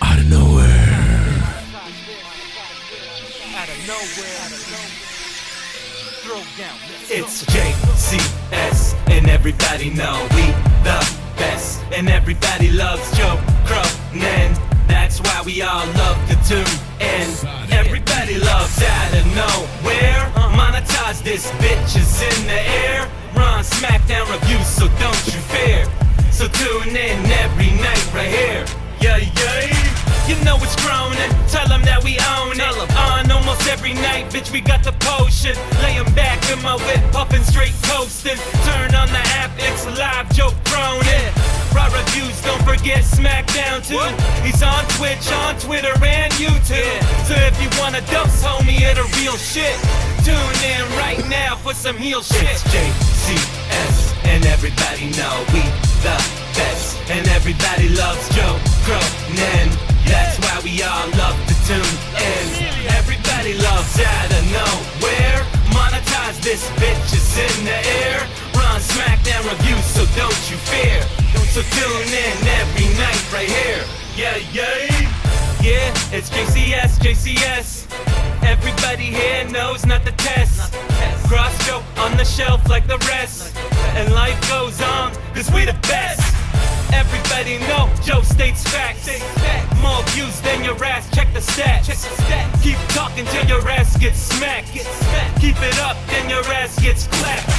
Out of nowhere. It's JCS, and everybody know we the best, and everybody loves Joe Cronin. That's why we all love the tune, and everybody loves out of nowhere. Monetize this bitch is in the air. Run SmackDown reviews, so don't you fear. So tune in every night right here. Yeah, yeah. You know it's Cronin, tell them that we own it. On almost every night, bitch, we got the potion. Laying back in my whip, puffin' straight coastin'. Turn on the app, it's live, Joe Cronin. Raw reviews, don't forget SmackDown too. He's on Twitch, on Twitter, and YouTube. So if you want a dose, homie, of the real shit, tune in right now for some heel shit. It's JCS, and everybody know we the best, and everybody loves Joe Cronin. That's why we all love the tune, and everybody loves out of nowhere. Monetize this bitch is in the air. Run SmackDown reviews, so don't you fear. So tune in every night right here. Yeah, yeah. Yeah, it's JCS, JCS. Everybody here knows not the test. Cross Joe on the shelf like the rest. And life goes on, cause we the best. Everybody know Joe states facts. More views than your ass, check the stats. Keep talking till your ass gets smacked. Keep it up, then your ass gets clapped.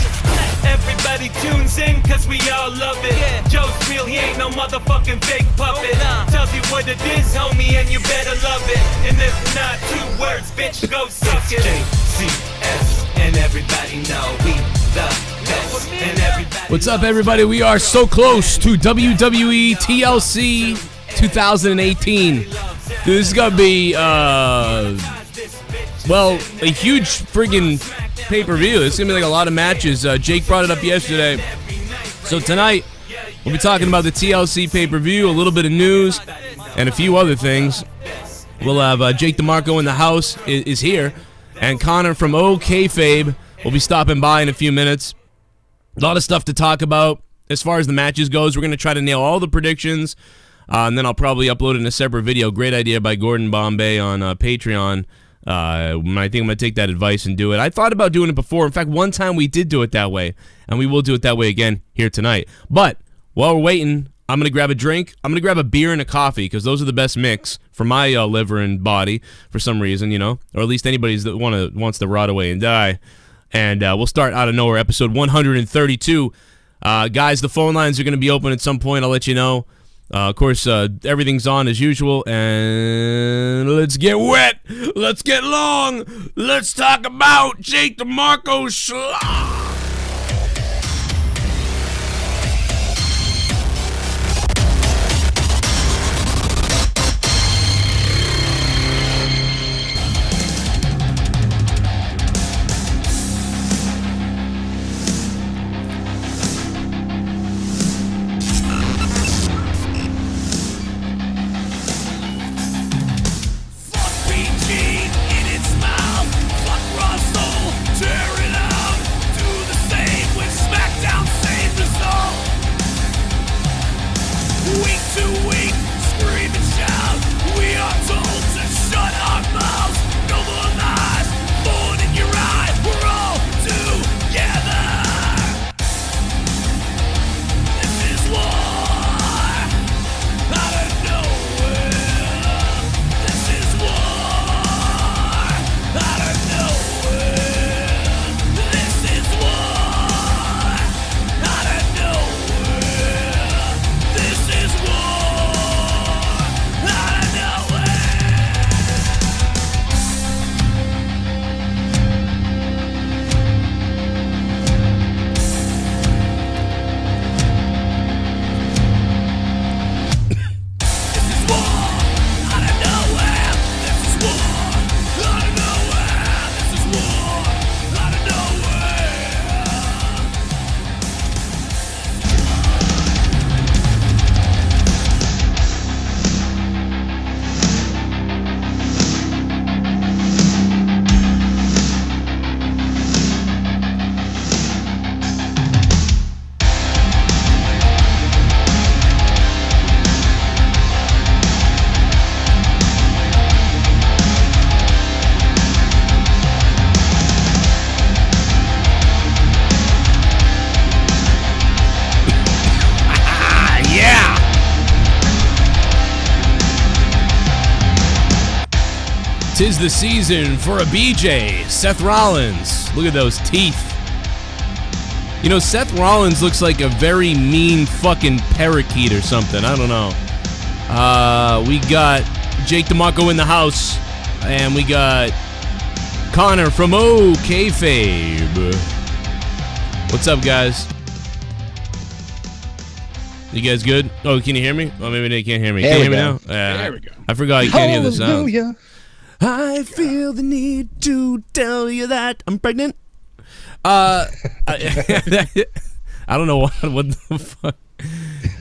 Everybody tunes in cause we all love it. Joe's real, he ain't no motherfucking fake puppet. Tells you what it is, homie, and you better love it. And if not, 2 words, bitch, go suck it. JCS, and everybody know we the best, and everybody. What's up, everybody? We are so close to WWE TLC 2018. Dude, this is gonna be, well, a huge friggin' pay-per-view. It's gonna be like a lot of matches. Jake brought it up yesterday. So tonight, we'll be talking about the TLC pay-per-view, a little bit of news, and a few other things. We'll have Jake DeMarco in the house is here, and Connor from OKFabe will be stopping by in a few minutes. A lot of stuff to talk about as far as the matches goes. We're going to try to nail all the predictions, and then I'll probably upload it in a separate video. Great idea by Gordon Bombay on Patreon. I think I'm going to take that advice and do it. I thought about doing it before. In fact, one time we did do it that way, and we will do it that way again here tonight. But while we're waiting, I'm going to grab a drink. I'm going to grab a beer and a coffee because those are the best mix for my liver and body for some reason, you know, or at least anybody's that wants to rot away and die. And we'll start out of nowhere, episode 132. Guys, the phone lines are going to be open at some point. I'll let you know. Of course, everything's on as usual. And let's get wet. Let's get long. Let's talk about Jake DeMarco's schlock. Tear it out, do the 'Tis the season for a BJ, Seth Rollins. Look at those teeth. You know, Seth Rollins looks like a very mean fucking parakeet or something. I don't know. We got Jake DeMarco in the house, and we got Connor from Kayfabe. What's up, guys? You guys good? Oh, can you hear me? Oh, maybe they can't hear me. Can you hear me now? There we go. I forgot you can't hear the sound. Hallelujah. I feel the need to tell you that I'm pregnant. I don't know what the fuck.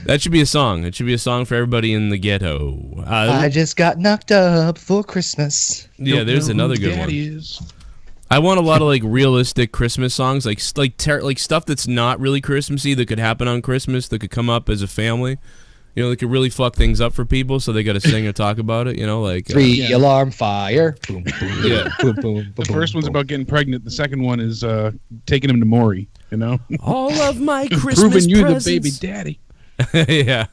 That should be a song. It should be a song for everybody in the ghetto. I just got knocked up for Christmas. Yeah, there's another good one. I want a lot of like realistic Christmas songs, like stuff that's not really Christmassy that could happen on Christmas, that could come up as a family. You know, they could really fuck things up for people, so they got to sing or talk about it. You know, like alarm fire. Boom, boom, yeah. boom, boom. The first one's about getting pregnant. The second one is taking him to Maury. You know, all of my Christmas proving you presents. the baby daddy. Yeah.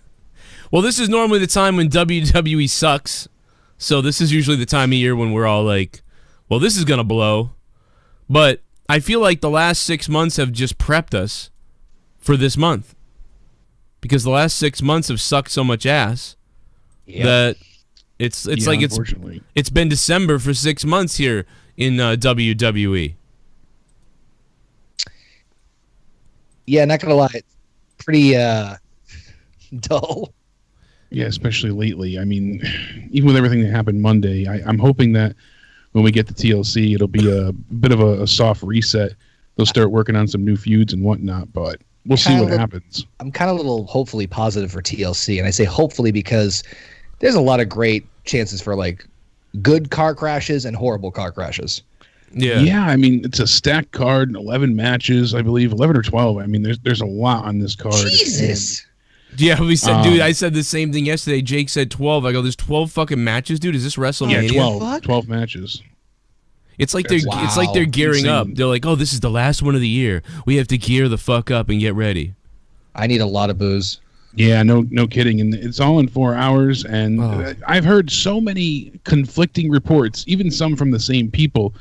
Well, this is normally the time when WWE sucks, so this is usually the time of year when we're all like, "Well, this is gonna blow." But I feel like the last 6 months have just prepped us for this month. Because the last 6 months have sucked so much ass that it's like it's been December for 6 months here in WWE. Yeah, not gonna lie, it's pretty dull. Yeah, especially lately. I mean, even with everything that happened Monday, I'm hoping that when we get to TLC, it'll be a bit of a soft reset. They'll start working on some new feuds and whatnot, but we'll see what happens. I'm kind of a little hopefully positive for TLC, and I say hopefully because there's a lot of great chances for like good car crashes and horrible car crashes. Yeah. I mean, it's a stacked card, 11 matches, I believe, 11 or 12. I mean, there's a lot on this card. Jesus. Yeah, we said, dude. I said the same thing yesterday. Jake said 12. I go, there's 12 fucking matches, dude. Is this WrestleMania? Yeah, 12 matches. It's like they're gearing up. They're like, oh, this is the last one of the year. We have to gear the fuck up and get ready. I need a lot of booze. Yeah, no kidding. And it's all in 4 hours. And I've heard so many conflicting reports, even some from the same people,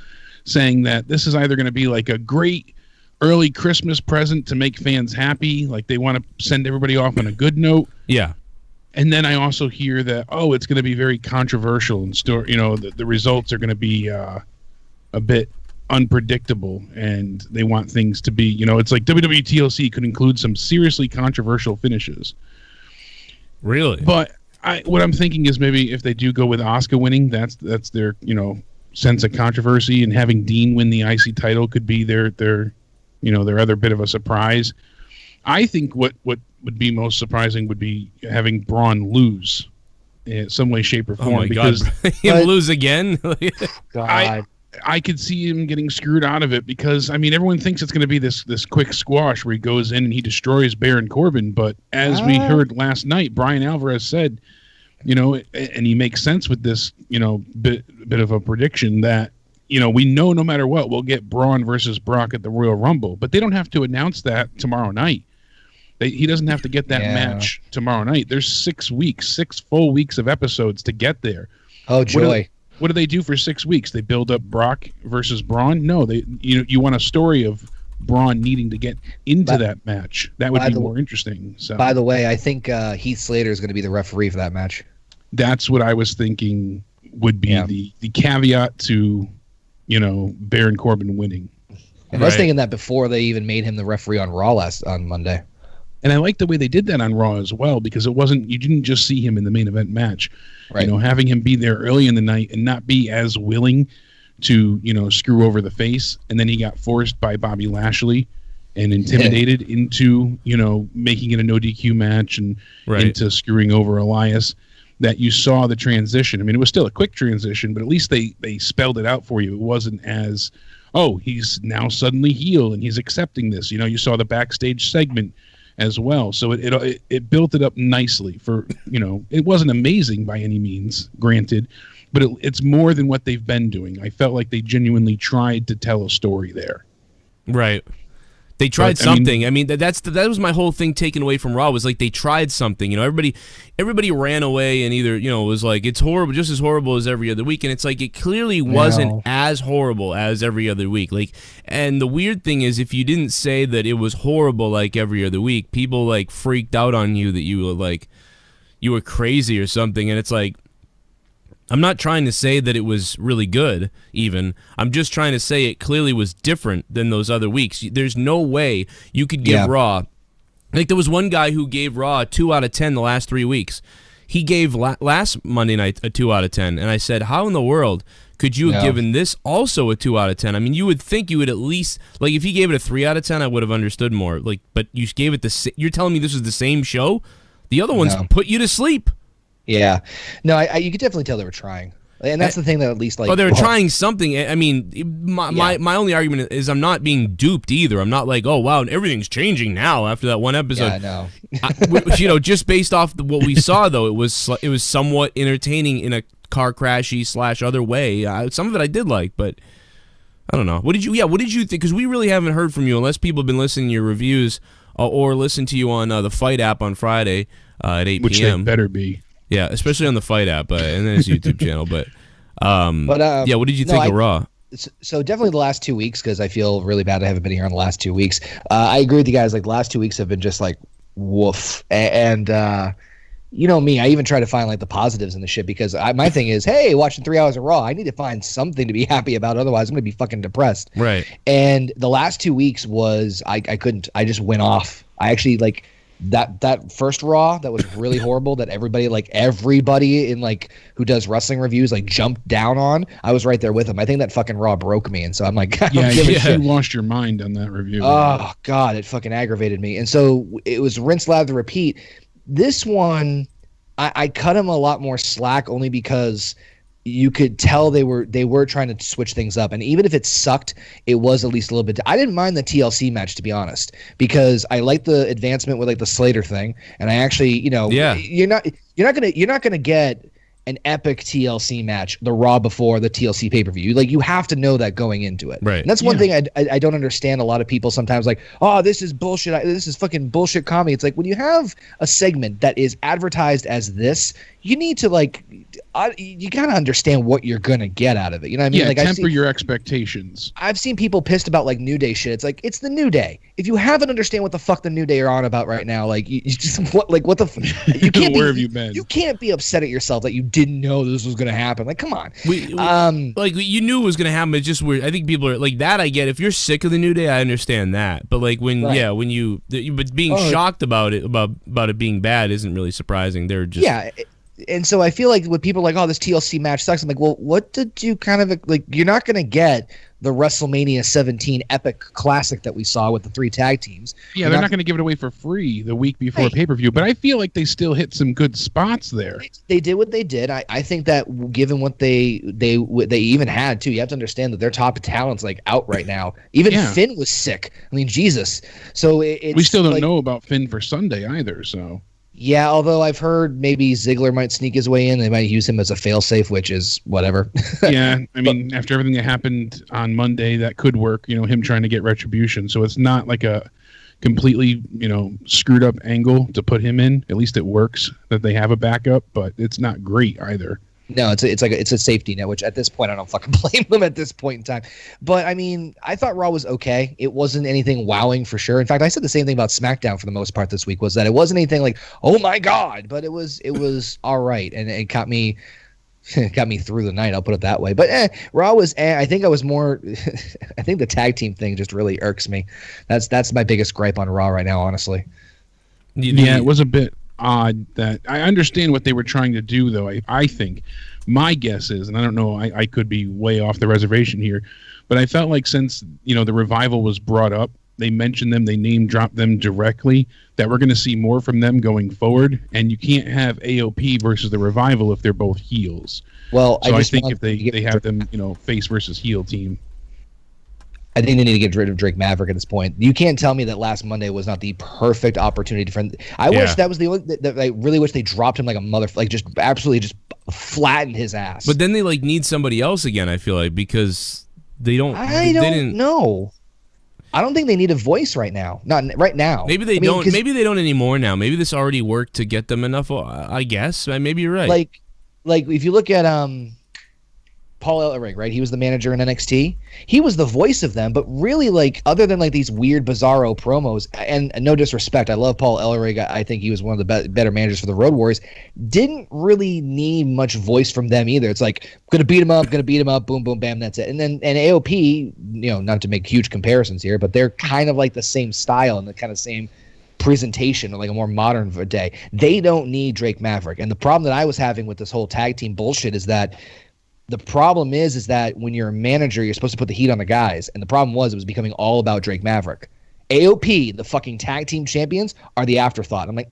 saying that this is either going to be like a great early Christmas present to make fans happy, like they want to send everybody off on a good note. Yeah. And then I also hear that, it's going to be very controversial and the results are going to be a bit unpredictable, and they want things to be, it's like WWE TLC could include some seriously controversial finishes. Really? But what I'm thinking is maybe if they do go with Asuka winning, that's their, sense of controversy, and having Dean win the IC title could be their other bit of a surprise. I think what would be most surprising would be having Braun lose in some way, shape, or form. Oh my because God. Him lose again? God. I could see him getting screwed out of it because, I mean, everyone thinks it's going to be this quick squash where he goes in and he destroys Baron Corbin. But as we heard last night, Brian Alvarez said, and he makes sense with this, bit of a prediction that, we know no matter what, we'll get Braun versus Brock at the Royal Rumble. But they don't have to announce that tomorrow night. He doesn't have to get that match tomorrow night. There's 6 weeks, 6 full weeks of episodes to get there. Oh, joy. What do they do for 6 weeks? They build up Brock versus Braun? No, you want a story of Braun needing to get into that match. That would be more interesting. So, by the way, I think Heath Slater is going to be the referee for that match. That's what I was thinking would be the caveat to, Baron Corbin winning. And I was thinking that before they even made him the referee on Raw on Monday. And I like the way they did that on Raw as well, because you didn't just see him in the main event match. Right. Having him be there early in the night and not be as willing to, screw over the face. And then he got forced by Bobby Lashley and intimidated into, making it a no DQ match and into screwing over Elias. That you saw the transition. I mean, it was still a quick transition, but at least they spelled it out for you. It wasn't as, he's now suddenly heel and he's accepting this. You saw the backstage segment as well. So it built it up nicely for, it wasn't amazing by any means, granted, but it's more than what they've been doing. I felt like they genuinely tried to tell a story there. Right. They tried something. I mean, that was my whole thing taken away from Raw was like they tried something. You know, everybody ran away and either, you know, was like it's horrible, just as horrible as every other week, and it's like it clearly wasn't as horrible as every other week. Like, and the weird thing is, if you didn't say that it was horrible like every other week, people like freaked out on you that you were crazy or something, and it's like. I'm not trying to say that it was really good, even. I'm just trying to say it clearly was different than those other weeks. There's no way you could give Raw... Like, there was one guy who gave Raw a 2 out of 10 the last 3 weeks. He gave last Monday night a 2 out of 10, and I said, how in the world could you have given this also a 2 out of 10? I mean, you would think you would at least... Like, if he gave it a 3 out of 10, I would have understood more. Like, but you gave it You're telling me this was the same show? The other ones put you to sleep. Yeah, no, you could definitely tell they were trying, and that's the thing that at least like. Oh, they were trying something. I mean, my only argument is I'm not being duped either. I'm not like, oh wow, everything's changing now after that one episode. Yeah, I know. You know, just based off what we saw though, it was somewhat entertaining in a car crashy / other way. Some of it I did like, but I don't know. What did you think? Because we really haven't heard from you unless people have been listening to your reviews or listen to you on the Fight app on Friday at 8 Which p.m. Which they better be. Yeah, especially on the Fight app and then his YouTube channel. But yeah, what did you think of Raw? So definitely the last 2 weeks, because I feel really bad I haven't been here on the last 2 weeks. I agree with you guys. Like the last 2 weeks have been just like woof. And you know me, I even try to find like the positives in the shit because my thing is, hey, watching 3 hours of Raw, I need to find something to be happy about. Otherwise, I'm gonna be fucking depressed. Right. And the last 2 weeks was I couldn't. I just went off. I actually like. That first Raw that was really horrible that everybody in like who does wrestling reviews like jumped down on. I was right there with him. I think that fucking Raw broke me, and so I'm like, you lost your mind on that review. Oh god, it fucking aggravated me. And so it was rinse, lather, repeat. This one, I cut him a lot more slack only because you could tell they were trying to switch things up, and even if it sucked, it was at least a little bit. I didn't mind the TLC match, to be honest, because I liked the advancement with like the Slater thing, and I actually, you know, you're not gonna get an epic TLC match the Raw before the TLC pay-per-view. Like you have to know that going into it. Right. And that's one thing I don't understand. A lot of people sometimes like, oh, this is bullshit. This is fucking bullshit comedy. It's like when you have a segment that is advertised as this, you need to like, you gotta understand what you're gonna get out of it. You know what I mean? Yeah, like temper your expectations. I've seen people pissed about like New Day shit. It's like it's the New Day. If you haven't understand what the fuck the New Day are on about right now, like you just what the you can't where have you been? You can't be upset at yourself that you didn't know this was gonna happen. Like come on. Like you knew it was gonna happen. It's just weird. I think people are like that. I get if you're sick of the New Day, I understand that. But like when but being shocked about it being bad isn't really surprising. They're just And so I feel like when people are like, oh, this TLC match sucks, I'm like, well, what did you kind of like? You're not going to get the WrestleMania 17 epic classic that we saw with the 3 tag teams. Yeah, they're not going to give it away for free the week before pay-per-view, but I feel like they still hit some good spots there. They did what they did. I think that given what they even had too, you have to understand that their top talent's like out right now. Even Finn was sick. I mean, Jesus. So we still don't know about Finn for Sunday either. So. Yeah, although I've heard maybe Ziggler might sneak his way in. They might use him as a failsafe, which is whatever. Yeah, I mean, after everything that happened on Monday, that could work, you know, him trying to get retribution. So it's not like a completely, you know, screwed up angle to put him in. At least it works that they have a backup, but it's not great either. No, it's a safety net, which at this point I don't fucking blame them at this point in time. But I mean, I thought Raw was okay. It wasn't anything wowing for sure. In fact, I said the same thing about SmackDown for the most part this week, was that it wasn't anything like, oh my god, but it was all right, and it got me through the night. I'll put it that way. But Raw was. I think I was more. I think the tag team thing just really irks me. That's my biggest gripe on Raw right now, honestly. Yeah, it was a bit odd that I understand what they were trying to do, though. I think my guess is, and I don't know, I could be way off the reservation here, but I felt like since, you know, the Revival was brought up, they mentioned them, they name dropped them directly, that we're going to see more from them going forward, and you can't have AOP versus the Revival if they're both heels. Well, so I think if they have them, you know, face versus heel team. I think they need to get rid of Drake Maverick at this point. You can't tell me that last Monday was not the perfect opportunity for. I wish that was the only. I really wish they dropped him like a mother, like just absolutely just flattened his ass. But then they like need somebody else again. I feel like because they don't. I don't know. I don't think they need a voice right now. Not right now. Maybe they don't. Maybe they don't anymore now. Maybe this already worked to get them enough. I guess. Maybe you're right. Like if you look at Paul Ellering, right? He was the manager in NXT. He was the voice of them, but really, like, other than like these weird, bizarro promos, and no disrespect, I love Paul Ellering. I think he was one of the better managers for the Road Warriors. Didn't really need much voice from them either. It's like, gonna beat him up, boom, boom, bam, that's it. And then AOP, not to make huge comparisons here, but they're kind of like the same style and the kind of same presentation, like a more modern day. They don't need Drake Maverick. And the problem that I was having with this whole tag team bullshit is that the problem is that when you're a manager, you're supposed to put the heat on the guys. And the problem was it was becoming all about Drake Maverick. AOP, the fucking tag team champions, are the afterthought. I'm like,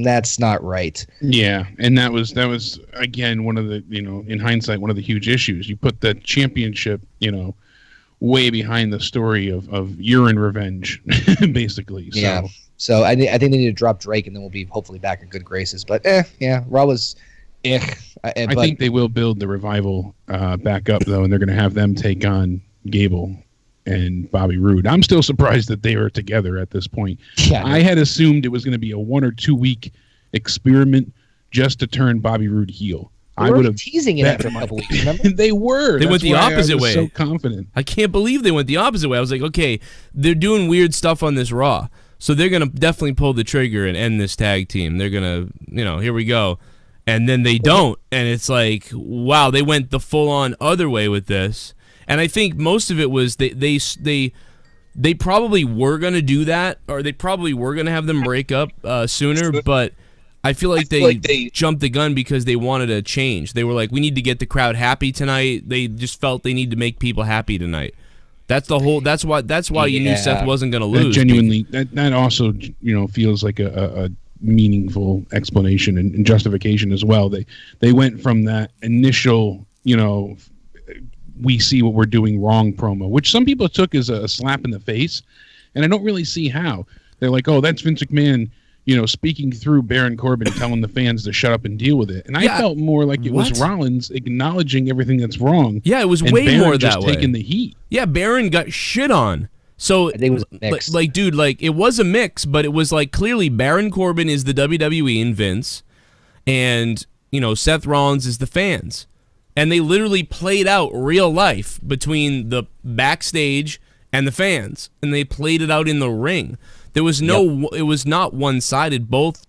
that's not right. Yeah, and that was again one of the, in hindsight, one of the huge issues. You put the championship, way behind the story of urine revenge, basically. So. Yeah. So I think they need to drop Drake, and then we'll be hopefully back in good graces. But yeah, Raw was. I think they will build the Revival back up, though, and they're going to have them take on Gable and Bobby Roode. I'm still surprised that they are together at this point. Yeah, I had assumed it was going to be a 1 or 2 week experiment just to turn Bobby Roode heel. I would have teasing it after a couple weeks. Remember? They were. They went the opposite way. So confident. I can't believe they went the opposite way. I was like, okay, they're doing weird stuff on this Raw, so they're going to definitely pull the trigger and end this tag team. They're going to, here we go. And then they don't, and it's like, wow, they went the full-on other way with this. And I think most of it was they probably were going to do that, or they probably were going to have them break up sooner, but I feel like they jumped the gun because they wanted a change. They were like, we need to get the crowd happy tonight. They just felt they need to make people happy tonight. That's the whole. That's why you knew Seth wasn't going to lose. Genuinely, that also feels like a meaningful explanation and justification as well. They went from that initial, we see what we're doing wrong promo, which some people took as a slap in the face, and I don't really see how. They're like, oh, that's Vince McMahon, speaking through Baron Corbin, telling the fans to shut up and deal with it. And I felt more like it was Rollins acknowledging everything that's wrong. Yeah, it was and way Baron more just that way. Taking the heat. Yeah, Baron got shit on. So, I think it was mixed. Like, dude, like, it was a mix, but it was like clearly Baron Corbin is the WWE and Vince, and, Seth Rollins is the fans. And they literally played out real life between the backstage and the fans, and they played it out in the ring. There was it was not one-sided. Both,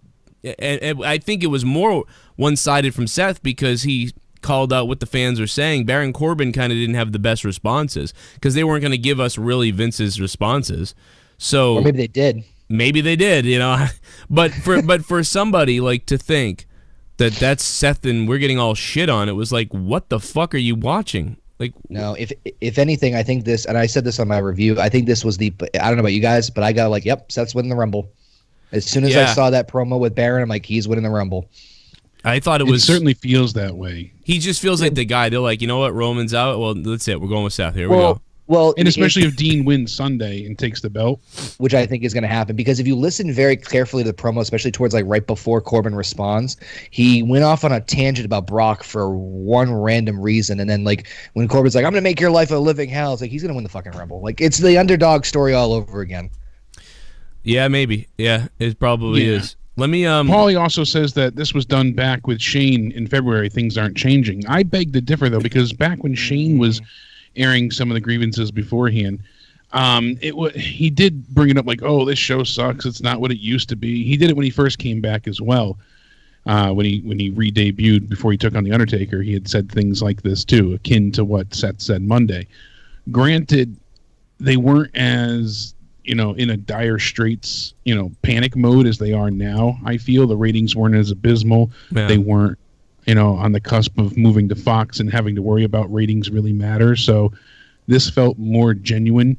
and I think it was more one-sided from Seth because he called out what the fans are saying. Baron Corbin kind of didn't have the best responses because they weren't going to give us really Vince's responses. So or maybe they did. Maybe they did, But for somebody like to think that that's Seth and we're getting all shit on, it was like, what the fuck are you watching? Like, no, if anything, I think this, and I said this on my review, I think this was I don't know about you guys, but I got like, yep, Seth's winning the Rumble. As soon as I saw that promo with Baron, I'm like, he's winning the Rumble. I thought it certainly feels that way. He just feels like the guy. They're like, you know what, Roman's out. Well, that's it. We're going with Seth. Here we go. Well, and especially if Dean wins Sunday and takes the belt, which I think is going to happen, because if you listen very carefully to the promo, especially towards like right before Corbin responds, he went off on a tangent about Brock for one random reason, and then like when Corbin's like, "I'm going to make your life a living hell," it's like he's going to win the fucking Rumble. Like it's the underdog story all over again. Yeah, maybe. Yeah, it probably is. Let me. Paulie also says that this was done back with Shane in February. Things aren't changing. I beg to differ, though, because back when Shane was airing some of the grievances beforehand, he did bring it up like, "Oh, this show sucks. It's not what it used to be." He did it when he first came back as well. When he re-debuted before he took on the Undertaker, he had said things like this too, akin to what Seth said Monday. Granted, they weren't as in a dire straits, panic mode as they are now. I feel the ratings weren't as abysmal. Yeah. They weren't, on the cusp of moving to Fox and having to worry about ratings really matter. So this felt more genuine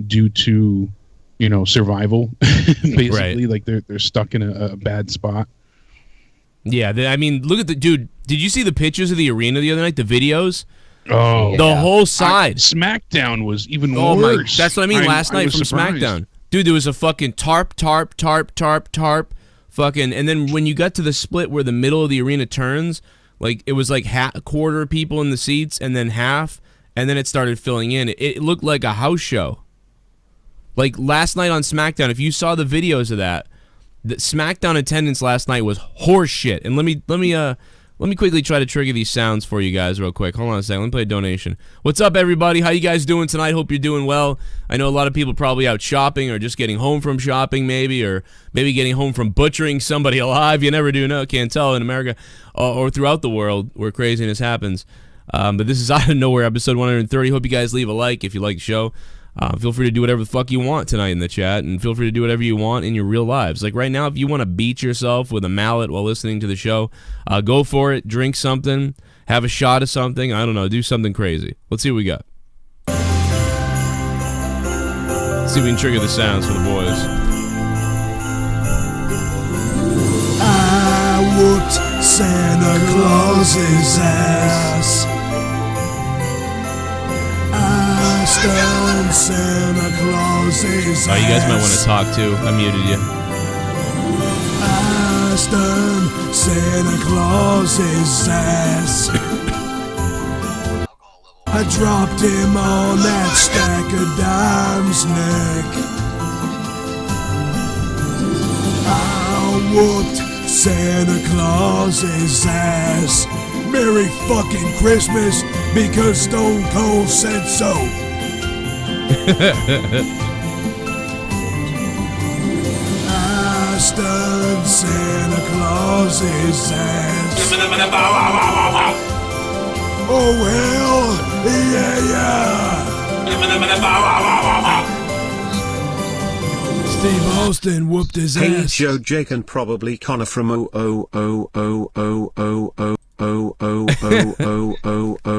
due to, survival. Basically, right. Like they're stuck in a bad spot. Yeah, I mean, look at the dude. Did you see the pictures of the arena the other night? The videos. Oh, the whole side. SmackDown was even worse. That's what I mean. Last night from surprised. SmackDown, dude, there was a fucking tarp, fucking, and then when you got to the split where the middle of the arena turns, like it was like a quarter people in the seats, and then half, and then it started filling in. It looked like a house show. Like last night on SmackDown, if you saw the videos of that, the SmackDown attendance last night was horse shit. And let me quickly try to trigger these sounds for you guys real quick. Hold on a second. Let me play a donation. What's up, everybody? How you guys doing tonight? Hope you're doing well. I know a lot of people probably out shopping or just getting home from shopping maybe, or maybe getting home from butchering somebody alive. You never do know. Can't tell in America or throughout the world where craziness happens. But this is Out of Nowhere, episode 130. Hope you guys leave a like if you like the show. Feel free to do whatever the fuck you want tonight in the chat, and feel free to do whatever you want in your real lives. Like right now, if you want to beat yourself with a mallet while listening to the show, go for it. Drink something, have a shot of something. I don't know, do something crazy. Let's see what we got. Let's see if we can trigger the sounds for the boys. I whooped Santa Claus's ass. Santa Claus's Oh, you guys might want to talk too. I muted you. I stun Santa Claus's ass. I dropped him on that stack of dimes neck. I whooped Santa Claus's ass. Merry fucking Christmas, because Stone Cold said so. I stunned Santa Claus's ass. Oh well, yeah. Steve Austin whooped his Hey ass. Joe, Jake, and probably Connor from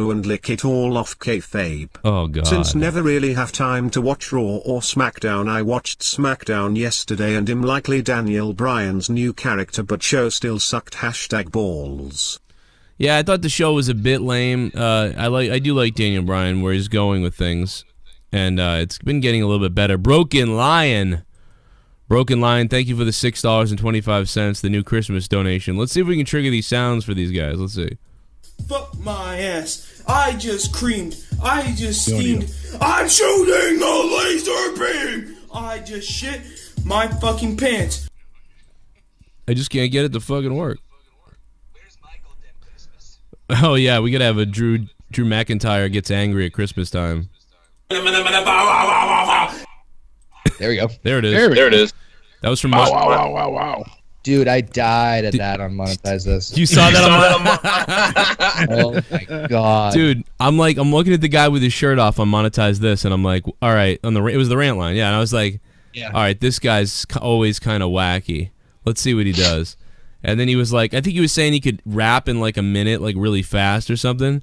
and lick it all off kayfabe. Oh god. Since never really have time to watch Raw or SmackDown, I watched SmackDown yesterday and am likely Daniel Bryan's new character, but show still sucked. #balls. Yeah, I thought the show was a bit lame. I do like Daniel Bryan where he's going with things, and it's been getting a little bit better. Broken Lion, thank you for the $6.25, the new Christmas donation. Let's see if we can trigger these sounds for these guys. Let's see. Fuck my ass. I just creamed. I just steamed. I'm shooting a laser beam. I just shit my fucking pants. I just can't get it to fucking work. Oh yeah, we gotta have a Drew McIntyre gets angry at Christmas time. There we go. There it is. There it is. That was from Wow. Dude, I died at that on Monetize This. You saw that on Oh my god. Dude, I'm looking at the guy with his shirt off on Monetize This, and I'm like, all right, it was the rant line, yeah, and I was like, Yeah. all right, this guy's always kind of wacky. Let's see what he does. And then he was like, I think he was saying he could rap in like a minute, like really fast or something.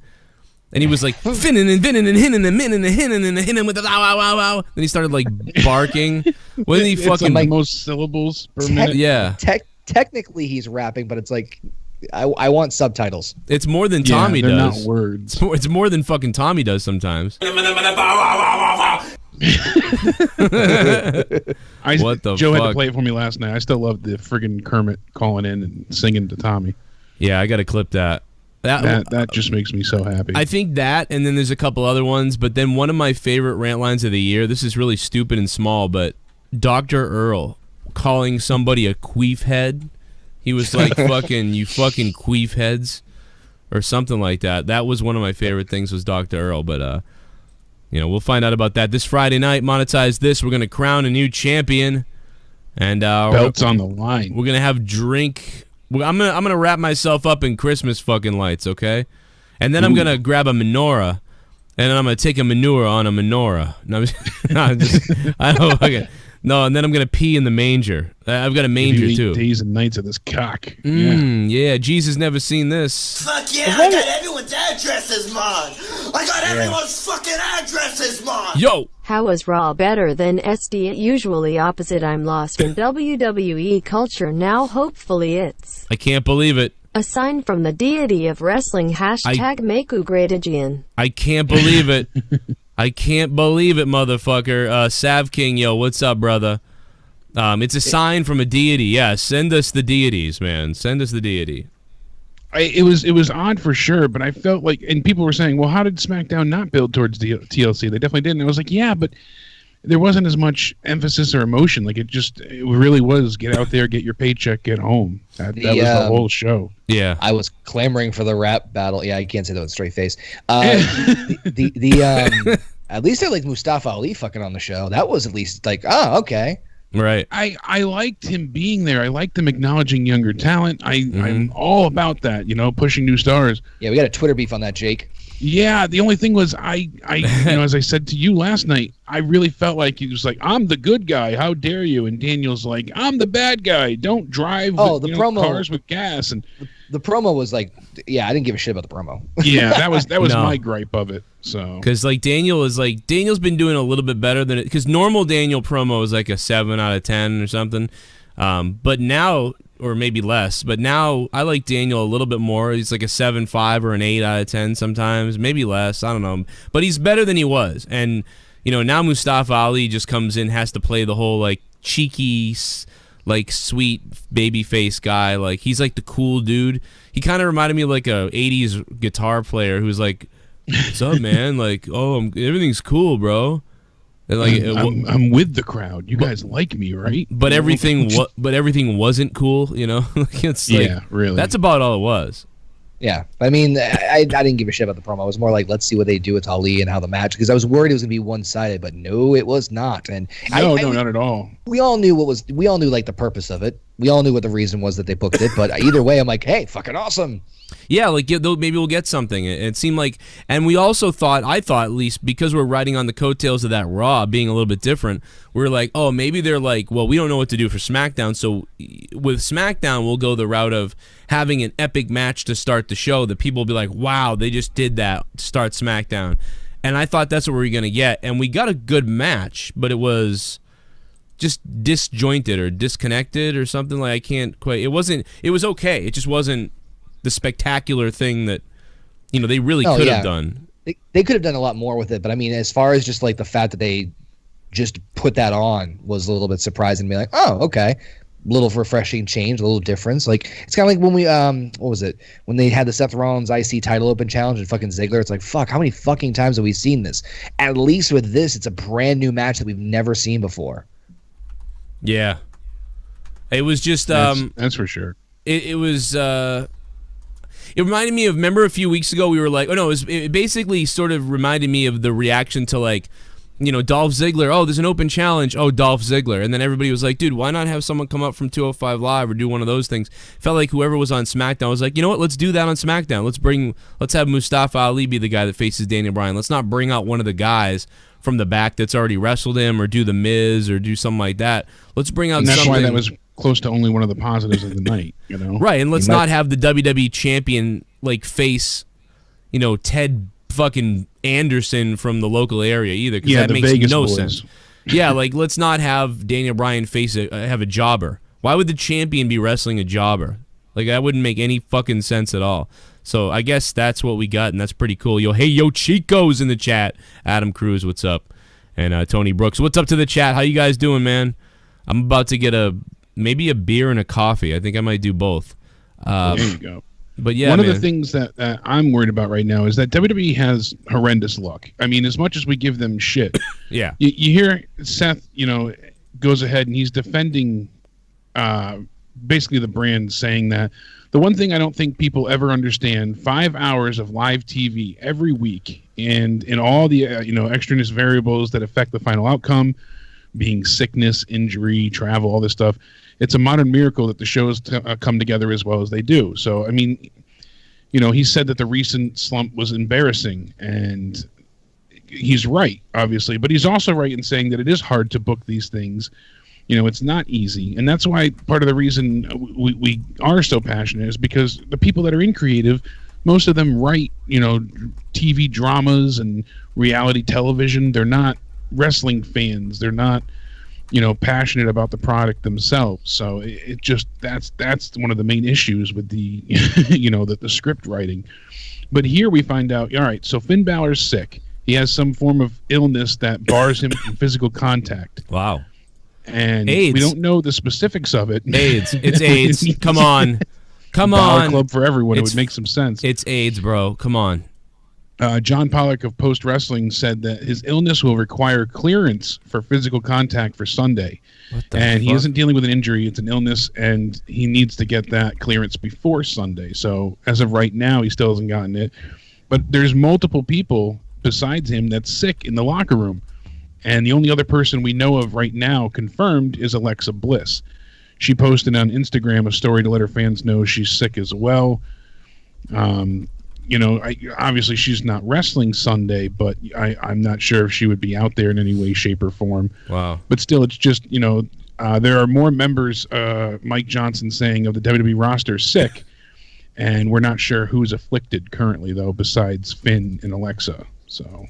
And he was like, finnin and vinnin and hinnin and minnin and hinnin and hinnin with the wow wow wow. Then he started like barking. Wasn't he fucking like most syllables per minute? Yeah. Technically he's rapping, but it's like I want subtitles. It's more than Tommy they're does. Not words. It's more than fucking Tommy does sometimes. What the Joe fuck? had to play it for me last night. I still love the friggin' Kermit calling in and singing to Tommy. Yeah, I gotta clip that. That just makes me so happy. I think that, and then there's a couple other ones, but then one of my favorite rant lines of the year, this is really stupid and small, but Dr. Earl calling somebody a queef head. He was like, fucking, you fucking queef heads, or something like that. That was one of my favorite things, was Dr. Earl, but, you know, we'll find out about that this Friday night. Monetize This. We're going to crown a new champion, and belts on the line. We're going to have drink. I'm gonna wrap myself up in Christmas fucking lights, okay? And then I'm gonna grab a menorah, and then I'm gonna take a manure on a menorah. I don't okay. No, and then I'm gonna pee in the manger. I've got a manger too. Days and nights of this cock. Yeah, Jesus never seen this. Fuck yeah, I got everyone's addresses, Mon. I got everyone's fucking addresses, Mon. Yo. How is Raw better than SD? Usually opposite. I'm lost in WWE culture now. Hopefully it's I can't believe it. a sign from the deity of wrestling. Hashtag Meku Great Aegean. I can't believe it. I can't believe it, motherfucker. Sav King, yo, what's up, brother? It's a sign from a deity. Yeah, send us the deities, man. Send us the deity. It was odd for sure, but I felt like, and people were saying, well, how did SmackDown not build towards the TLC? They definitely didn't. I was like, yeah, but there wasn't as much emphasis or emotion. Like it really was get out there, get your paycheck, get home. That was the whole show. Yeah, I was clamoring for the rap battle. Yeah, I can't say that with a straight face. At least I liked Mustafa Ali fucking on the show. That was at least like, oh, okay. Right. I liked him being there. I liked him acknowledging younger talent. I'm all about that, pushing new stars. Yeah, we got a Twitter beef on that, Jake. Yeah, the only thing was I as I said to you last night, I really felt like he was like, I'm the good guy. How dare you? And Daniel's like, I'm the bad guy. Don't drive promo, cars with gas. And the promo was like, yeah, I didn't give a shit about the promo. Yeah, that was my gripe of it. So because Daniel's been doing a little bit better than it, because normal Daniel promo is like a 7 out of 10 or something, but now, or maybe less, but now I like Daniel a little bit more. He's like a 7.5 or an 8 out of 10 sometimes, maybe less. I don't know, but he's better than he was. And now Mustafa Ali just comes in, has to play the whole like cheeky, like sweet baby face guy. Like he's like the cool dude. He kind of reminded me of like a 80s guitar player who's like, what's up, man? Like, everything's cool, bro. And like, I'm with the crowd. You guys like me, right? But everything wasn't cool, It's like, yeah, really. That's about all it was. Yeah, I mean, I didn't give a shit about the promo. I was more like, let's see what they do with Ali and how the match, because I was worried it was gonna be one-sided, but no, it was not. And no, not at all. We all knew like the purpose of it. We all knew what the reason was that they booked it. But either way, I'm like, hey, fucking awesome. Yeah, like maybe we'll get something. It seemed like, and we also thought, I thought at least, because we're riding on the coattails of that Raw being a little bit different, we were like, oh, maybe they're like, well, we don't know what to do for SmackDown, so with SmackDown, we'll go the route of having an epic match to start the show that people will be like, wow, they just did that to start SmackDown. And I thought that's what we were going to get, and we got a good match, but it was just disjointed or disconnected or something. Like, I can't quite, it was okay, it just wasn't the spectacular thing that they really could have done. They could have done a lot more with it, but I mean, as far as just like the fact that they just put that on was a little bit surprising to me. Like, oh, okay, little refreshing change, a little difference. Like, it's kind of like when we what was it, when they had the Seth Rollins IC title open challenge and fucking Ziggler. It's like, fuck, how many fucking times have we seen this? At least with this, it's a brand new match that we've never seen before. Yeah, it was just that's for sure. It was. It reminded me of, remember a few weeks ago we were like, it basically sort of reminded me of the reaction to like, Dolph Ziggler. Oh, there's an open challenge. Oh, Dolph Ziggler. And then everybody was like, dude, why not have someone come up from 205 Live or do one of those things? Felt like whoever was on SmackDown was like, you know what, let's do that on SmackDown. Let's have Mustafa Ali be the guy that faces Daniel Bryan. Let's not bring out one of the guys from the back that's already wrestled him, or do the Miz, or do something like that. Let's bring out something. That's why that was close to only one of the positives of the night, Right, and let's not have the WWE champion like face, Ted fucking Anderson from the local area either, because that makes Vegas no boys. sense. Yeah, like let's not have Daniel Bryan have a jobber. Why would the champion be wrestling a jobber? Like, that wouldn't make any fucking sense at all. So I guess that's what we got, and that's pretty cool. Yo Chico's in the chat. Adam Cruz, what's up? And Tony Brooks, what's up to the chat? How you guys doing, man? I'm about to get maybe a beer and a coffee. I think I might do both. There you go. But yeah, one of the things that I'm worried about right now is that WWE has horrendous luck. I mean, as much as we give them shit, yeah, you hear Seth, goes ahead and he's defending basically the brand, saying that the one thing I don't think people ever understand: 5 hours of live TV every week, and in all the extraneous variables that affect the final outcome, being sickness, injury, travel, all this stuff. It's a modern miracle that the shows come together as well as they do. So, I mean, he said that the recent slump was embarrassing, and he's right, obviously. But he's also right in saying that it is hard to book these things. It's not easy. And that's why part of the reason we are so passionate is because the people that are in creative, most of them write, TV dramas and reality television. They're not wrestling fans. They're not passionate about the product themselves. So it just that's one of the main issues with the the script writing. But here we find out, all right, so Finn Balor's sick. He has some form of illness that bars him from physical contact. Wow. And AIDS. We don't know the specifics of it. AIDS. It's AIDS. Come on. Balor Club for everyone. It would make some sense. It's AIDS, bro. Come on. John Pollock of Post Wrestling said that his illness will require clearance for physical contact for Sunday. And he isn't dealing with an injury, it's an illness, and he needs to get that clearance before Sunday. So as of right now, he still hasn't gotten it. But there's multiple people besides him that's sick in the locker room. And the only other person we know of right now confirmed is Alexa Bliss. She posted on Instagram a story to let her fans know she's sick as well. You know, obviously she's not wrestling Sunday, but I'm not sure if she would be out there in any way, shape, or form. Wow. But still, it's just, you know, there are more members, Mike Johnson saying, of the WWE roster sick, and we're not sure who's afflicted currently, though, besides Finn and Alexa. So,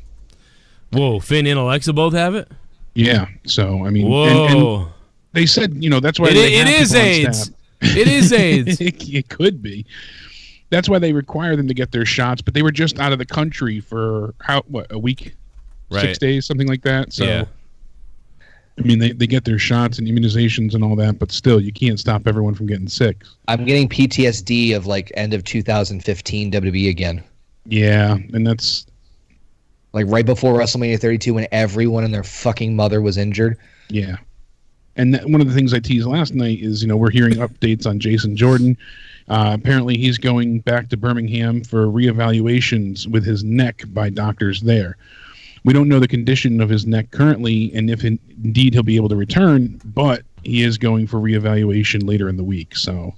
whoa, Finn and Alexa both have it? Yeah. So, I mean, whoa. And they said, you know, that's why it is AIDS. It is AIDS. It could be. That's why they require them to get their shots, but they were just out of the country for a week, right. 6 days, something like that. So, yeah. I mean, they get their shots and immunizations and all that, but still, you can't stop everyone from getting sick. I'm getting PTSD of like end of 2015 WWE again. Yeah, and that's like right before WrestleMania 32 when everyone and their fucking mother was injured. Yeah. And one of the things I teased last night is, you know, we're hearing updates on Jason Jordan. Apparently he's going back to Birmingham for reevaluations with his neck by doctors there. We don't know the condition of his neck currently and if indeed he'll be able to return, but he is going for reevaluation later in the week. So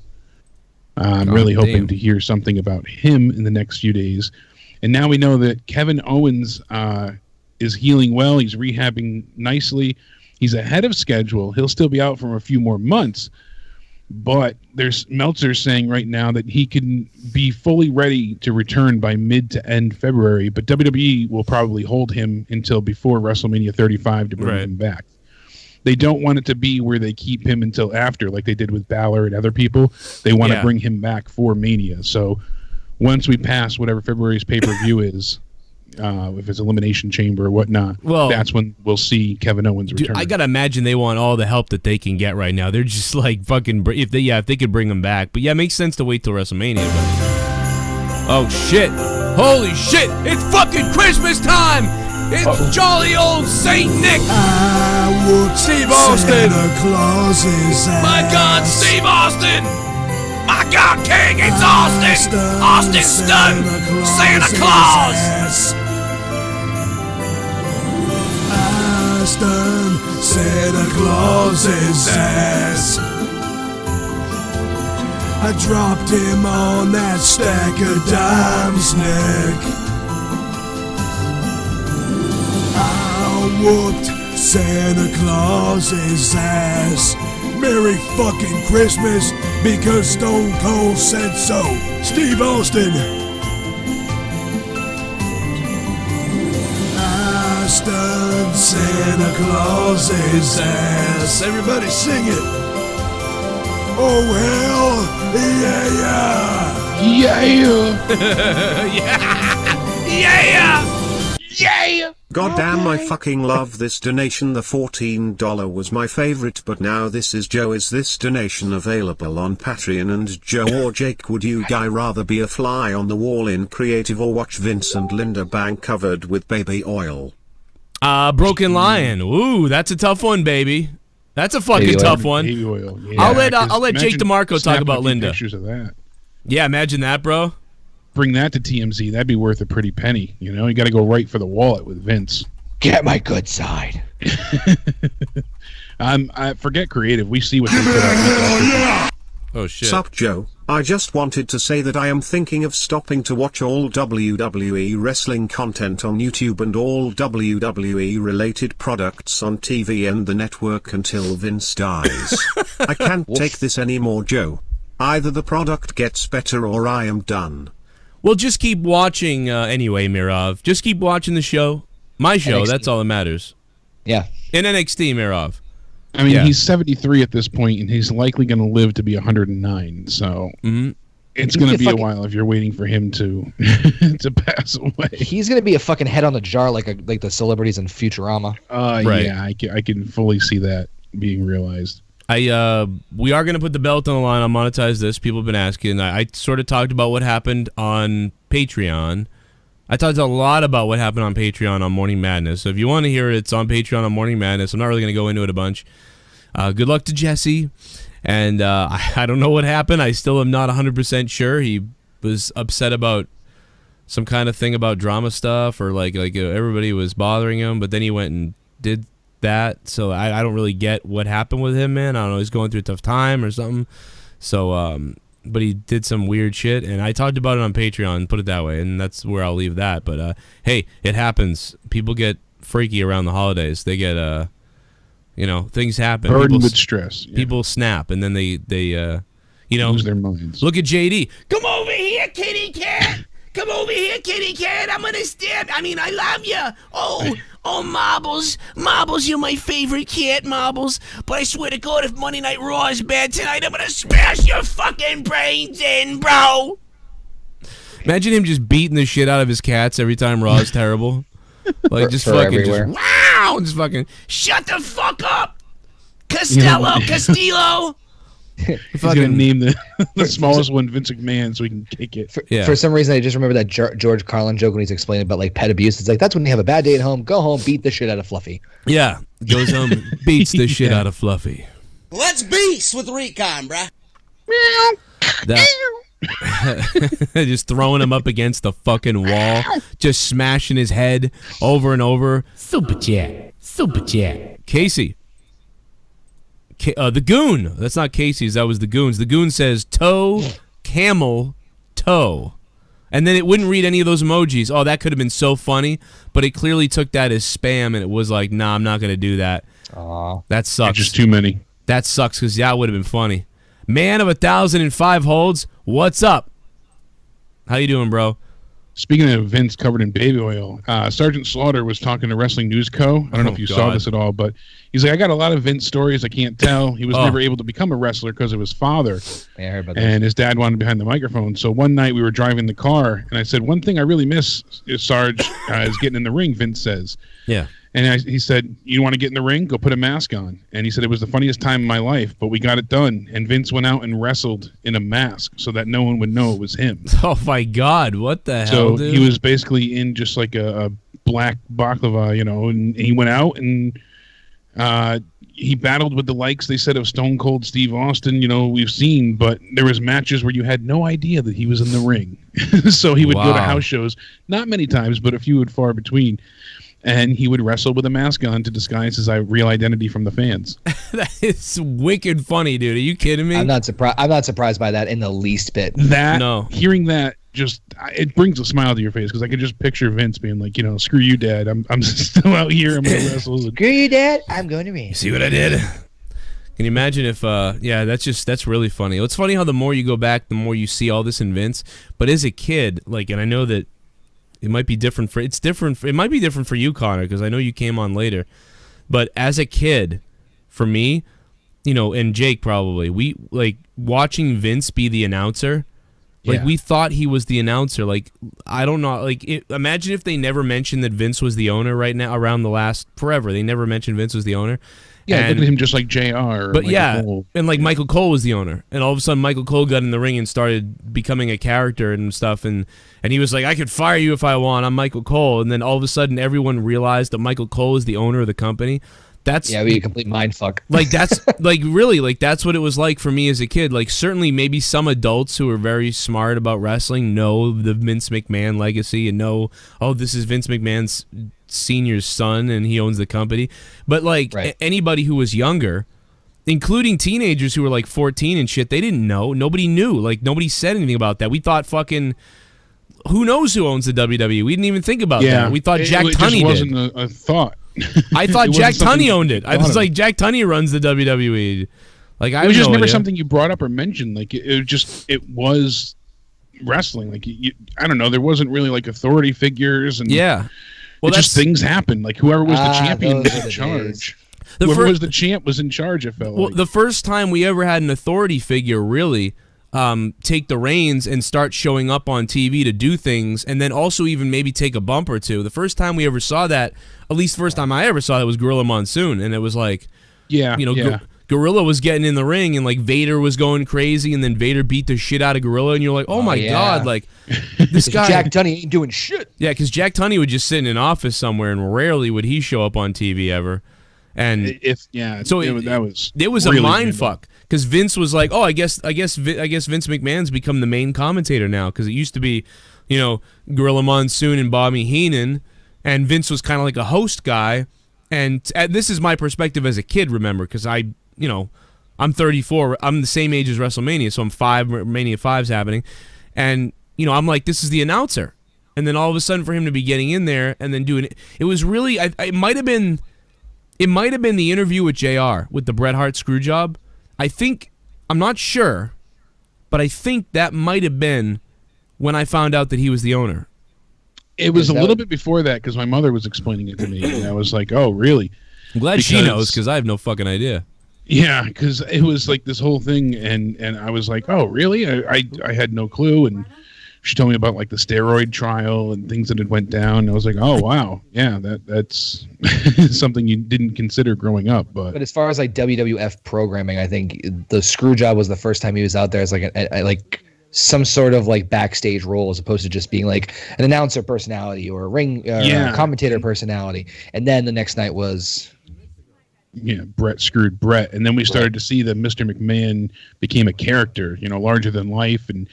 I'm really hoping to hear something about him in the next few days. And now we know that Kevin Owens is healing well. He's rehabbing nicely. He's ahead of schedule. He'll still be out for a few more months. But there's Meltzer saying right now that he can be fully ready to return by mid to end February, but WWE will probably hold him until before WrestleMania 35 to bring him back. They don't want it to be where they keep him until after, like they did with Balor and other people. They want to bring him back for Mania. So once we pass whatever February's pay-per-view is, if it's Elimination Chamber or whatnot, that's when we'll see Kevin Owens return. Dude, I gotta imagine they want all the help that they can get right now. They're just like fucking if they could bring him back. But yeah, it makes sense to wait till WrestleMania. But oh shit! Holy shit! It's fucking Christmas time! It's jolly old Saint Nick! Steve Austin! My God, Steve Austin! My God, King, it's Austin! Austin Stun! Santa Claus! Santa Claus's ass. I dropped him on that stack of dimes, Nick. I whooped Santa Claus's ass. Merry fucking Christmas, because Stone Cold said so. Steve Austin. I stunned Santa Claus's ass. Everybody sing it. Oh hell, yeah, yeah. Goddamn, I fucking love this donation. The $14 was my favorite, but now this is Joe. Is this donation available on Patreon? And Joe or Jake, would you guy rather be a fly on the wall in creative or watch Vince and Linda Bank covered with baby oil? Broken Lion. Ooh, that's a tough one, baby. That's a fucking tough one. Baby oil. Yeah, I'll let Jake DeMarco talk about Linda. Pictures of that. Yeah, imagine that, bro. Bring that to TMZ. That'd be worth a pretty penny. You know, you got to go right for the wallet with Vince. Get my good side. I forget creative. We see what they put out. Oh shit. Sup, Joe? I just wanted to say that I am thinking of stopping to watch all WWE wrestling content on YouTube and all WWE related products on TV and the network until Vince dies. I can't take this anymore, Joe. Either the product gets better or I am done. Well, just keep watching anyway, Mirov. Just keep watching the show. My show, NXT. That's all that matters. Yeah. In NXT, Mirov. I mean, he's 73 at this point, and he's likely going to live to be 109. So it's going to be a while if you're waiting for him to to pass away. He's going to be a fucking head on the jar like the celebrities in Futurama. Right. Yeah, I can fully see that being realized. We are going to put the belt on the line on Monetize This. People have been asking. I sort of talked about what happened on Patreon. I talked a lot about what happened on Patreon on Morning Madness. So if you want to hear it, it's on Patreon on Morning Madness. I'm not really going to go into it a bunch. Good luck to Jesse. And I don't know what happened. I still am not 100% sure. He was upset about some kind of thing about drama stuff, or like everybody was bothering him. But then he went and did that. So I don't really get what happened with him, man. I don't know. He's going through a tough time or something. So, but he did some weird shit, and I talked about it on Patreon, put it that way, and that's where I'll leave that. But hey, it happens. People get freaky around the holidays. They get you know, things happen. Burdened with stress. Yeah. People snap, and then they you know, lose their minds. Look at JD. Come over here, kitty cat. Come over here, kitty cat. I'm gonna stab. I mean, I love you. Oh, Marbles. Marbles, you're my favorite cat, Marbles. But I swear to God, if Monday Night Raw is bad tonight, I'm gonna smash your fucking brains in, bro. Imagine him just beating the shit out of his cats every time Raw is terrible. Like, just fucking everywhere. Just, wow, just fucking shut the fuck up, Castillo. He's gonna name the smallest one Vince McMahon so he can kick it. For some reason, I just remember that George Carlin joke when he's explaining about like pet abuse. It's like, that's when you have a bad day at home. Go home, beat the shit out of Fluffy. Yeah, goes home, beats the shit out of Fluffy. Let's beast with Recon, bruh. Just throwing him up against the fucking wall, just smashing his head over and over. Super chat. Casey. The Goon. That's not Casey's. That was the Goon's. The Goon says toe, camel, toe. And then it wouldn't read any of those emojis. Oh, that could have been so funny. But it clearly took that as spam, and it was like, nah, I'm not going to do that. Aww. That sucks. Just too many. That sucks, because that would have been funny. Man of 1,005 holds, what's up? How you doing, bro? Speaking of Vince covered in baby oil, Sergeant Slaughter was talking to Wrestling News Co. I don't know if you saw this at all, but he's like, I got a lot of Vince stories I can't tell. He was never able to become a wrestler because of his father. Yeah, I heard about and his dad wanted behind the microphone. So one night we were driving the car, and I said, one thing I really miss, Sarge, is getting in the ring, Vince says. Yeah. And he said, you want to get in the ring? Go put a mask on. And he said, it was the funniest time in my life, but we got it done. And Vince went out and wrestled in a mask so that no one would know it was him. Oh, my God. What the hell, So dude? he was basically in just like a black baklava, you know, and he went out and he battled with the likes, they said, of Stone Cold Steve Austin, you know, we've seen, but there was matches where you had no idea that he was in the ring. So he would go to house shows, not many times, but a few and far between. And he would wrestle with a mask on to disguise his real identity from the fans. That is wicked funny, dude. Are you kidding me? I'm not surprised by that in the least bit. Hearing that, just it brings a smile to your face, because I could just picture Vince being like, you know, screw you, Dad. I'm still out here. I'm gonna wrestle. Screw you, Dad. I'm going to ring. See what I did? Can you imagine if? Yeah, that's really funny. It's funny how the more you go back, the more you see all this in Vince. But as a kid, like, and I know that. It might be different for it might be different for you, Connor, because I know you came on later. But as a kid, for me, you know, and Jake probably, we like watching Vince be the announcer. Like we thought he was the announcer. Like, I don't know. Like, imagine if they never mentioned that Vince was the owner right now around the last forever. They never mentioned Vince was the owner. Yeah, look at him just like JR. But Cole. And like Michael Cole was the owner. And all of a sudden Michael Cole got in the ring and started becoming a character and stuff. And he was like, I could fire you if I want. I'm Michael Cole. And then all of a sudden everyone realized that Michael Cole is the owner of the company. That's we a complete mindfuck. Like, that's like really, like, that's what it was like for me as a kid. Like, certainly maybe some adults who are very smart about wrestling know the Vince McMahon legacy and know, oh, this is Vince McMahon's senior's son and he owns the company. But like anybody who was younger, including teenagers who were like 14 and shit, they didn't know. Nobody knew. Like, nobody said anything about that. We thought fucking, who knows who owns the WWE? We didn't even think about that. We thought Jack Tunney did. It wasn't a thought. I thought Jack Tunney owned it. I was like, Jack Tunney runs the WWE. Like, it was just never something you brought up or mentioned. Like, it was wrestling. Like, I don't know. There wasn't really like authority figures and well, just things happened. Like, whoever was the champion was in charge. Whoever was the champ was in charge. It felt like. The first time we ever had an authority figure really take the reins and start showing up on TV to do things, and then also even maybe take a bump or two. The first time we ever saw that, at least the first time I ever saw that, was Gorilla Monsoon, and it was like, Gorilla was getting in the ring, and like Vader was going crazy, and then Vader beat the shit out of Gorilla, and you're like, oh my god, like this guy, Jack Tunney ain't doing shit. Yeah, because Jack Tunney would just sit in an office somewhere, and rarely would he show up on TV ever. And it was really a mind fuck because Vince was like, "Oh, I guess Vince McMahon's become the main commentator now," because it used to be, Gorilla Monsoon and Bobby Heenan, and Vince was kind of like a host guy. And this is my perspective as a kid, remember, because I'm 34, I'm the same age as WrestleMania, so I'm 5, Mania 5's happening, and I'm like, this is the announcer, and then all of a sudden for him to be getting in there and then doing it was really, it might have been the interview with JR with the Bret Hart screw job. I'm not sure, but I think that might have been when I found out that he was the owner. It was a little bit before that because my mother was explaining it to me, and I was like, "Oh, really?" I'm glad she knows because I have no fucking idea. Yeah, because it was like this whole thing, and I was like, "Oh, really?" I had no clue, and she told me about like the steroid trial and things that had went down. And I was like, "Oh, wow, yeah, that's something you didn't consider growing up." But as far as like WWF programming, I think the screw job was the first time he was out there as like some sort of like backstage role as opposed to just being like an announcer personality or a ring a commentator personality. And then the next night was Bret screwed Bret, and then we started to see that Mr. McMahon became a character, larger than life, and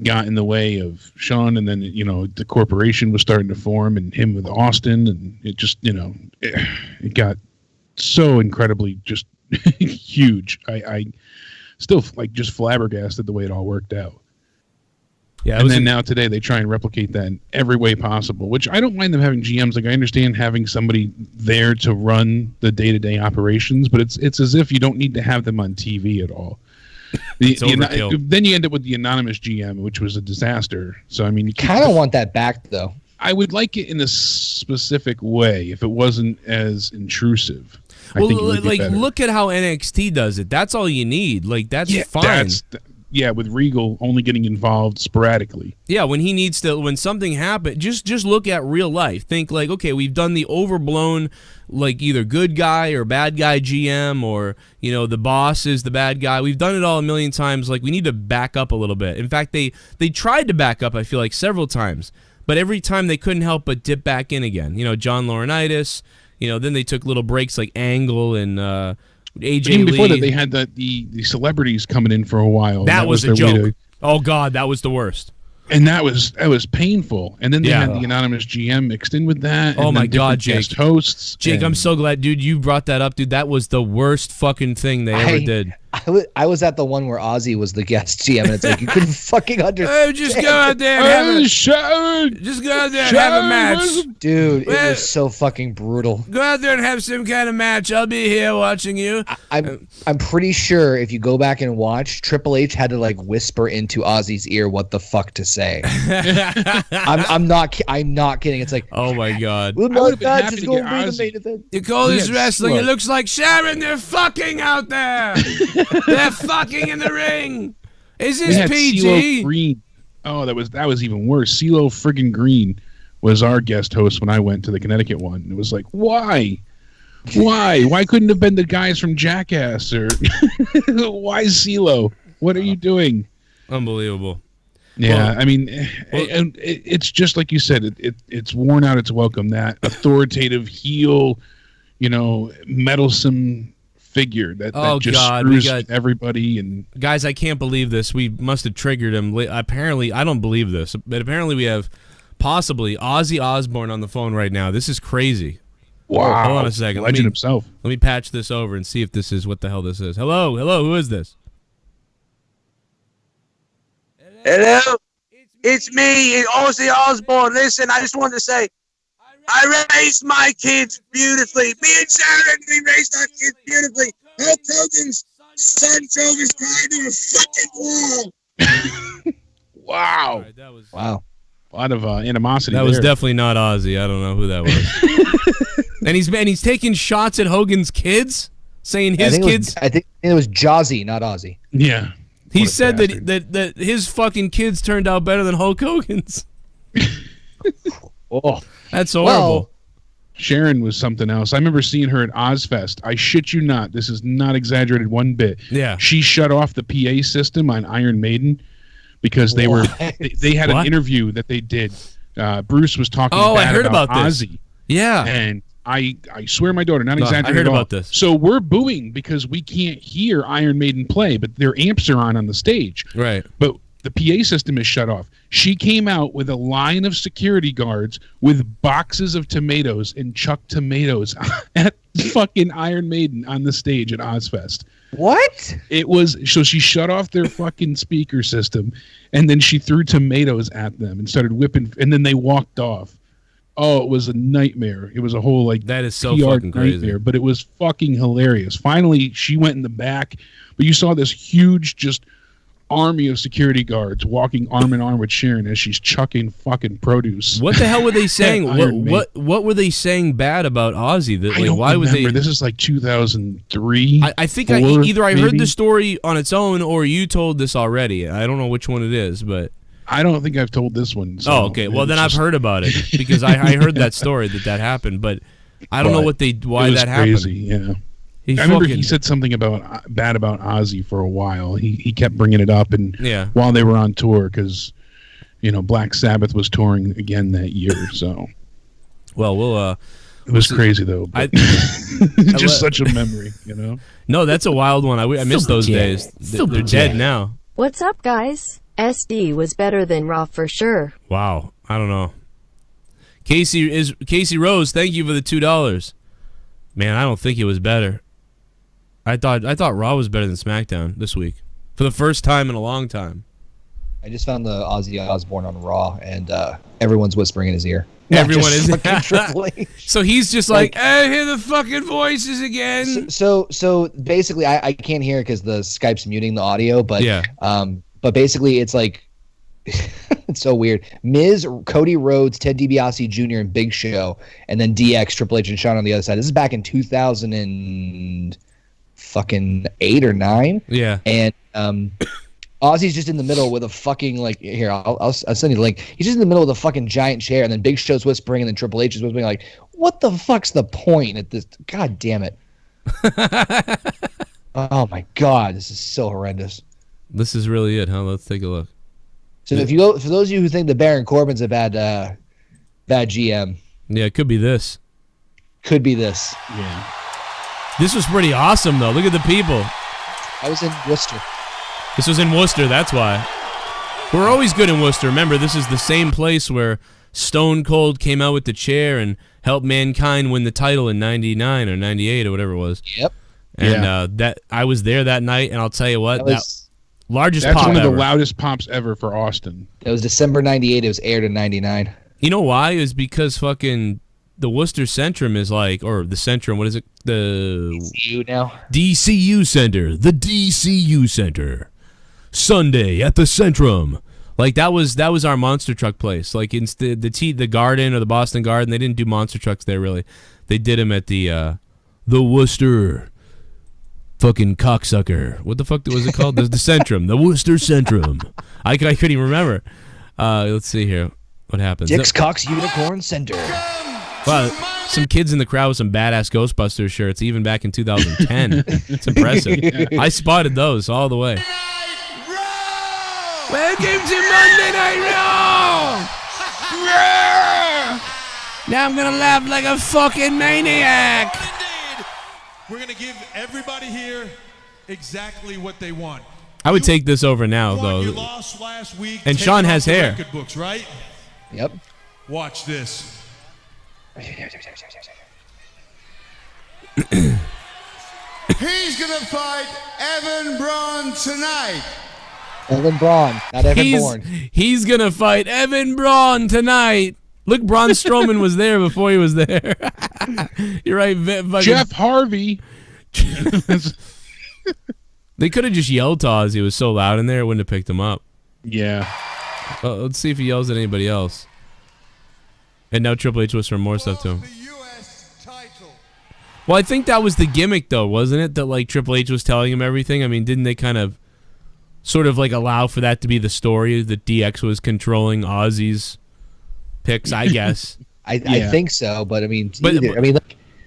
got in the way of Shawn, and then the corporation was starting to form, and him with Austin, and it just it got so incredibly just huge. I still like just flabbergasted the way it all worked out. Yeah, and then now today they try and replicate that in every way possible, which I don't mind them having GMs. Like I understand having somebody there to run the day-to-day operations, but it's as if you don't need to have them on TV at all. Then you end up with the anonymous GM, which was a disaster. So I mean, you kind of want that back though. I would like it in a specific way if it wasn't as intrusive. Well, like look at how NXT does it. That's all you need. Like that's fine. With Regal only getting involved sporadically. Yeah, when he needs to, when something happens, just look at real life. Think like, okay, we've done the overblown, like either good guy or bad guy GM, or the boss is the bad guy. We've done it all a million times. Like we need to back up a little bit. In fact, they tried to back up. I feel like several times, but every time they couldn't help but dip back in again. John Laurinaitis. Then they took little breaks like Angle and AJ Lee. Even before that, they had the celebrities coming in for a while. That was a joke. Oh God, that was the worst. And that was painful. And then they had the anonymous GM mixed in with that. Oh my God, Jake! Guest hosts. Jake, I'm so glad, dude. You brought that up, dude. That was the worst fucking thing they ever did. I was at the one where Ozzy was the guest GM, and it's like you couldn't fucking understand. Just go out there and have a match, dude. It was so fucking brutal. Go out there and have some kind of match. I'll be here watching you. I'm pretty sure if you go back and watch, Triple H had to like whisper into Ozzy's ear what the fuck to say. I'm not kidding. It's like, oh my God. You call this wrestling? It looks like Sharon. They're fucking out there. They're fucking in the ring. Is this PG? Green. Oh, that was even worse. CeeLo friggin' Green was our guest host when I went to the Connecticut one. It was like, why? Why couldn't it have been the guys from Jackass? Or why CeeLo? What are you doing? Unbelievable. Yeah, I mean, it's just like you said. It's worn out its welcome. That authoritative heel, meddlesome figure that just screws everybody. And guys, I can't believe this. We must have triggered him. Apparently, I don't believe this, but apparently we have possibly Ozzy Osbourne on the phone right now. This is crazy. Wow. Hold on a second. Legend himself. Let me patch this over and see if this is what the hell this is. Hello, who is this? Hello, it's me, Ozzy Osbourne. Listen, I just wanted to say, I raised my kids beautifully. Me and Sharon, we raised our kids beautifully. Hulk Hogan's son drove his car into a fucking wall. Wow. Right, wow. A lot of animosity. That was definitely not Ozzy. I don't know who that was. and he's taking shots at Hogan's kids, saying his kids. I think it was Jazzy, not Ozzy. Yeah. He said that his fucking kids turned out better than Hulk Hogan's. Oh, that's horrible. Well, Sharon was something else. I remember seeing her at Ozfest. I shit you not. This is not exaggerated one bit. Yeah. She shut off the PA system on Iron Maiden because they had an interview that they did Bruce was talking I bad heard about this. Ozzy. Yeah. And I swear my daughter, not No, exaggerating I heard at all. about this. So we're booing because we can't hear Iron Maiden play, but their amps are on the stage. Right. But the PA system is shut off. She came out with a line of security guards with boxes of tomatoes and chucked tomatoes at fucking Iron Maiden on the stage at Ozfest. What? It was so she shut off their fucking speaker system, and then she threw tomatoes at them and started whipping, and then they walked off. Oh, it was a nightmare. It was a whole that is so PR fucking crazy. nightmare, but it was fucking hilarious. Finally, she went in the back, but you saw this huge just army of security guards walking arm in arm with Sharon as she's chucking fucking produce. What the hell were they saying? Iron what were they saying bad about Ozzy? That, I don't why would remember. they? This is like 2003. I think four, I heard maybe? the story on its own, or you told this already. I don't know which one it is, but I don't think I've told this one. So oh, okay. Well, then I've heard about it because I heard that story that happened, but I don't know why that crazy, happened. Yeah. I remember he said something bad about Ozzy for a while. He kept bringing it up, and while they were on tour, because Black Sabbath was touring again that year. So, well, it was crazy though. Just such a memory, No, that's a wild one. I miss those days. They're dead now. What's up, guys? SD was better than Raw for sure. Wow, I don't know. Casey Rose, thank you for the $2. Man, I don't think it was better. I thought Raw was better than SmackDown this week for the first time in a long time. I just found the Ozzy Osbourne on Raw, and everyone's whispering in his ear. Everyone is. So he's just like, I hear the fucking voices again. So basically, I can't hear it because the Skype's muting the audio. But but basically, it's like it's so weird. Miz, Cody Rhodes, Ted DiBiase Jr., and Big Show, and then DX, Triple H, and Shawn on the other side. This is back in 2008 or 9. Yeah, and Ozzy's just in the middle with a fucking here. I'll send you the link. He's just in the middle with a fucking giant chair, and then Big Show's whispering, and then Triple H is whispering. Like, what the fuck's the point at this? God damn it! Oh my god, this is so horrendous. This is really it, huh? Let's take a look. So if you go, for those of you who think that Baron Corbin's a bad GM, yeah, it could be this. Could be this. Yeah. This was pretty awesome, though. Look at the people. I was in Worcester. This was in Worcester, that's why. We're always good in Worcester. Remember, this is the same place where Stone Cold came out with the chair and helped Mankind win the title in 99 or 98 or whatever it was. Yep. And that I was there that night, and I'll tell you what, largest that's pop one of ever. the loudest pops ever for Austin. It was December 98. It was aired in 99. You know why? Is because fucking the Worcester Centrum is or the Centrum, what is it? The DCU now? DCU Center. The DCU Center. Sunday at the Centrum. That was our monster truck place. Instead the Garden or the Boston Garden, they didn't do monster trucks there really. They did them at the Worcester fucking cocksucker. What the fuck was it called? The Centrum. The Worcester Centrum. I couldn't even remember. Let's see here. What happens? Dick's Cox Unicorn Center. Well, some kids in the crowd with some badass Ghostbusters shirts, even back in 2010. It's impressive. I spotted those all the way. Welcome to Monday Night Raw! Now I'm gonna laugh like a fucking maniac! Indeed. We're gonna give everybody here exactly what they want. I would take this over now, though. You lost last week. And Sean has hair. Record books, right? Yep. Watch this. He's gonna fight Evan Braun tonight. Evan Braun, not Evan Bourne. He's gonna fight Evan Braun tonight. Look, Braun Strowman was there before he was there. You're right, Jeff Harvey. They could have just yelled to Ozzy. It was so loud in there, it wouldn't have picked him up. Yeah. Well, let's see if he yells at anybody else. And now Triple H whispering more stuff to him. Well, I think that was the gimmick, though, wasn't it? That Triple H was telling him everything. I mean, didn't they kind of sort of allow for that to be the story, that DX was controlling Ozzy's picks, I guess. I think so, but I mean,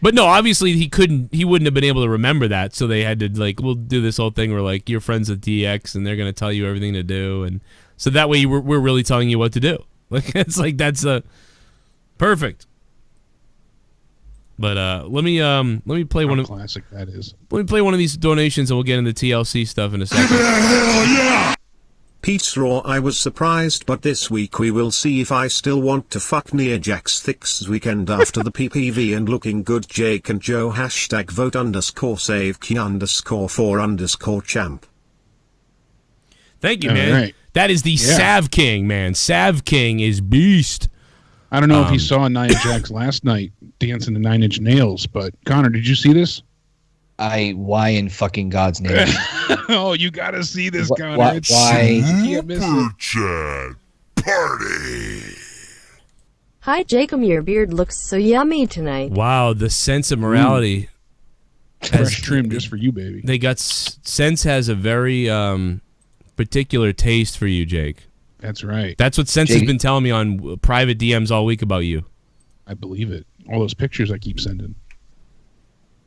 but no, obviously he wouldn't have been able to remember that, so they had to we'll do this whole thing where you're friends with DX and they're going to tell you everything to do, and so that way we're really telling you what to do. Like it's like that's perfect. But let me play one of classic that is. Let me play one of these donations and we'll get into TLC stuff in a second. Hell yeah! Pete's Raw, I was surprised, but this week we will see if I still want to fuck Nia Jax this weekend after the PPV and looking good Jake and Joe hashtag vote_save_4_champ. Thank you, man. Right. That is the Sav King, man. Sav King is beast. I don't know if you saw Nia Jax last night dancing to 9 Inch Nails, but Connor, did you see this? Why in fucking God's name? Oh, you gotta see this, Connor. Why? Super Chat Party. Hi, Jacob. Your beard looks so yummy tonight. Wow, the sense of morality. Fresh trim just for you, baby. They got Sense has a very particular taste for you, Jake. That's right. That's what Sense has been telling me on private DMs all week about you. I believe it. All those pictures I keep sending.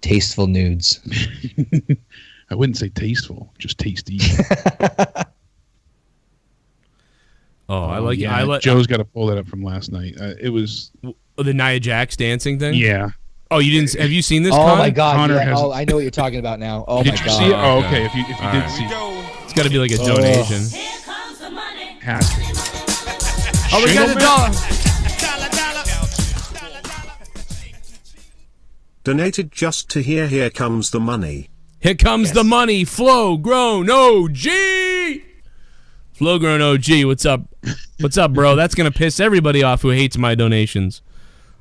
Tasteful nudes. I wouldn't say tasteful, just tasty. I like. Yeah, Joe's got to pull that up from last night. It was the Nia Jax dancing thing. Yeah. Oh, you didn't? Have you seen this? Oh Connor? my God! Connor Yeah. Oh, I know what you're talking about now. Oh did my you God! See it? Oh, okay. If you did see, it's got to be like a donation. Has to. Oh, we got a dollar. Donated just to hear Here Comes the Money. Here comes the money. Flow Grown OG. Flow Grown OG. What's up? What's up, bro? That's gonna piss everybody off who hates my donations.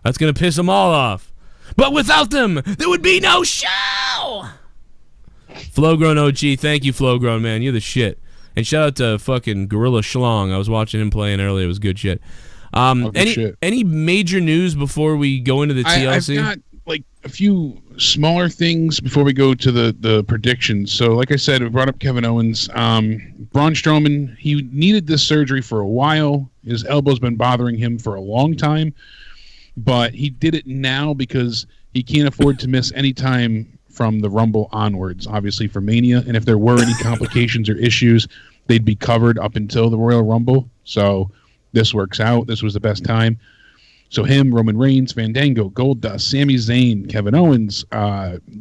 That's gonna piss them all off. But without them, there would be no show. Flow Grown OG. Thank you, Flow Grown, man. You're the shit. And shout out to fucking Gorilla Schlong. I was watching him playing earlier. It was good shit. Any major news before we go into the TLC? I've got like a few smaller things before we go to the predictions. So like I said, we brought up Kevin Owens. Braun Strowman, he needed this surgery for a while. His elbow's been bothering him for a long time. But he did it now because he can't afford to miss any time from the Rumble onwards, obviously for Mania. And if there were any complications or issues, they'd be covered up until the Royal Rumble. So this works out. This was the best time. So him, Roman Reigns, Fandango, Goldust, Sami Zayn, Kevin Owens,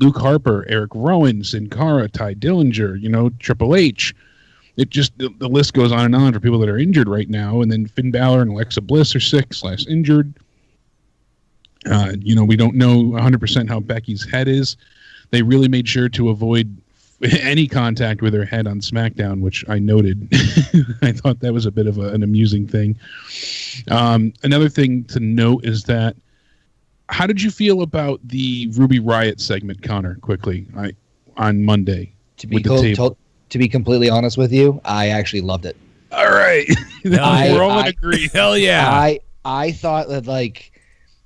Luke Harper, Eric Rowan, Sin Cara, Ty Dillinger, Triple H. It just, the list goes on and on for people that are injured right now. And then Finn Balor and Alexa Bliss are sick/injured. We don't know 100% how Becky's head is. They really made sure to avoid any contact with her head on SmackDown, which I noted. I thought that was a bit of an amusing thing. Another thing to note is that, how did you feel about the Ruby Riott segment, Connor, quickly, on Monday? To be completely honest with you, I actually loved it. All right. We're all in agreement. Hell yeah. I thought that, like,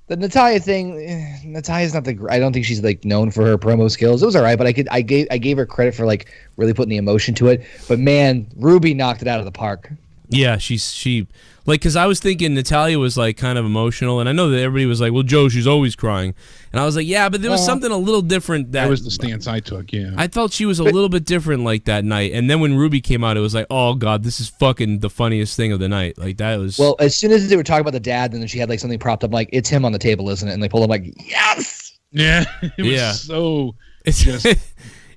the Natalya thing, Natalia's not I don't think she's like known for her promo skills. It was all right, but I gave her credit for like really putting the emotion to it. But man, Ruby knocked it out of the park. Yeah, she because I was thinking Natalya was like kind of emotional, and I know that everybody was like, well, Joe, she's always crying, and I was like, yeah, but there was something a little different. That was the stance I took. Yeah, I felt she was a little bit different like that night, and then when Ruby came out, it was like, oh god, this is fucking the funniest thing of the night. Like that was. Well, as soon as they were talking about the dad, and then she had like something propped up, like it's him on the table, isn't it? And they pulled him like, yes. Yeah, it was so. It's just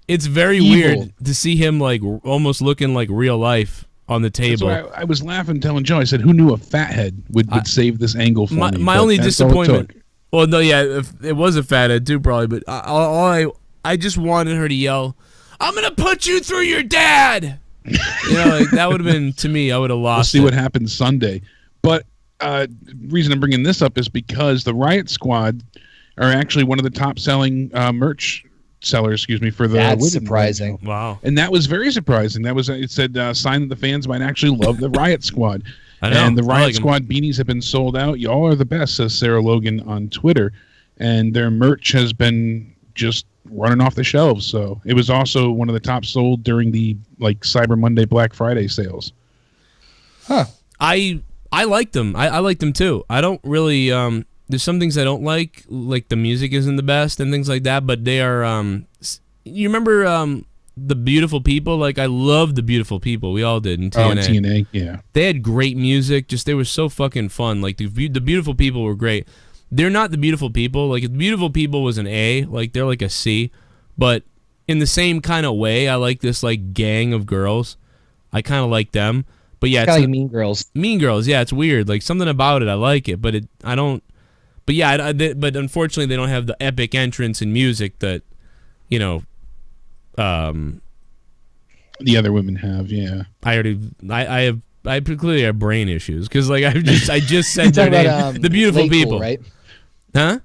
it's very evil. weird to see him like almost looking like real life on the table. That's why I was laughing, telling Joe. I said, "Who knew a fathead would save this angle for me?" My only disappointment. Well, no, yeah, it was a fathead too, probably. But I just wanted her to yell, "I'm gonna put you through your dad." Like that would have been to me. I would have lost. We'll see what happens Sunday. But reason I'm bringing this up is because the Riot Squad are actually one of the top-selling merch sellers, for the That's women. surprising. Wow. And that was very surprising. That was it said sign that the fans might actually love the Riot Squad. I know. And the Riot like Squad beanies have been sold out. Y'all are the best, says Sarah Logan on Twitter. And their merch has been just running off the shelves. So it was also one of the top sold during the Cyber Monday, Black Friday sales. Huh. I like them. I like them too. I don't really there's some things I don't like the music isn't the best and things like that, but they are you remember the Beautiful People. Like, I loved the Beautiful People. We all did in TNA. Oh, in TNA, yeah. They had great music. Just, they were so fucking fun. Like, the Beautiful People were great. They're not the Beautiful People. Like, if the Beautiful People was an A, like, they're like a C. But in the same kind of way, I like this, like, gang of girls. I kind of like them. But yeah, it's like Mean Girls. Mean Girls, yeah, it's weird. Like, something about it, I like it, but I don't. But yeah, but unfortunately, they don't have the epic entrance and music that, you know, the other women have. Yeah, I clearly have brain issues because, like, I just said their name, the Beautiful People, right? Huh?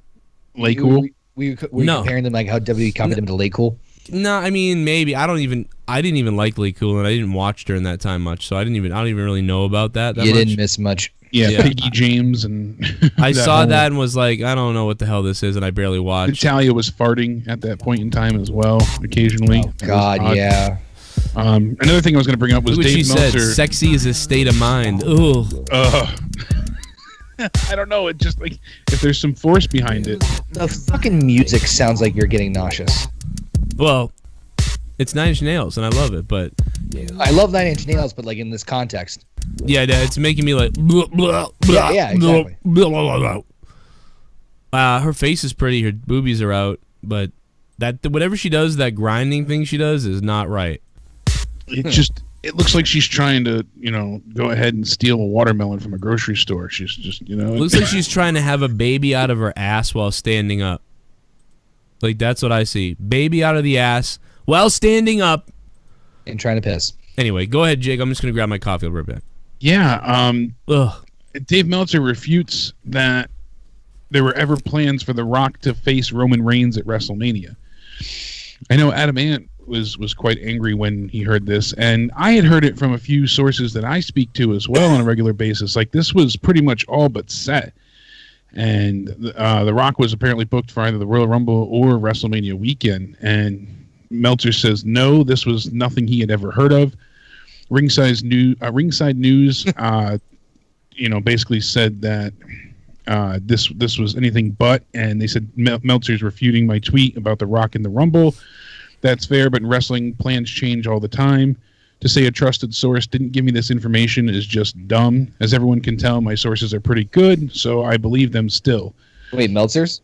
Lay Cool. Were you comparing them like how WWE copied them to Lay Cool? No, I mean, maybe. I didn't even like Lay Cool, and I didn't watch during that time much, so I don't even really know about that you much. Didn't miss much. Yeah, Piggy James and I saw that and was like, I don't know what the hell this is, and I barely watched. Natalia was farting at that point in time as well, occasionally. Oh, God, yeah. Another thing I was going to bring up was Dave Meltzer. Said, sexy is a state of mind. Ooh. I don't know. It just, like, if there's some force behind it. The fucking music sounds like you're getting nauseous. Well, it's 9 Inch Nails, and I love it, but... I love 9 Inch Nails, but, like, in this context. Yeah, it's making me like... Blah, blah, blah, yeah, exactly. Blah, blah, blah, blah. Her face is pretty, her boobies are out, but whatever she does, that grinding thing she does is not right. It looks like she's trying to, go ahead and steal a watermelon from a grocery store. She's just, It looks like she's trying to have a baby out of her ass while standing up. Like, that's what I see. Baby out of the ass while standing up. And trying to piss. Anyway, go ahead, Jake. I'm just going to grab my coffee. I'll be right back. Yeah. Dave Meltzer refutes that there were ever plans for The Rock to face Roman Reigns at WrestleMania. I know Adam Ant was quite angry when he heard this, and I had heard it from a few sources that I speak to as well on a regular basis. Like, this was pretty much all but set. And The Rock was apparently booked for either the Royal Rumble or WrestleMania weekend. And Meltzer says, no, this was nothing he had ever heard of. Ringside News, basically said that this was anything but. And they said Meltzer's refuting my tweet about The Rock in the Rumble. That's fair, but in wrestling, plans change all the time. To say a trusted source didn't give me this information is just dumb. As everyone can tell, my sources are pretty good, so I believe them still. Wait, Meltzer's?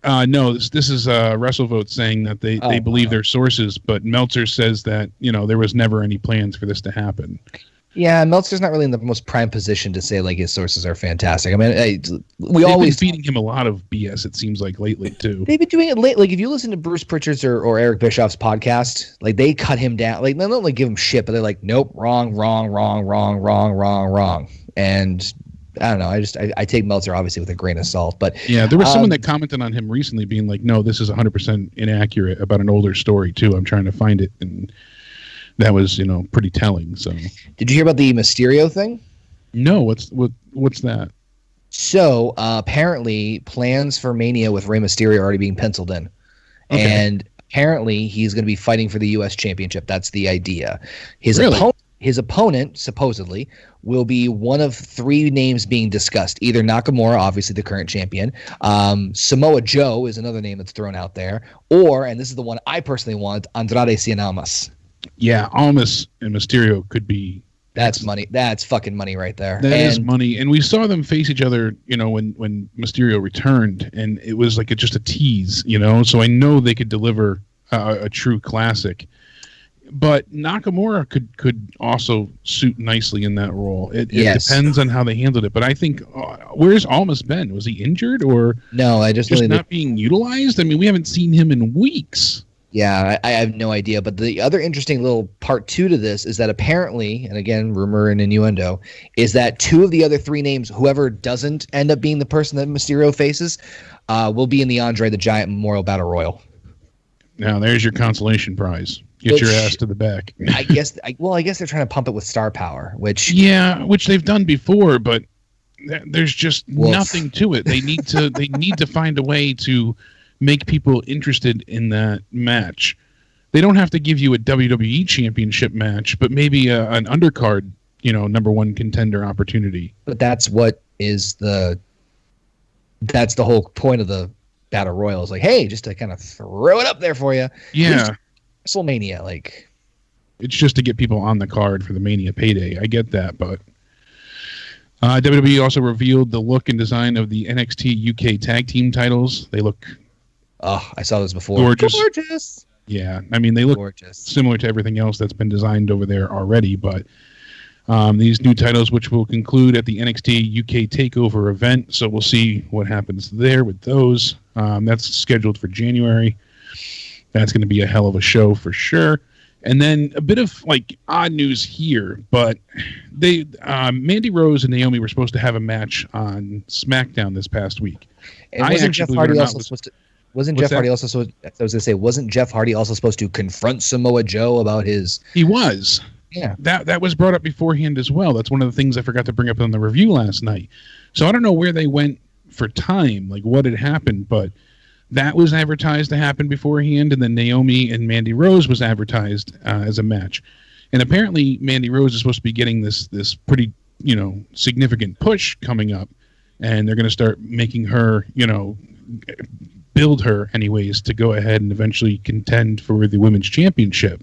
No, this is WrestleVote saying that they believe their sources, but Meltzer says that, there was never any plans for this to happen. Yeah, Meltzer's not really in the most prime position to say, like, his sources are fantastic. I mean, They've been feeding him a lot of BS, it seems like, lately, too. They've been doing it late. Like, if you listen to Bruce Pritchard's or Eric Bischoff's podcast, like, they cut him down. Like, they don't, like, give him shit, but they're like, nope, wrong. And I don't know. I take Meltzer, obviously, with a grain of salt. But yeah, there was someone that commented on him recently being like, no, this is 100% inaccurate about an older story, too. I'm trying to find it, and... that was, pretty telling. So, did you hear about the Mysterio thing? No, what's that? So apparently, plans for Mania with Rey Mysterio are already being penciled in, and apparently he's going to be fighting for the U.S. Championship. That's the idea. His opponent supposedly will be one of 3 names being discussed. Either Nakamura, obviously the current champion, Samoa Joe is another name that's thrown out there, or, and this is the one I personally want, Andrade Cien Almas. Yeah, Almas and Mysterio could be... That's money. That's fucking money right there. That is money. And we saw them face each other, when Mysterio returned, and it was like just a tease, So I know they could deliver a true classic. But Nakamura could also suit nicely in that role. It depends on how they handled it. But I think, where's Almas been? Was he injured or no? Just really not being utilized? I mean, we haven't seen him in weeks. Yeah, I have no idea. But the other interesting little part 2 to this is that apparently, and again, rumor and innuendo, is that 2 of the other 3 names, whoever doesn't end up being the person that Mysterio faces, will be in the Andre the Giant Memorial Battle Royal. Now, there's your consolation prize. Get your ass to the back. I guess they're trying to pump it with star power, which they've done before, but there's just nothing to it. They need to find a way to make people interested in that match. They don't have to give you a WWE championship match, but maybe an undercard, number 1 contender opportunity. But that's the whole point of the Battle Royal is like, hey, just to kind of throw it up there for you. Yeah. WrestleMania, like. It's just to get people on the card for the Mania payday. I get that, but WWE also revealed the look and design of the NXT UK tag team titles. They look I saw those before. Gorgeous. Yeah, I mean, they look gorgeous, similar to everything else that's been designed over there already, but these new titles, which will conclude at the NXT UK TakeOver event, so we'll see what happens there with those. That's scheduled for January. That's going to be a hell of a show for sure. And then a bit of like odd news here, but they Mandy Rose and Naomi were supposed to have a match on SmackDown this past week. And wasn't Jeff Hardy also supposed to? Wasn't Jeff Hardy also supposed? I was gonna say, wasn't Jeff Hardy also supposed to confront Samoa Joe about his? He was. Yeah. That was brought up beforehand as well. That's one of the things I forgot to bring up on the review last night. So I don't know where they went for time, like what had happened, but that was advertised to happen beforehand, and then Naomi and Mandy Rose was advertised as a match. And apparently Mandy Rose is supposed to be getting this pretty, significant push coming up, and they're going to start making her, build her anyways to go ahead and eventually contend for the Women's Championship.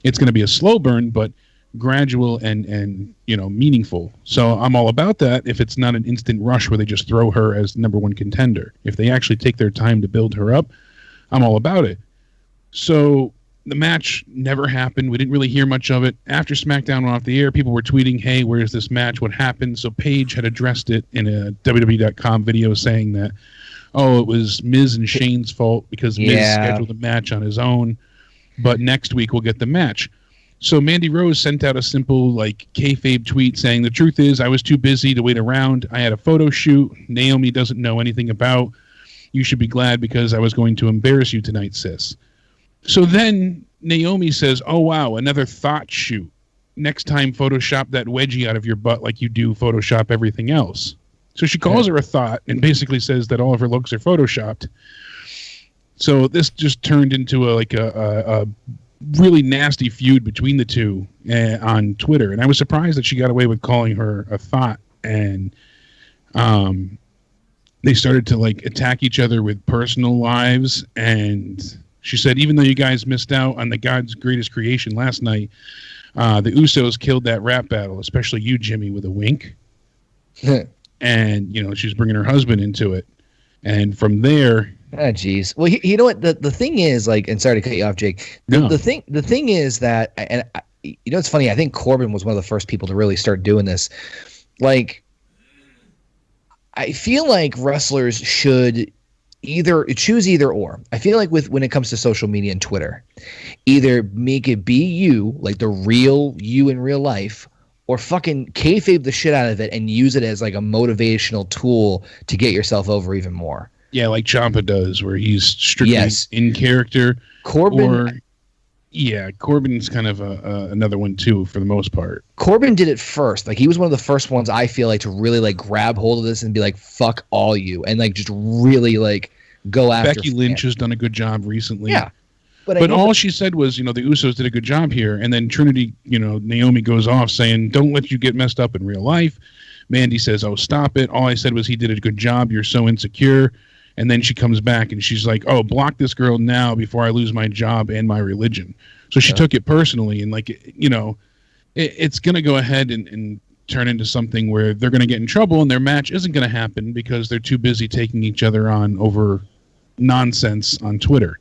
It's going to be a slow burn, but gradual and meaningful. So I'm all about that if it's not an instant rush where they just throw her as number one contender. If they actually take their time to build her up, I'm all about it. So the match never happened. We didn't really hear much of it. After SmackDown went off the air, people were tweeting, hey, where's this match? What happened? So Paige had addressed it in a WWE.com video saying that, it was Miz and Shane's fault because Miz scheduled a match on his own, but next week we'll get the match. So Mandy Rose sent out a simple kayfabe tweet saying, the truth is I was too busy to wait around. I had a photo shoot Naomi doesn't know anything about. You should be glad because I was going to embarrass you tonight, sis. So then Naomi says, oh, wow, another thought shoot. Next time Photoshop that wedgie out of your butt like you do Photoshop everything else. So she calls her a thought and basically says that all of her looks are Photoshopped. So this just turned into a really nasty feud between the two on Twitter, and I was surprised that she got away with calling her a thought. And they started to attack each other with personal lives. And she said, even though you guys missed out on the God's greatest creation last night, the Usos killed that rap battle, especially you, Jimmy, with a wink. And she's bringing her husband into it, and from there. Oh, geez. Well, you know what? The thing is, and sorry to cut you off, Jake. The thing is that, and it's funny. I think Corbin was one of the first people to really start doing this. I feel like wrestlers should choose either or. I feel like when it comes to social media and Twitter, either make it be you, like the real you in real life, or fucking kayfabe the shit out of it and use it as a motivational tool to get yourself over even more. Yeah, like Ciampa does, where he's strictly in character. Corbin's kind of another one too, for the most part. Corbin did it first. He was one of the first ones I feel to really grab hold of this and be like, "Fuck all you," and just really go after. Becky Lynch has done a good job recently. Yeah, but all she said was, the Usos did a good job here, and then Trinity, Naomi goes off saying, "Don't let you get messed up in real life." Mandy says, "Oh, stop it." All I said was he did a good job. You're so insecure. And then she comes back and she's like, "Oh, block this girl now before I lose my job and my religion." So she took it personally, and it's going to go ahead and turn into something where they're going to get in trouble, and their match isn't going to happen because they're too busy taking each other on over nonsense on Twitter.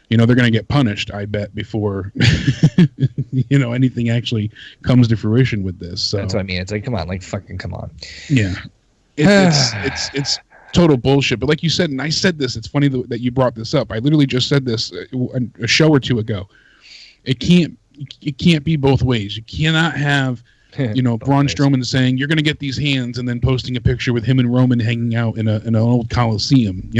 They're going to get punished, I bet, before anything actually comes to fruition with this. So that's what I mean. It's come on, fucking come on. Yeah, it's total bullshit. But like you said, and I said this, it's funny that you brought this up. I literally just said this a show or two ago. It can't be both ways. You cannot have Braun Strowman saying you're going to get these hands and then posting a picture with him and Roman hanging out in an old Coliseum.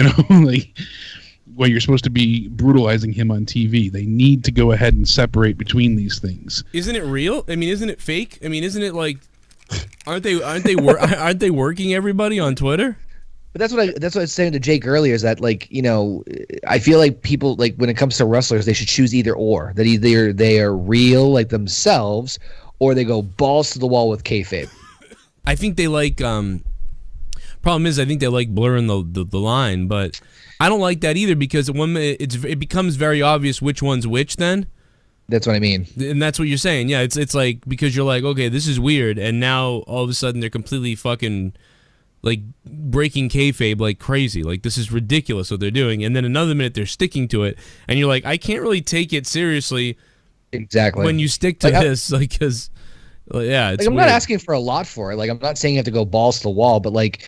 Where you're supposed to be brutalizing him on TV. They need to go ahead and separate between these things. Isn't it real? I mean, isn't it fake? I mean, isn't it aren't they working everybody on Twitter? But that's what I was saying to Jake earlier, is that I feel like people when it comes to wrestlers, they should choose either or. That either they are real themselves, or they go balls to the wall with kayfabe. I think they Problem is, I think they like blurring the line, but I don't like that either because it becomes very obvious which one's which then. That's what I mean. And that's what you're saying. Yeah, it's like, because you're like, okay, this is weird, and now all of a sudden they're completely fucking like breaking kayfabe like crazy. Like, this is ridiculous what they're doing. And then another minute they're sticking to it, and you're like, I can't really take it seriously. Exactly. When you stick to this, like, because yeah, it's like, I'm weird. not asking for a lot for it. Like, I'm not saying you have to go balls to the wall, but like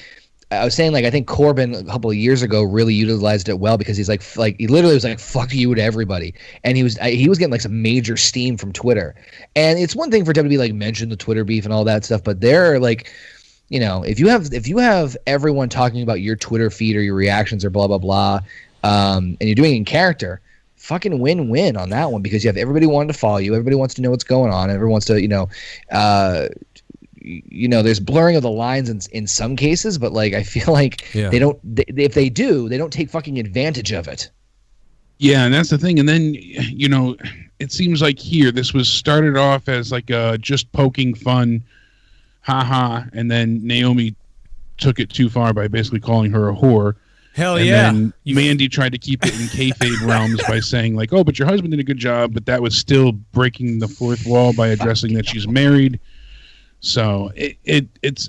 I was saying, like, I think Corbin a couple of years ago really utilized it well because he's like he literally was like, fuck you to everybody. And he was getting like some major steam from Twitter. And it's one thing for WWE like mention the Twitter beef and all that stuff, but they're like, you know, if you have everyone talking about your Twitter feed or your reactions or blah, blah, blah, and you're doing it in character, fucking win-win on that one because you have everybody wanting to follow you. Everybody wants to know what's going on. Everyone wants to, there's blurring of the lines in some cases, but like I feel like if they do, they don't take fucking advantage of it. Yeah, and that's the thing. And then, you know, it seems like here this was started off as like just poking fun, haha, and then Naomi took it too far by basically calling her a whore. Hell and yeah. Then Mandy tried to keep it in kayfabe realms by saying like, oh, but your husband did a good job, but that was still breaking the fourth wall by addressing that she's married. So it's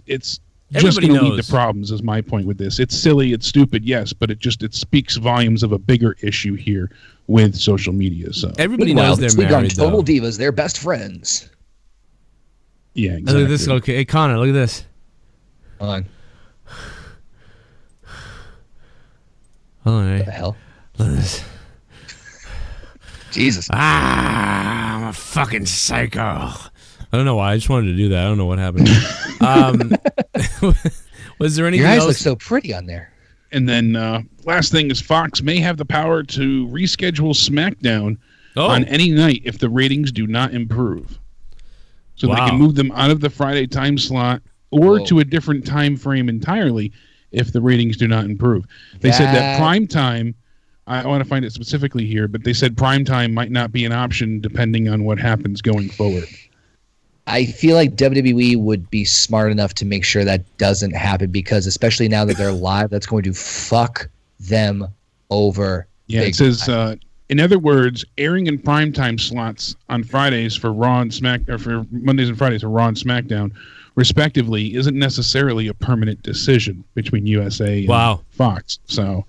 just going to lead to problems is my point with this. It's silly, it's stupid, yes, but it speaks volumes of a bigger issue here with social media. So everybody knows they're married. Total Divas, they're best friends. Yeah, exactly. Look at this. Okay, hey Connor, look at this. Hold on. Hold on, What the hell? Look at this. Jesus. I'm a fucking psycho. I don't know why. I just wanted to do that. I don't know what happened. Was there anything Your eyes else? look so pretty on there. And then last thing is Fox may have the power to reschedule SmackDown on any night if the ratings do not improve. So they can move them out of the Friday time slot or to a different time frame entirely if the ratings do not improve. They said that prime time, I want to find it specifically here, but they said prime time might not be an option depending on what happens going forward. I feel like WWE would be smart enough to make sure that doesn't happen because especially now that they're live, that's going to fuck them over. Yeah, it says, in other words, airing in primetime slots on Fridays for Raw and for Mondays and Fridays for Raw and SmackDown, respectively, isn't necessarily a permanent decision between USA and Fox. So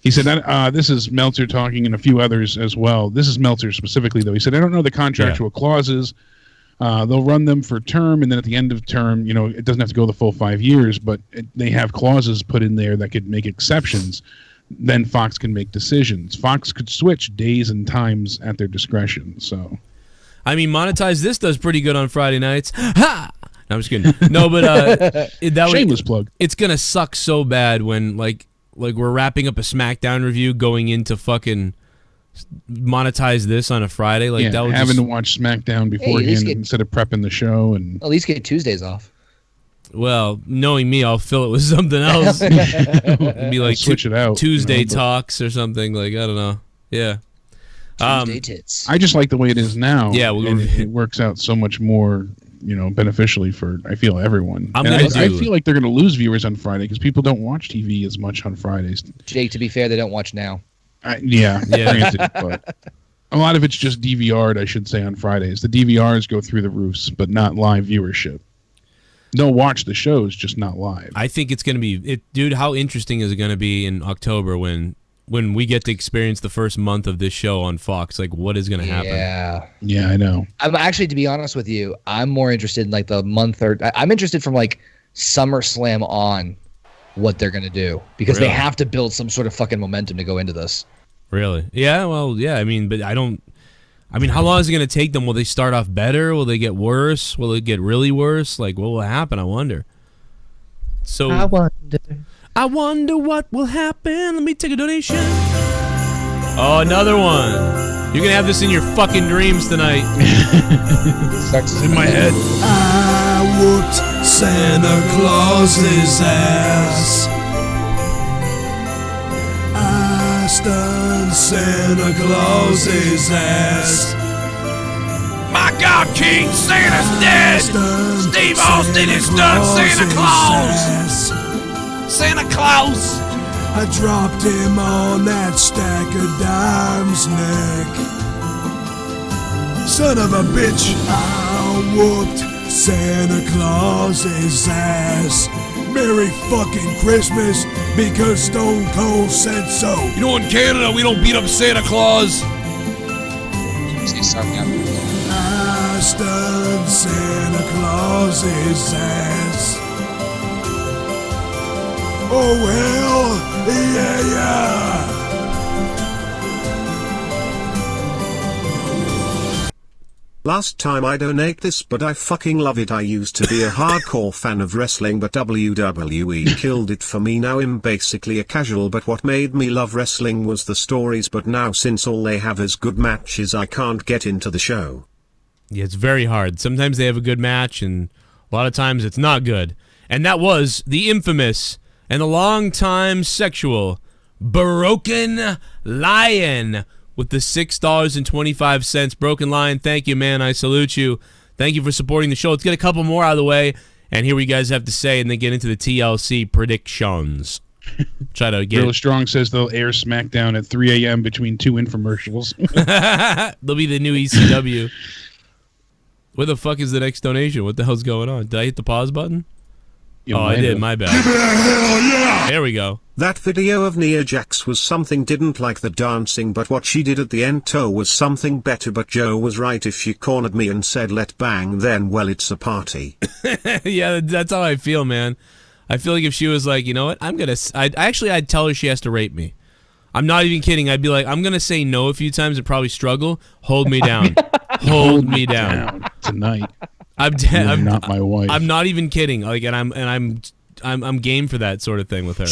he said that this is Meltzer talking and a few others as well. This is Meltzer specifically, though. He said, I don't know the contractual clauses. They'll run them for term, and then at the end of term, you know, it doesn't have to go the full 5 years, but they have clauses put in there that could make exceptions. Then Fox can make decisions. Fox could switch days and times at their discretion. So, I mean, Monetize This does pretty good on Friday nights. Ha! No, I'm just kidding. No, but shameless plug. It's gonna suck so bad when like we're wrapping up a SmackDown review going into fucking Monetize This on a Friday. Like that was having to watch SmackDown beforehand instead of prepping the show and at least get Tuesdays off. Well, knowing me, I'll fill it with something else. It'd be like switch it out. Tuesday talks or something. Like I don't know. Yeah. Tuesday tits. I just like the way it is now. Yeah, it works out so much more, you know, beneficially for I feel everyone. I feel like they're going to lose viewers on Friday because people don't watch TV as much on Fridays. Jake, to be fair, they don't watch now. Granted, but a lot of it's just DVR'd, I should say, on Fridays. The DVRs go through the roofs, but not live viewership. They'll watch the shows, just not live. I think it's going to be dude. How interesting is it going to be in October when we get to experience the first month of this show on Fox? Like, what is going to happen? Yeah, I know. I'm actually, to be honest with you, I'm more interested in like the month or I'm interested from like SummerSlam on what they're going to do because they have to build some sort of fucking momentum to go into this. Really? Yeah. Well, yeah. I mean, but how long is it going to take them? Will they start off better? Will they get worse? Will it get really worse? Like, what will happen? I wonder. So I wonder what will happen. Let me take a donation. Oh, another one. You're going to have this in your fucking dreams tonight. It's in my head. I whooped Santa Claus's ass. I stunned Santa Claus's ass. My God, King Santa's dead. Steve Austin is done Santa Claus. Santa Claus. I dropped him on that stack of dimes, Nick. Son of a bitch, I whooped Santa Claus's ass. Merry fucking Christmas, because Stone Cold said so. You know, in Canada, we don't beat up Santa Claus. I stunned Santa Claus's ass. Oh well, yeah. Last time I donate this, but I fucking love it. I used to be a hardcore fan of wrestling, but WWE killed it for me. Now I'm basically a casual, but what made me love wrestling was the stories, but now since all they have is good matches, I can't get into the show. Yeah, it's very hard. Sometimes they have a good match, and a lot of times it's not good. And that was the infamous and the long-time sexual Broken Lion with the $6.25. Broken Lion, thank you, man. I salute you. Thank you for supporting the show. Let's get a couple more out of the way and hear what you guys have to say, and then get into the TLC predictions. Try to get Gerald Armstrong says they'll air SmackDown at 3 a.m. between 2 infomercials. They'll be the new ECW. Where the fuck is the next donation? What the hell's going on? Did I hit the pause button? Oh, I did. My bad. There we go. That video of Nia Jax was something. Didn't like the dancing, but what she did at the end was something better. But Joe was right. If she cornered me and said let bang, then well, it's a party. Yeah, that's how I feel, man. I feel like if she was like, you know what, I'd tell her she has to rape me. I'm not even kidding. I'd be like, I'm gonna say no a few times and probably struggle. Hold me down. Hold me down tonight. I'm not my wife. I'm not even kidding. Like, and I'm game for that sort of thing with her.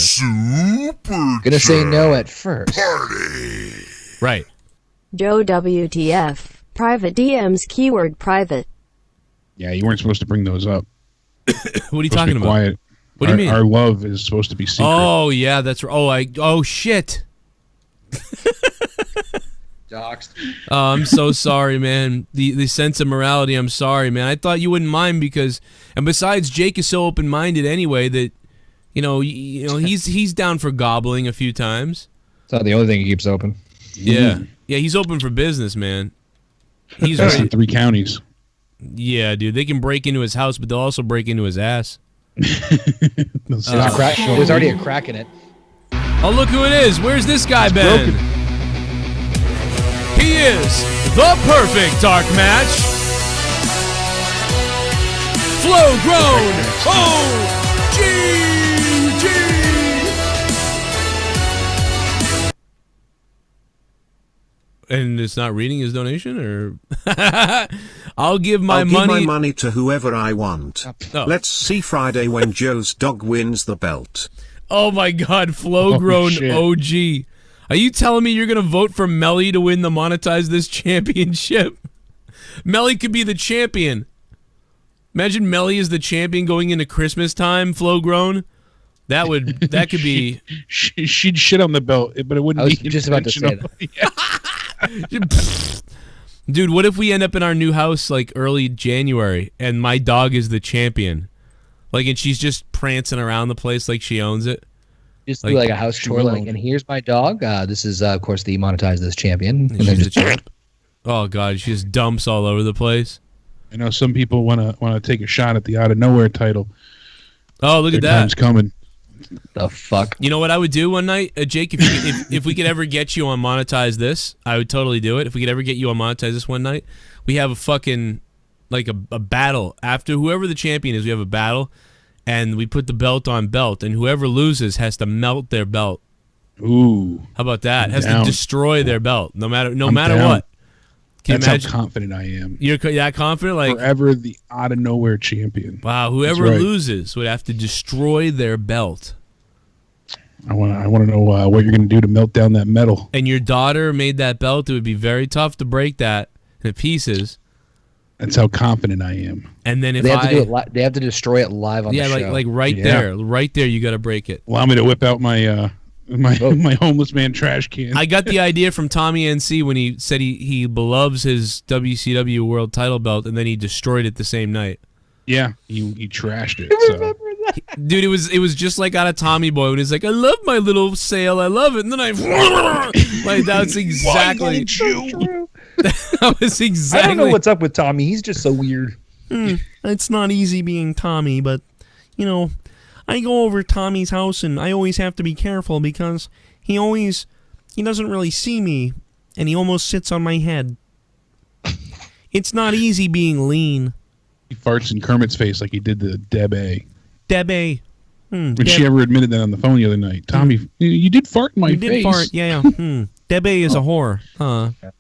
Gonna say no at first. Right. Joe WTF. Private DMs keyword private. Yeah, you weren't supposed to bring those up. What are you talking about? Quiet. What do you mean? Our love is supposed to be secret. Oh yeah, that's right. Oh shit. Doxed. Oh, I'm so sorry, man. The sense of morality. I'm sorry, man. I thought you wouldn't mind because, and besides, Jake is so open-minded anyway that, you know, he's down for gobbling a few times. It's not the only thing he keeps open. Yeah, yeah, he's open for business, man. He's in 3 counties. Yeah, dude. They can break into his house, but they'll also break into his ass. There's already a crack in it. Oh, look who it is. Where's this guy been? He is the perfect dark match. Flow grown. OGG. And it's not reading his donation, or I'll give my money to whoever I want. Oh. Let's see Friday when Joe's dog wins the belt. Oh my God, Flow grown OG. Are you telling me you're gonna vote for Melly to win the Monetize This championship? Melly could be the champion. Imagine Melly is the champion going into Christmas time. Flow grown. That could be. She'd shit on the belt, but it wouldn't be. I was just about to say that. Dude, what if we end up in our new house like early January and my dog is the champion? Like, and she's just prancing around the place like she owns it. Just do like a house tour, like, and here's my dog. This is, of course, the Monetize This champion. And she's the champ. Oh God, she just dumps all over the place. I know some people want to take a shot at the Out of Nowhere title. Oh, look at that! Time's coming. The fuck? You know what I would do one night, Jake? If we could ever get you on Monetize This, I would totally do it. If we could ever get you on Monetize This one night, we have a fucking like a battle after whoever the champion is. We have a battle. And we put the belt on belt, and whoever loses has to melt their belt. Ooh, how about that? I'm has down. to destroy their belt, no matter down. what. Can That's you imagine? How confident I am. You're that confident, like forever the Out of Nowhere champion. Wow, whoever loses would have to destroy their belt. I want to know what you're going to do to melt down that metal. And your daughter made that belt. It would be very tough to break that into pieces. That's how confident I am. And then if they have to do it, they have to destroy it live on the show. Yeah, like right there, you got to break it. Allow me to whip out my my homeless man trash can. I got the idea from Tommy NC when he said he loves his WCW World Title belt, and then he destroyed it the same night. Yeah, he trashed it. I remember Dude, it was just like out of Tommy Boy when he's like, I love my little sail, I love it, and then I like that's exactly that was exactly. I don't know what's up with Tommy. He's just so weird. It's not easy being Tommy, but you know, I go over Tommy's house and I always have to be careful because he doesn't really see me and he almost sits on my head. It's not easy being lean. He farts in Kermit's face like he did to Deb A. Deb A. When she ever admitted that on the phone the other night. Tommy, you did fart in my face. You did fart, yeah. Deb A is a whore. Yeah.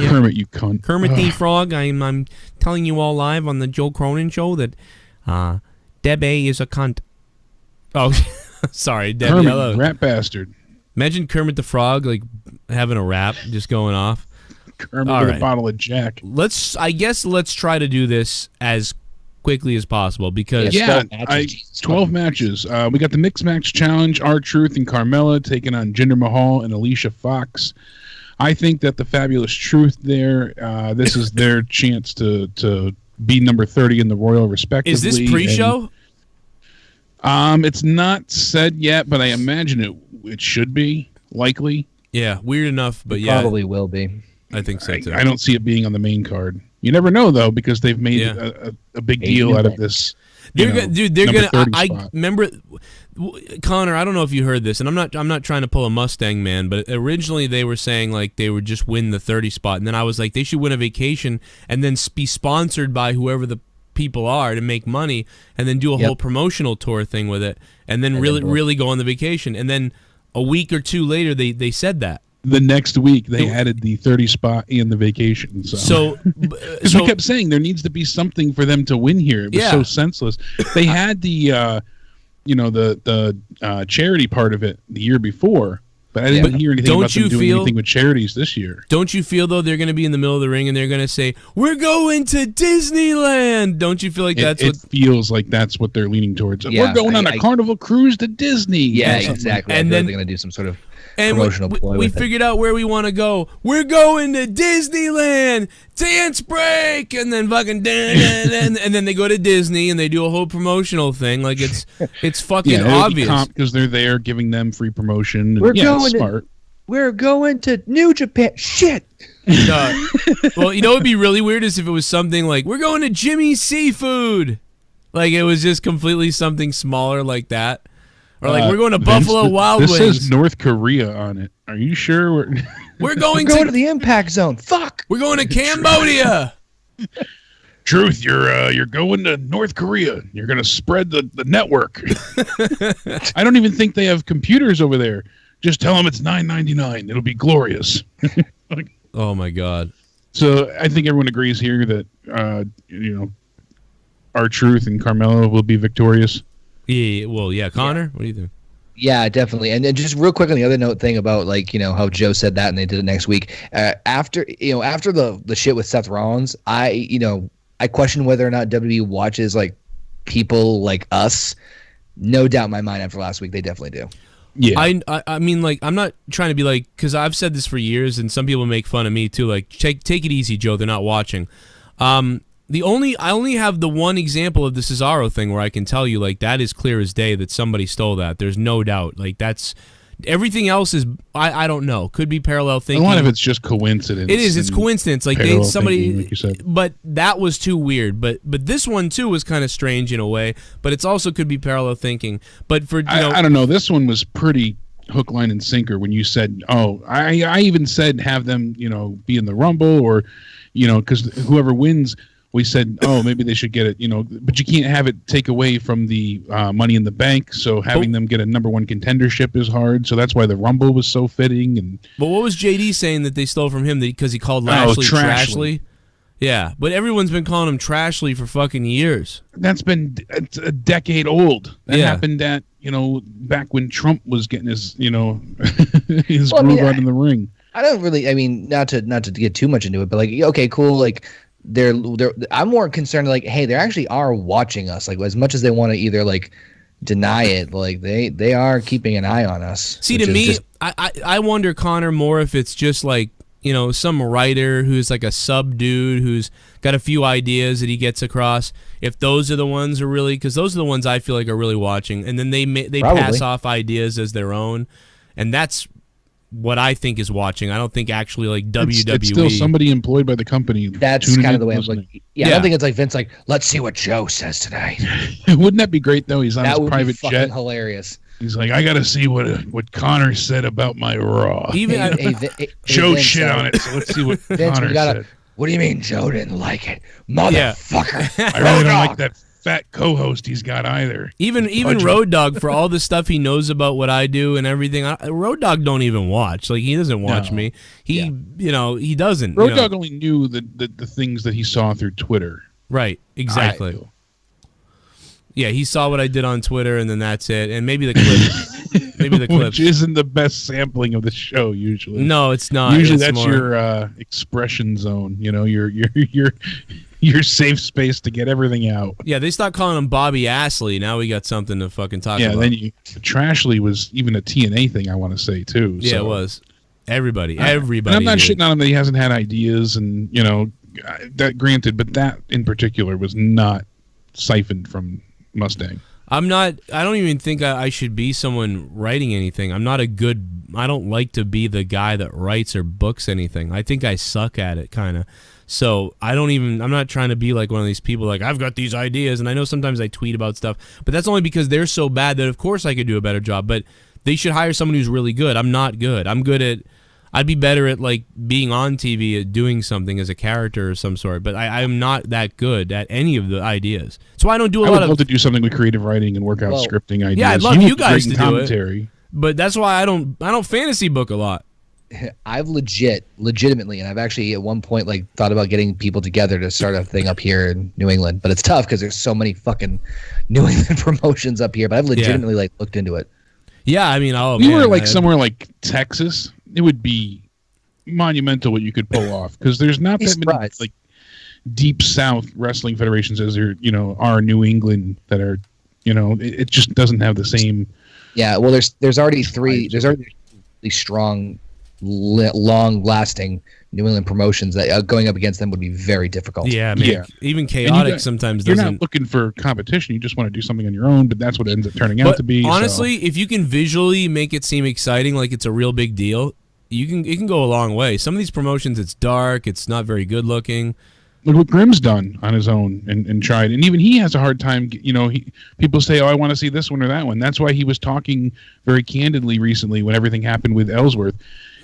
Kermit, you cunt. Kermit the Frog, I'm telling you all live on the Joe Cronin Show that Deb A is a cunt. Oh, sorry, Deb. Kermit, hello. rat bastard. Imagine Kermit the Frog like having a rap just going off. Kermit with a bottle of Jack. I guess let's try to do this as quickly as possible because 12 matches. We got the mixed match challenge. R-Truth and Carmella taking on Jinder Mahal and Alicia Fox. I think that the Fabulous Truth there, this is their chance to be number 30 in the Royal, respectively. Is this pre-show? It's not said yet, but I imagine it should be, likely. Yeah, weird enough, but Probably will be. I think so, too. I don't see it being on the main card. You never know, though, because they've made a big deal out of this. They're gonna. I spot. remember, Connor. I don't know if you heard this, and I'm not trying to pull a Mustang man, but originally they were saying like they would just win the 30 spot, and then I was like they should win a vacation and then be sponsored by whoever the people are to make money, and then do a whole promotional tour thing with it, and then really go on the vacation, and then a week or two later they said that. The next week, they added the 30 spot and the vacation. So we kept saying there needs to be something for them to win here. It was so senseless. They had the, the charity part of it the year before, but I didn't hear anything about them doing anything with charities this year. Don't you feel, though, they're going to be in the middle of the ring and they're going to say, we're going to Disneyland? Don't you feel like it feels like that's what they're leaning towards. We're going on a carnival cruise to Disney. Yeah, exactly. And then they're going to do some sort of and we figured out where we want to go. We're going to Disneyland. Dance break, and then fucking and then they go to Disney and they do a whole promotional thing. Like it's fucking obvious because they're there giving them free promotion. We're going to New Japan. Shit. Well, you know what'd be really weird is if it was something like we're going to Jimmy's Seafood. Like it was just completely something smaller like that. Or like we're going to Buffalo Wild Wings. This says North Korea on it. Are you sure? We're going to the Impact Zone. Fuck. We're going to Cambodia. Truth, you're going to North Korea. You're going to spread the network. I don't even think they have computers over there. Just tell them it's $9.99. It'll be glorious. Oh my God. So I think everyone agrees here that R-Truth and Carmella will be victorious. Yeah, well, Connor, what do you think? Yeah, definitely. And then just real quick on the other note thing about how Joe said that and they did it next week. After the shit with Seth Rollins, I question whether or not WWE watches like people like us. No doubt in my mind after last week they definitely do. Yeah. I mean, like, I'm not trying to be like, because I've said this for years and some people make fun of me too, like, take it easy, Joe, they're not watching. I only have the one example of the Cesaro thing where I can tell you, like, that is clear as day that somebody stole that. There's no doubt. Like, that's everything else is I don't know. Could be parallel thinking. A lot of it's just coincidence. It is. It's coincidence. Like somebody, like you said. But that was too weird. But this one too was kind of strange in a way. But it's also could be parallel thinking. But for I don't know. This one was pretty hook, line, and sinker when you said, "Oh, I even said have them, be in the Rumble or, because whoever wins." We said, oh, maybe they should get it, but you can't have it take away from the Money in the Bank. So having them get a number one contendership is hard. So that's why the Rumble was so fitting. But what was JD saying that they stole from him because he called Lashley Trashly? Yeah, but everyone's been calling him Trashly for fucking years. That's been a decade old. That happened at back when Trump was getting his his groove out in the ring. I don't really. I mean, not to get too much into it, but like, okay, cool, like. I'm more concerned like, hey, they actually are watching us. Like as much as they want to either like deny it, like they are keeping an eye on us. See, to me, I wonder, Connor, more if it's just like some writer who's like a sub dude who's got a few ideas that he gets across. If those are the ones are really, because those are the ones I feel like are really watching, and then they pass off ideas as their own, and that's what I think is watching. I don't think actually like WWE. It's still somebody employed by the company. That's kind of the way I'm like. Yeah, I don't think it's like Vince. Like, let's see what Joe says tonight. Wouldn't that be great though? He's on his private jet. Hilarious. He's like, I got to see what Connor said about my Raw. Joe shit on it. So let's see what Vince, Connor said. What do you mean Joe didn't like it, motherfucker? Yeah. I really don't like that fat co-host he's got either. Even Road Dogg, for all the stuff he knows about what I do and everything, Road Dogg don't even watch. Like, he doesn't watch me. He doesn't. Road Dogg only knew the things that he saw through Twitter. Right. Exactly. Yeah, he saw what I did on Twitter, and then that's it. And maybe the clip, which isn't the best sampling of the show usually. No, it's not. Usually that's your expression zone. Your safe space to get everything out. Yeah, they stopped calling him Bobby Ashley. Now we got something to fucking talk about. Yeah, then Trashly was even a TNA thing, I want to say, too. Yeah, it was. Everybody. And I'm not shitting on him that he hasn't had ideas, and, that granted, but that in particular was not siphoned from Mustang. I don't even think I should be someone writing anything. I don't like to be the guy that writes or books anything. I think I suck at it, kind of. So I'm not trying to be like one of these people like, I've got these ideas, and I know sometimes I tweet about stuff, but that's only because they're so bad that of course I could do a better job, but they should hire someone who's really good. I'm not good. I'd be better at like being on TV at doing something as a character of some sort, but I'm not that good at any of the ideas. So I don't do a lot of. I would love to do something with creative writing and work out scripting ideas. Yeah, I'd love you guys to do it. But that's why I don't fantasy book a lot. I've legitimately, and I've actually at one point like thought about getting people together to start a thing up here in New England, but it's tough because there's so many fucking New England promotions up here. But I've legitimately like looked into it. Yeah, I mean, we were like somewhere like Texas. It would be monumental what you could pull off because there's not that many like deep South wrestling federations as there are in New England that are it just doesn't have the same. Yeah, well, there's already three. There's already really strong, long-lasting New England promotions that going up against them would be very difficult. Yeah, man. Even chaotic sometimes you're doesn't. Not looking for competition. You just want to do something on your own, but that's what it ends up turning out to be. Honestly, if you can visually make it seem exciting, like it's a real big deal, it can go a long way. Some of these promotions, it's dark, it's not very good looking. Look what Grimm's done on his own and tried, and even he has a hard time. People say, "Oh, I want to see this one or that one." That's why he was talking very candidly recently when everything happened with Ellsworth.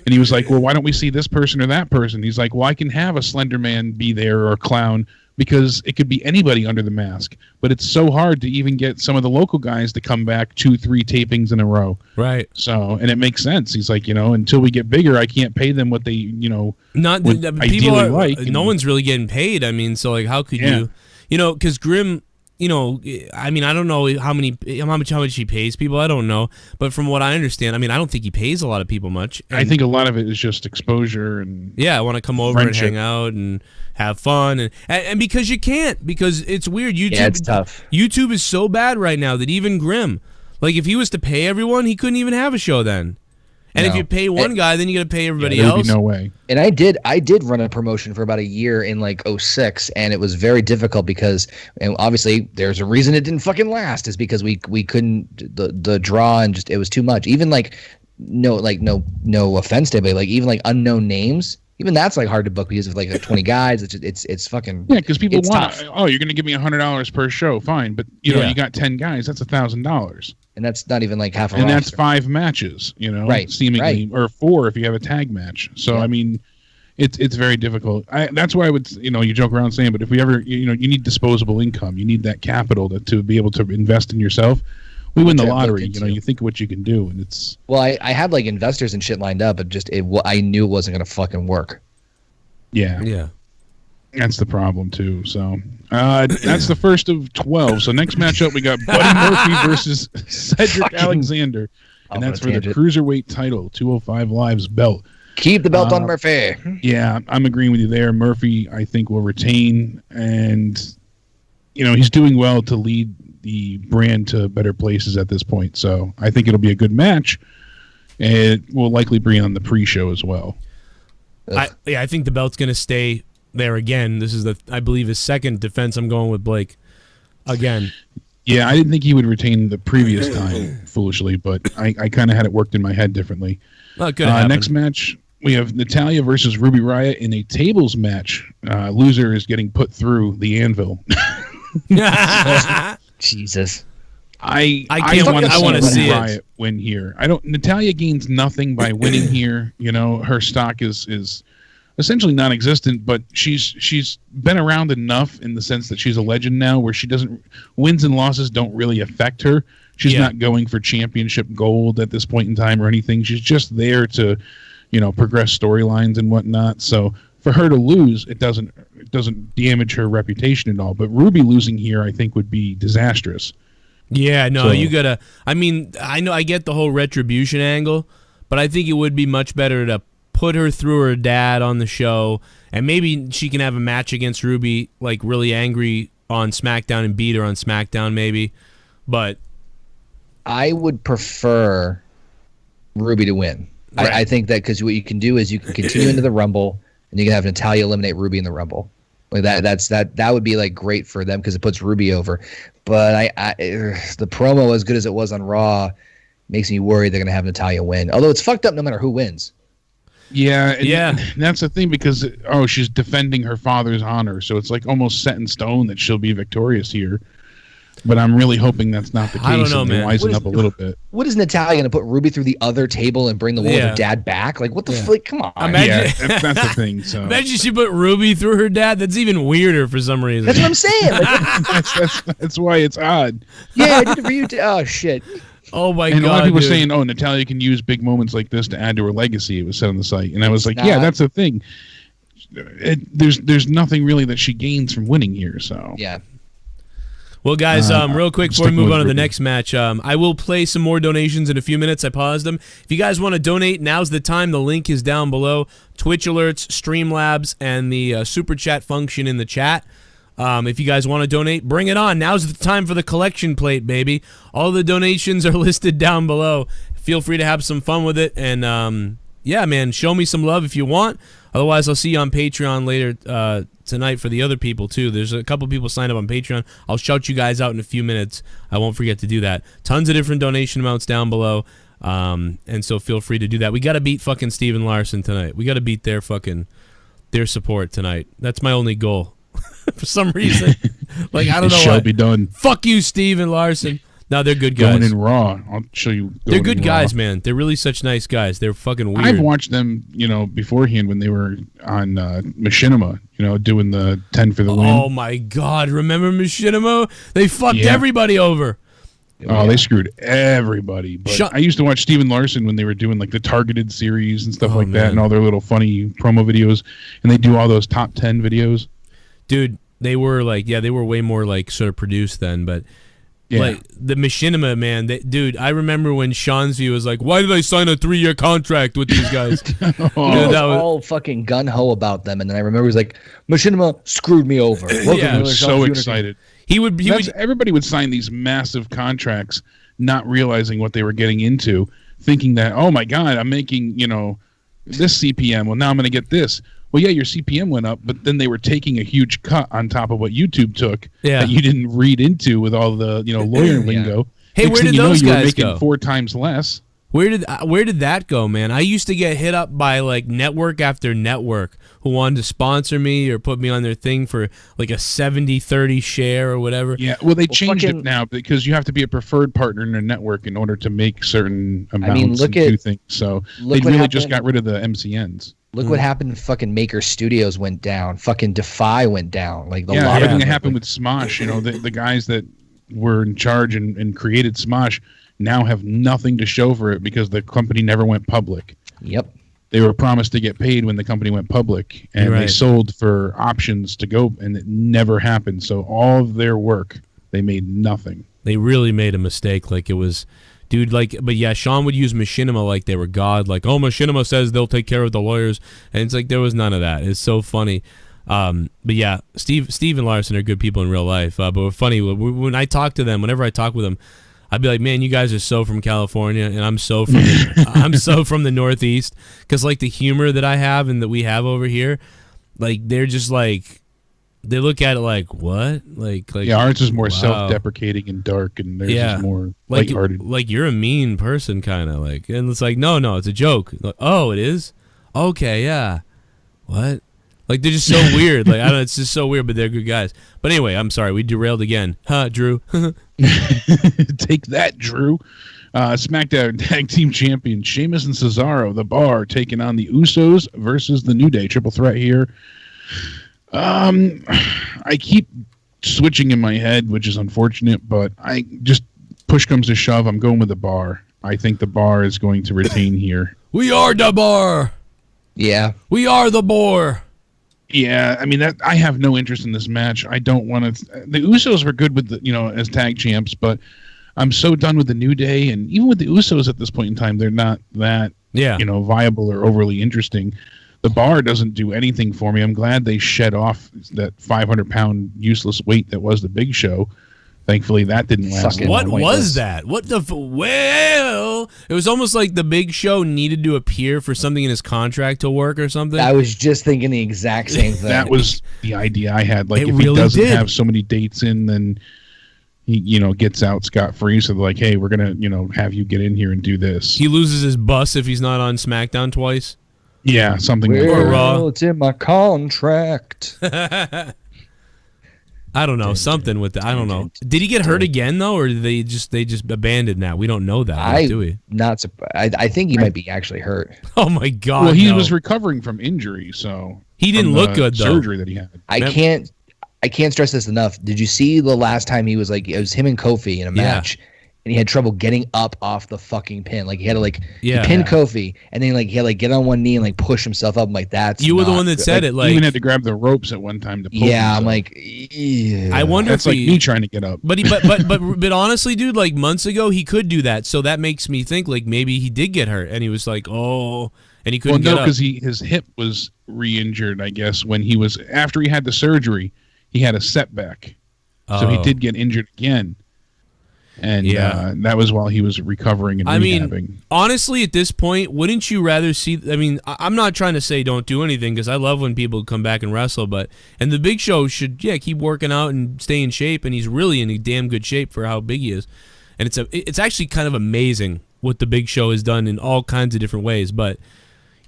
And he was like, well, why don't we see this person or that person? He's like, well, I can have a Slender Man be there or a clown because it could be anybody under the mask. But it's so hard to even get some of the local guys to come back 2-3 tapings in a row. Right. So, and it makes sense. He's like, until we get bigger, I can't pay them what they, would ideally like. No one's really getting paid. I mean, so like, how could you, because Grimm, I mean, I don't know how much he pays people. I don't know, but from what I understand, I mean, I don't think he pays a lot of people much. I think a lot of it is just exposure and I want to come over and hang out and have fun, and because you can't, because it's weird. It's tough. YouTube is so bad right now that even Grimm, like if he was to pay everyone, he couldn't even have a show then. And if you pay one guy, then you got to pay everybody else. There'd be no way. And I did run a promotion for about a year in like 2006, and it was very difficult because, and obviously there's a reason it didn't fucking last, is because we couldn't the draw and just it was too much. Even like no offense to anybody, like even like unknown names. Even that's like hard to book because of like 20 guys. It's fucking because people want. Tough. Oh, you're gonna give me $100 per show, fine, but you got 10 guys, that's $1,000. And that's not even like half a roster. And that's 5 matches, right, seemingly, or 4 if you have a tag match. So I mean, it's very difficult. That's why I would, you joke around saying, but if we ever, you need disposable income, you need that capital to be able to invest in yourself. We win the lottery, you think of what you can do, and it's. Well, I had like investors and shit lined up, but I knew it wasn't gonna fucking work. Yeah. That's the problem too. So that's the first of 12. So next matchup we got Buddy Murphy versus Cedric Alexander, and that's for the cruiserweight title, 205 Live's belt. Keep the belt on Murphy. Yeah, I'm agreeing with you there. Murphy, I think, will retain, and he's doing well to lead the brand to better places at this point. So I think it'll be a good match, and it will likely be on the pre-show as well. I think the belt's going to stay there again. This is I believe his second defense. I'm going with Blake again. Yeah, I didn't think he would retain the previous time, foolishly, but I kind of had it worked in my head differently. Well, it could happen. Next match, we have Natalya versus Ruby Riott in a tables match. Loser is getting put through the anvil. Jesus. I want to see Riott it win here. Natalya gains nothing by winning here. You know, her stock is essentially non-existent, but she's been around enough in the sense that she's a legend now, where wins and losses don't really affect her. She's not going for championship gold at this point in time or anything. She's just there to, progress storylines and whatnot. So for her to lose, it doesn't damage her reputation at all. But Ruby losing here, I think, would be disastrous. Yeah, no, you gotta. I mean, I get the whole retribution angle, but I think it would be much better to put her through her dad on the show, and maybe she can have a match against Ruby, like really angry on SmackDown, and beat her on SmackDown, maybe. But I would prefer Ruby to win. Right. I think that because what you can do is you can continue into the Rumble, and you can have Natalya eliminate Ruby in the Rumble. Like that would be like great for them because it puts Ruby over. But the promo, as good as it was on Raw, makes me worried they're gonna have Natalya win. Although it's fucked up no matter who wins. Yeah. That's the thing because she's defending her father's honor, so it's like almost set in stone that she'll be victorious here. But I'm really hoping that's not the case. I don't know, and man. Wisen up a little bit. What is Natalya going to put Ruby through the other table and bring the one with her dad back? Like, what the fuck? Come on. Imagine, that's the thing. So imagine she put Ruby through her dad. That's even weirder for some reason. That's what I'm saying. Like, that's why it's odd. Yeah, I did it for you too. Oh, shit. Oh, my God. And a lot of people dude. were saying, Natalya can use big moments like this to add to her legacy. It was said on the site. And I was like, that's the thing. There's nothing really that she gains from winning here. So yeah. Well, guys, real quick before we move on to the next match, I will play some more donations in a few minutes. I paused them. If you guys want to donate, now's the time. The link is down below. Twitch alerts, Streamlabs, and the Super Chat function in the chat. If you guys want to donate, bring it on. Now's the time for the collection plate, baby. All the donations are listed down below. Feel free to have some fun with it. And, yeah, man, show me some love if you want. Otherwise, I'll see you on Patreon later tonight for the other people, too. There's a couple people signed up on Patreon. I'll shout you guys out in a few minutes. I won't forget to do that. Tons of different donation amounts down below. And so feel free to do that. We got to beat fucking Steven Larson tonight. We got to beat their support tonight. That's my only goal. For some reason. Like, I don't know It shall be done. Fuck you, Steven Larson. No, they're good guys. Going in Raw. I'll show you. They're good guys, man. They're really such nice guys. They're fucking weird. I've watched them, beforehand when they were on Machinima, doing the 10 for the win. Oh, my God. Remember Machinima? They fucked everybody over. Oh, they screwed everybody. But I used to watch Steven Larson when they were doing like the targeted series and stuff like that and all their little funny promo videos. And they do all those top 10 videos. Dude, they were like, they were way more like sort of produced then, but like the Machinima, man, dude, I remember when Sean's View was like, why did I sign a 3-year contract with these guys? That was all fucking gun-ho about them, and then I remember he was like, Machinima screwed me over. I was so excited. Everybody would sign these massive contracts, not realizing what they were getting into, thinking that, oh my God, I'm making, this CPM. Well, now I'm going to get this. Well, yeah, your CPM went up, but then they were taking a huge cut on top of what YouTube took that you didn't read into with all the lawyer lingo. Hey, where did those you were guys making go? 4 times less. Where did that go, man? I used to get hit up by like network after network who wanted to sponsor me or put me on their thing for like a 70-30 share or whatever. Yeah, well, they changed it now because you have to be a preferred partner in a network in order to make certain amounts and do things. So they really just got rid of the MCNs. Look what happened. Fucking Maker Studios went down. Fucking Defy went down. Like everything that happened with Smosh. The guys that were in charge and created Smosh now have nothing to show for it because the company never went public. Yep. They were promised to get paid when the company went public, and they sold for options to go, and it never happened. So all of their work, they made nothing. They really made a mistake. Like it was. Dude, but yeah, Sean would use Machinima like they were God. Like, oh, Machinima says they'll take care of the lawyers. And it's like there was none of that. It's so funny. But yeah, Steve and Larson are good people in real life. But we're funny. When I talk to them, whenever I talk with them, I'd be like, man, you guys are so from California, and I'm so from I'm so from the Northeast, because like the humor that I have and that we have over here, like they're just like, they look at it like, what? Like yeah, ours is more self-deprecating and dark, and theirs is more like lighthearted. Like you're a mean person, kind of like, and it's like, no, it's a joke. Like, oh, it is? Okay, yeah. What? Like they're just so weird. Like I don't know, it's just so weird, but they're good guys. But anyway, I'm sorry, we derailed again. Huh, Drew? Take that, Drew. SmackDown Tag Team Champion Sheamus and Cesaro, The Bar, taking on the Usos versus the New Day. Triple threat here. I keep switching in my head, which is unfortunate, but I just, push comes to shove, I'm going with The Bar. I think The Bar is going to retain here. We are The Bar. Yeah. We are The Bar. Yeah, I mean, that I have no interest in this match. I don't want to. The Usos were good with the, as tag champs, but I'm so done with the New Day, and even with the Usos at this point in time, they're not that viable or overly interesting. The Bar doesn't do anything for me. I'm glad they shed off that 500-pound useless weight that was the Big Show. Thankfully, that didn't last. What was that? What the? Well, it was almost like the Big Show needed to appear for something in his contract to work or something. I was just thinking the exact same thing. That was the idea I had. Like, if really he doesn't have so many dates in, then he, gets out scot-free. So they're like, hey, we're gonna, have you get in here and do this. He loses his bus if he's not on SmackDown twice. Yeah, something like that. Or Raw. It's in my contract. I don't know, something with that. I don't know. Did he get hurt again though, or did they just abandoned that? We don't know that, do we? Not surprised. I think he might be actually hurt. Oh my God! Well, he was recovering from injury, so he didn't look good though. Surgery that he had. I can't stress this enough. Did you see the last time he was like, it was him and Kofi in a match, and he had trouble getting up off the fucking pin. Like he had to he pinned Kofi, and then he had to get on one knee and push himself up. I'm like, that's you were the one that said it. Like he even had to grab the ropes at one time to pull himself. I'm like, I wonder that's if like me trying to get up. But honestly, dude, like months ago he could do that. So that makes me think like maybe he did get hurt, and he was like, oh, and he couldn't get up. because his hip was re-injured. I guess when he was after he had the surgery, he had a setback, so he did get injured again. And that was while he was recovering and rehabbing. Mean, honestly, at this point, wouldn't you rather see... I mean, I'm not trying to say don't do anything, because I love when people come back and wrestle, and the Big Show should, keep working out and stay in shape, and he's really in a damn good shape for how big he is. And it's actually kind of amazing what the Big Show has done in all kinds of different ways, but,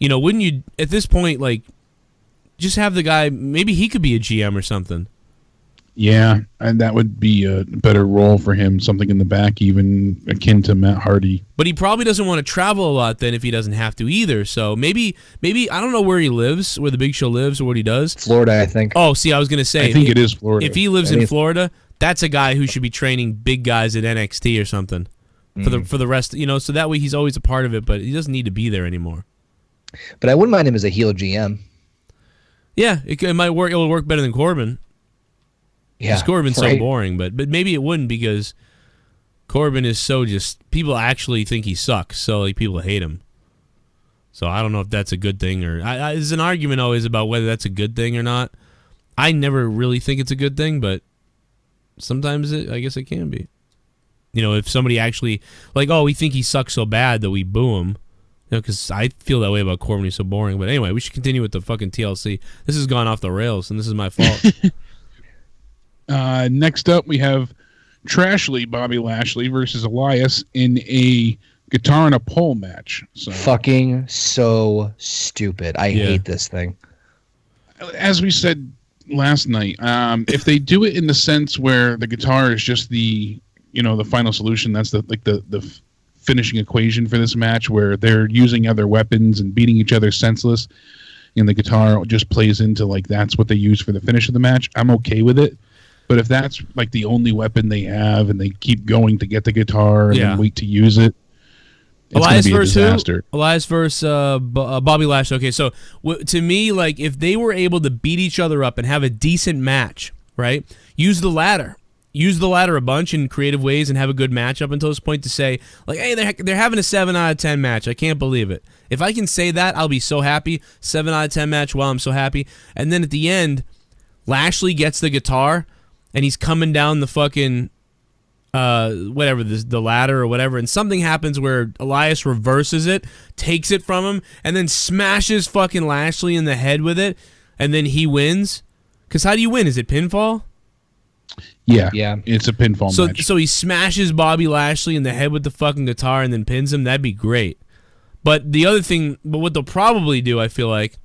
wouldn't you, at this point, like, just have the guy... Maybe he could be a GM or something. Yeah, and that would be a better role for him, something in the back, even akin to Matt Hardy. But he probably doesn't want to travel a lot then if he doesn't have to either. So maybe I don't know where he lives, where the Big Show lives, or what he does. Florida, I think. Oh, see, I was going to say. I think it is Florida. If he lives in Florida, that's a guy who should be training big guys at NXT or something for the rest, so that way he's always a part of it, but he doesn't need to be there anymore. But I wouldn't mind him as a heel GM. Yeah, it might work. It'll work better than Corbin. Yeah, Corbin's so boring, but maybe it wouldn't, because Corbin is so people actually think he sucks, so people hate him. So I don't know if that's a good thing, or there's an argument always about whether that's a good thing or not. I never really think it's a good thing, but sometimes I guess it can be. If somebody actually we think he sucks so bad that we boo him. Because I feel that way about Corbin. He's so boring. But anyway, we should continue with the fucking TLC. This has gone off the rails, and this is my fault. Next up, we have Trashly Bobby Lashley versus Elias in a guitar and a pole match. So, fucking so stupid. I hate this thing. As we said last night, if they do it in the sense where the guitar is just the final solution, that's the finishing equation for this match, where they're using other weapons and beating each other senseless, and the guitar just plays into that's what they use for the finish of the match, I'm okay with it. But if that's the only weapon they have, and they keep going to get the guitar and then wait to use it, it's going to be a disaster. Elias versus Bobby Lashley. Okay, so to me, if they were able to beat each other up and have a decent match, right? Use the ladder a bunch in creative ways and have a good match up until this point to say, hey, they're having a 7 out of 10 match. I can't believe it. If I can say that, I'll be so happy. 7 out of 10 match, I'm so happy. And then at the end, Lashley gets the guitar, and he's coming down the fucking whatever, the ladder or whatever, and something happens where Elias reverses it, takes it from him, and then smashes fucking Lashley in the head with it, and then he wins. Because how do you win? Is it pinfall? Yeah, it's a pinfall match. So he smashes Bobby Lashley in the head with the fucking guitar and then pins him. That'd be great. But the other thing, what they'll probably do, I feel like,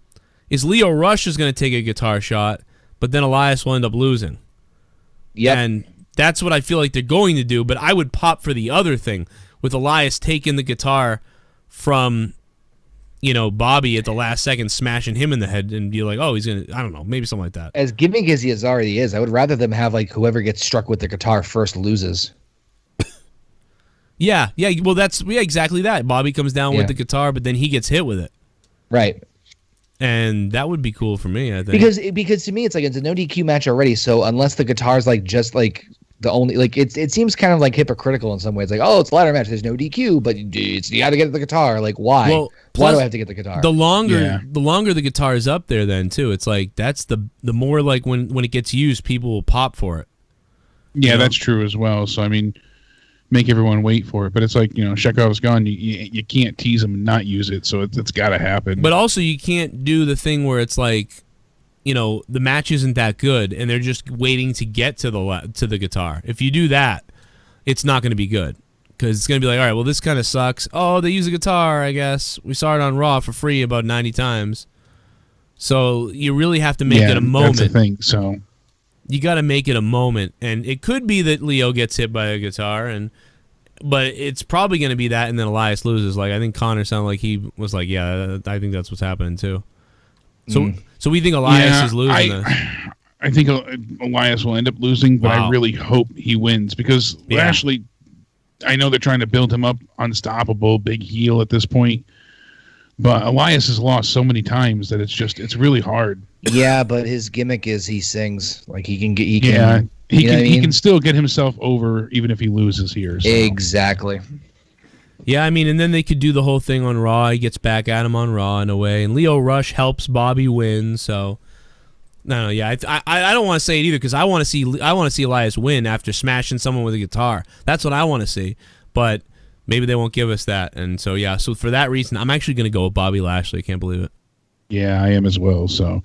is Lio Rush is going to take a guitar shot, but then Elias will end up losing. Yeah, and that's what I feel like they're going to do. But I would pop for the other thing with Elias taking the guitar from, Bobby at the last second, smashing him in the head, and be like, oh, he's gonna, I don't know, maybe something like that. As gimmick as he already is, I would rather them have like whoever gets struck with the guitar first loses. Yeah, well, that's exactly that. Bobby comes down with the guitar, but then he gets hit with it. Right. And that would be cool for me, I think. Because to me, it's like it's a no DQ match already. So unless the guitar's like just like the only, like it seems kind of like hypocritical in some ways. Like, oh, it's a ladder match, there's no DQ, but you got to get the guitar. Like, why? Well, why do I have to get the guitar? The longer the guitar is up there, then too, it's like that's the more like when it gets used, people will pop for it. Yeah, that's true as well. So I mean, make everyone wait for it. But it's like, Chekhov's gun. You can't tease him and not use it. So it's got to happen. But also, you can't do the thing where it's like, the match isn't that good and they're just waiting to get to the guitar. If you do that, it's not going to be good because it's going to be like, all right, well, this kind of sucks. Oh, they use a guitar, I guess. We saw it on Raw for free about 90 times. So you really have to make it a moment. That's the thing. So you got to make it a moment, and it could be that Leo gets hit by a guitar, but it's probably going to be that, and then Elias loses. Like I think Connor sounded like he was like, yeah, I think that's what's happening too. So we think Elias is losing this. I think Elias will end up losing, but I really hope he wins because Lashley, I know they're trying to build him up unstoppable, big heel at this point, but Elias has lost so many times that it's really hard. Yeah, but his gimmick is he sings. Like he can he can still get himself over even if he loses here. So. Exactly. Yeah, I mean, and then they could do the whole thing on Raw. He gets back at him on Raw in a way, and Lio Rush helps Bobby win. So, no, yeah, I don't want to say it either because I want to see Elias win after smashing someone with a guitar. That's what I want to see, but maybe they won't give us that. And so, yeah, so for that reason, I'm actually going to go with Bobby Lashley. I can't believe it. Yeah, I am as well. So,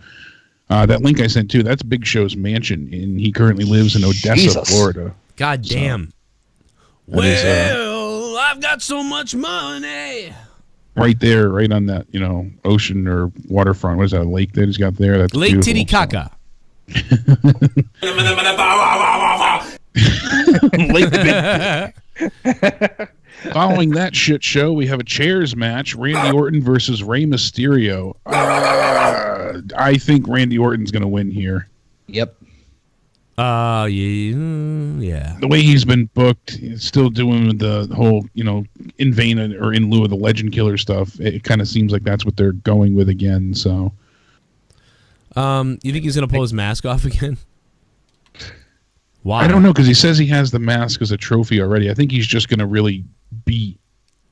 that link I sent too, that's Big Show's mansion, and he currently lives in Odessa, Florida. God damn. So, I've got so much money. Right there, right on that, ocean or waterfront. What is that, a lake that he's got there? That's Lake Titicaca. Following that shit show, we have a chairs match: Randy Orton versus Rey Mysterio. I think Randy Orton's going to win here. Yep. Yeah. The way he's been booked, he's still doing the whole, in vain or in lieu of the Legend Killer stuff. It kind of seems like that's what they're going with again. So, you think he's gonna pull his mask off again? Why? I don't know because he says he has the mask as a trophy already. I think he's just gonna really beat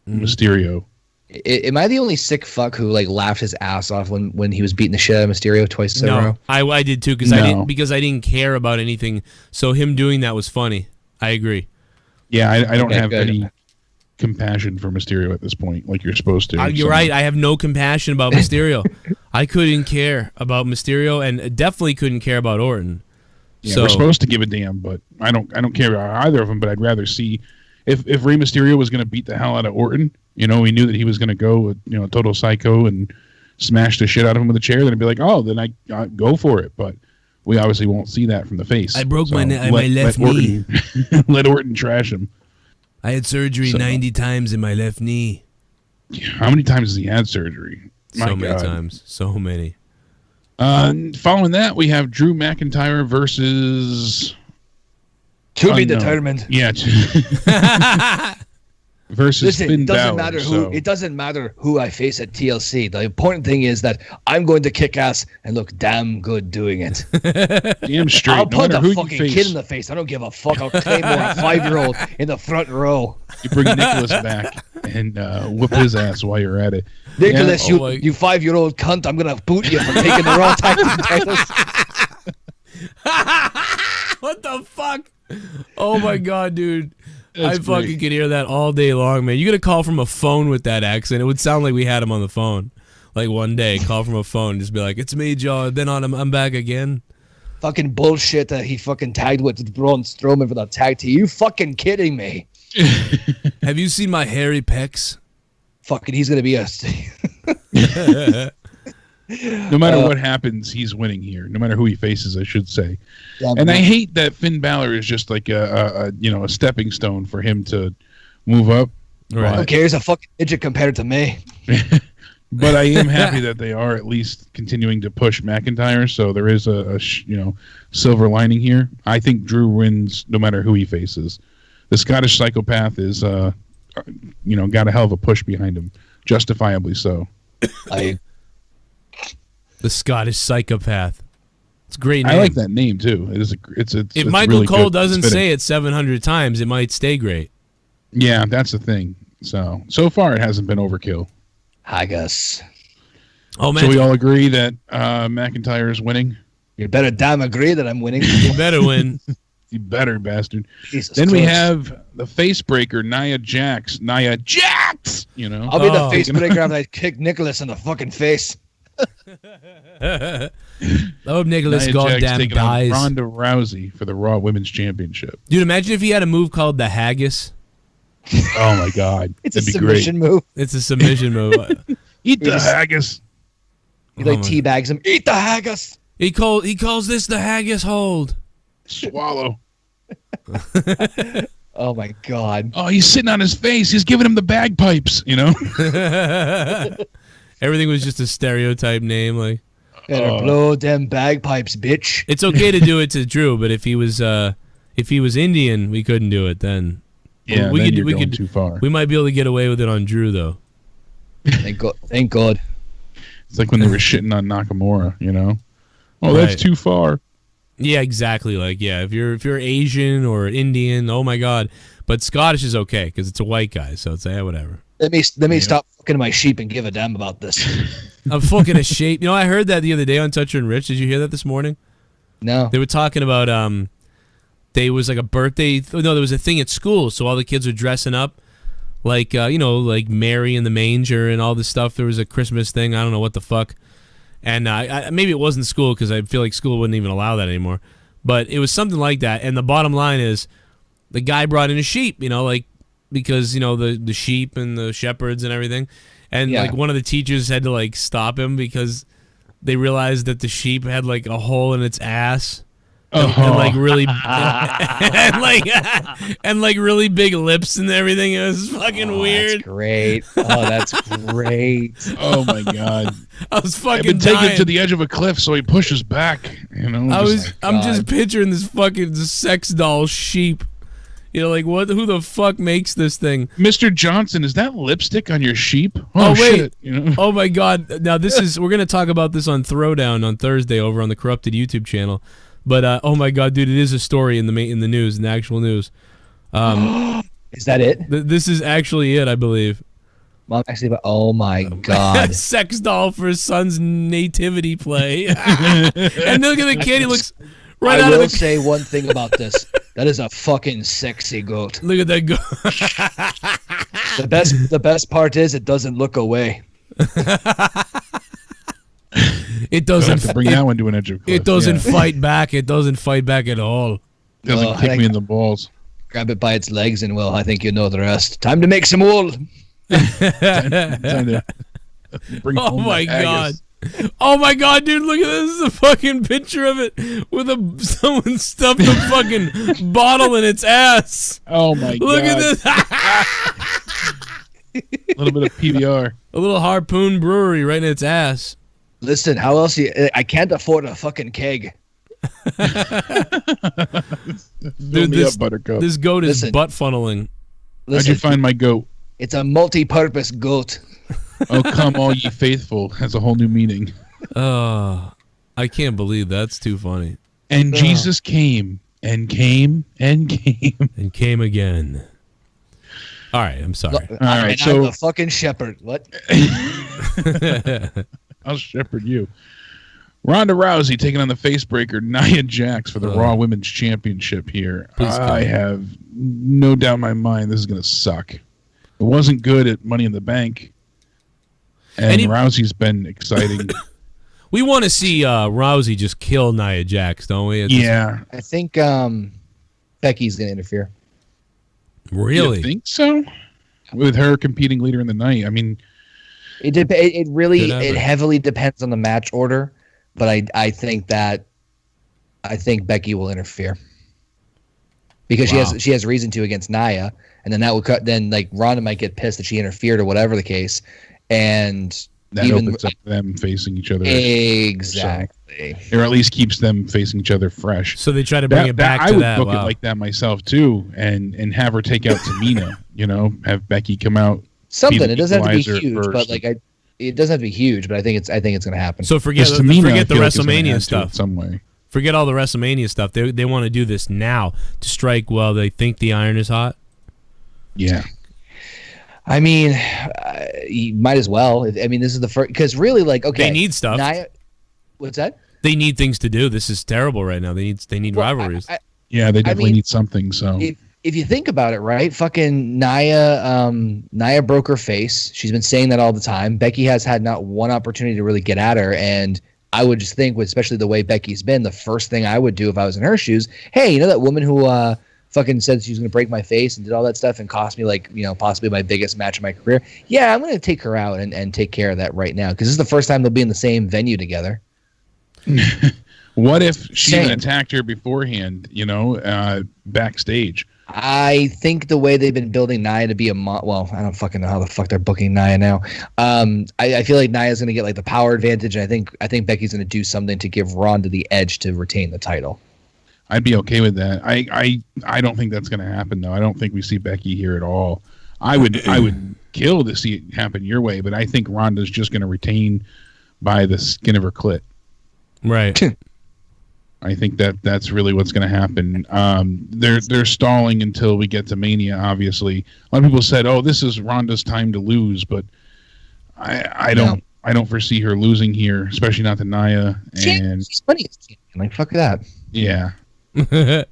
Mysterio. Am I the only sick fuck who laughed his ass off when he was beating the shit out of Mysterio twice in a row? I did too because I didn't care about anything. So him doing that was funny. I agree. Yeah, I don't have any compassion for Mysterio at this point, like you're supposed to. You're right. I have no compassion about Mysterio. I couldn't care about Mysterio, and definitely couldn't care about Orton. Yeah, we're supposed to give a damn, but I don't care about either of them. But I'd rather see if Rey Mysterio was going to beat the hell out of Orton. We knew that he was going to go with, total psycho and smash the shit out of him with a chair. Then it'd be like, oh, then I go for it. But we obviously won't see that from the face. I broke my left knee. Let Orton trash him. I had surgery 90 times in my left knee. How many times has he had surgery? So many times. So many. Following that, we have Drew McIntyre versus... To be determined. Yeah. Versus Finn Balor. It doesn't matter who I face at TLC. The important thing is that I'm going to kick ass and look damn good doing it. Damn straight. I'll put the fucking kid in the face. I don't give a fuck. I'll claymore a 5-year-old in the front row. You bring Nicholas back and whip his ass while you're at it. Nicholas, you 5-year-old cunt, I'm going to boot you for taking the Raw Tag Team titles. What the fuck? Oh my god, dude. I fucking could hear that all day long, man. You get a call from a phone with that accent, it would sound like we had him on the phone. Like one day, call from a phone, and just be like, "It's me, Joe. I've been on him. I'm back again." Fucking bullshit that he fucking tagged with Braun Strowman for that tag team. You fucking kidding me? Have you seen my hairy pecs? Fucking, he's gonna be a. No matter what happens, he's winning here. No matter who he faces, I should say. Yeah, and I hate that Finn Balor is just like a stepping stone for him to move up. Right. Who cares? A fucking midget compared to me. But I am happy that they are at least continuing to push McIntyre. So there is a silver lining here. I think Drew wins no matter who he faces. The Scottish psychopath is got a hell of a push behind him, justifiably so. The Scottish psychopath. It's a great name. I like that name too. It's if Michael really Cole good. doesn't say it 700 times, it might stay great. Yeah, that's the thing. So far it hasn't been overkill. I guess. Oh man! So we all agree that McIntyre is winning. You better damn agree that I'm winning. You better win. You better, bastard. Jesus then we Christ. have the face breaker, Nia Jax. Nia Jax! I'll be the face breaker after I kick Nicholas in the fucking face. I hope Nicholas Nia Jax goddamn taking on dies. Ronda Rousey for the Raw Women's Championship. Dude, imagine if he had a move called the Haggis. Oh my God. It's That'd a be submission great. move. It's a submission move. Eat the haggis. He teabags him. Eat the haggis. He calls this the Haggis hold. Swallow. Oh my God. Oh, he's sitting on his face. He's giving him the bagpipes, Everything was just a stereotype name, like. Better blow them bagpipes, bitch. It's okay to do it to Drew, but if he was Indian, we couldn't do it then. Yeah, we then could you're we going could too far. We might be able to get away with it on Drew though. Thank God. It's like when they were shitting on Nakamura, Oh, Right. that's too far. Yeah, exactly. Like, yeah, if you're Asian or Indian, oh my God. But Scottish is okay because it's a white guy, so it's whatever. Let me stop fucking my sheep and give a damn about this. I'm fucking a shape. I heard that the other day on Toucher and Rich. Did you hear that this morning? No. They were talking about there was like a birthday. No, there was a thing at school, so all the kids were dressing up like like Mary in the manger and all this stuff. There was a Christmas thing. I don't know what the fuck. And maybe it wasn't school because I feel like school wouldn't even allow that anymore. But it was something like that. And the bottom line is, the guy brought in a sheep. Because the sheep and the shepherds and everything. And like one of the teachers had to like stop him because they realized that the sheep had like a hole in its ass. And like really and like really big lips and everything. It was fucking weird. That's great. Oh, that's great. Oh my God. I was fucking I've been dying. taken to the edge of a cliff, so he pushes back. I'm just picturing this fucking sex doll sheep. Like who the fuck makes this thing? Mr. Johnson, is that lipstick on your sheep? Oh wait. Shit. Oh my God. Now we're gonna talk about this on Throwdown on Thursday over on the Corrupted YouTube channel. But oh my God, dude, it is a story in the news, in the actual news. Is that it? This is actually it, I believe. Mom, actually, oh my God. Sex doll for his son's nativity play. And look at the kid, he looks right out of the... I will say one thing about this. That is a fucking sexy goat. Look at that goat. The best part is it doesn't look away. It doesn't have to bring that one to an edge of cliff. It doesn't fight back. It doesn't fight back at all. Doesn't kick me in the balls. Grab it by its legs and I think you know the rest. Time to make some wool. Oh my God. Oh my God, dude, look at this. This is a fucking picture of it with someone stuffed a fucking bottle in its ass. Oh my God. Look at this. A little bit of PBR. A little Harpoon Brewery right in its ass. Listen, how else I can't afford a fucking keg. Dude, this goat is butt funneling. How'd you find my goat? It's a multi-purpose goat. Oh, come all ye faithful has a whole new meaning. I can't believe that's too funny. And Jesus came and came and came and came again. All right, I'm sorry. All right, so I'm a fucking shepherd. What? I'll shepherd you. Ronda Rousey taking on the facebreaker Nia Jax for the Raw Women's Championship here. I have no doubt in my mind this is going to suck. It wasn't good at Money in the Bank, and Rousey's been exciting. We want to see Rousey just kill Nia Jax, don't we? Yeah. I think Becky's going to interfere. Really? You think so? With her competing later in the night, I mean, it heavily depends on the match order, but I think Becky will interfere because she has reason to against Nia, and then that will cut. Then like Ronda might get pissed that she interfered or whatever the case, and that opens up them facing each other. Exactly, or at least keeps them facing each other fresh. So they try to bring it back to that. I would book it like that myself too, and have her take out Tamina. Have Becky come out. Something. It doesn't have to be huge, but like it doesn't have to be huge, but I think it's going to happen. So forget the WrestleMania stuff. Some way. Forget all the WrestleMania stuff. They want to do this now to strike while they think the iron is hot. Yeah. I mean, you might as well. I mean, this is the first because really, like, okay, they need stuff. What's that? They need things to do. This is terrible right now. They need rivalries. They definitely need something. So if you think about it, right? Fucking Nia broke her face. She's been saying that all the time. Becky has had not one opportunity to really get at her, and I would just think, especially the way Becky's been, the first thing I would do if I was in her shoes, hey, you know that woman who fucking said she was going to break my face and did all that stuff and cost me, like, possibly my biggest match of my career. Yeah, I'm going to take her out and take care of that right now because this is the first time they'll be in the same venue together. What if she even attacked her beforehand, backstage? I think the way they've been building Nia to be well, I don't fucking know how the fuck they're booking Nia now. I feel like Nia's going to get like the power advantage, and I think Becky's going to do something to give Ronda the edge to retain the title. I'd be okay with that. I don't think that's going to happen though. I don't think we see Becky here at all. I would kill to see it happen your way, but I think Ronda's just going to retain by the skin of her clit. Right. I think that's really what's going to happen. They're stalling until we get to Mania. Obviously, a lot of people said, "Oh, this is Ronda's time to lose," but I don't foresee her losing here, especially not to Nia. And she's funny as champion. Like fuck that. Yeah.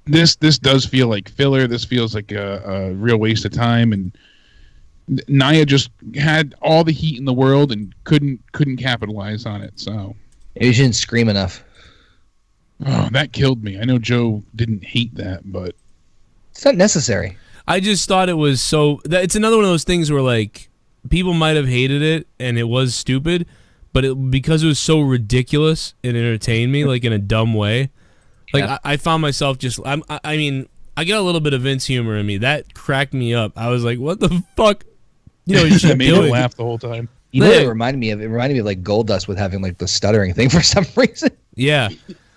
This does feel like filler. This feels like a real waste of time, and Nia just had all the heat in the world and couldn't capitalize on it. So maybe she didn't scream enough. Oh, that killed me. I know Joe didn't hate that, but it's not necessary. I just thought it was it's another one of those things where like people might have hated it and it was stupid, but because it was so ridiculous, it entertained me like in a dumb way. Like yeah. I found myself just I mean I get a little bit of Vince humor in me that cracked me up. I was like, what the fuck? You made me laugh the whole time. You know what it reminded me of? It reminded me of like Goldust with having like the stuttering thing for some reason. Yeah.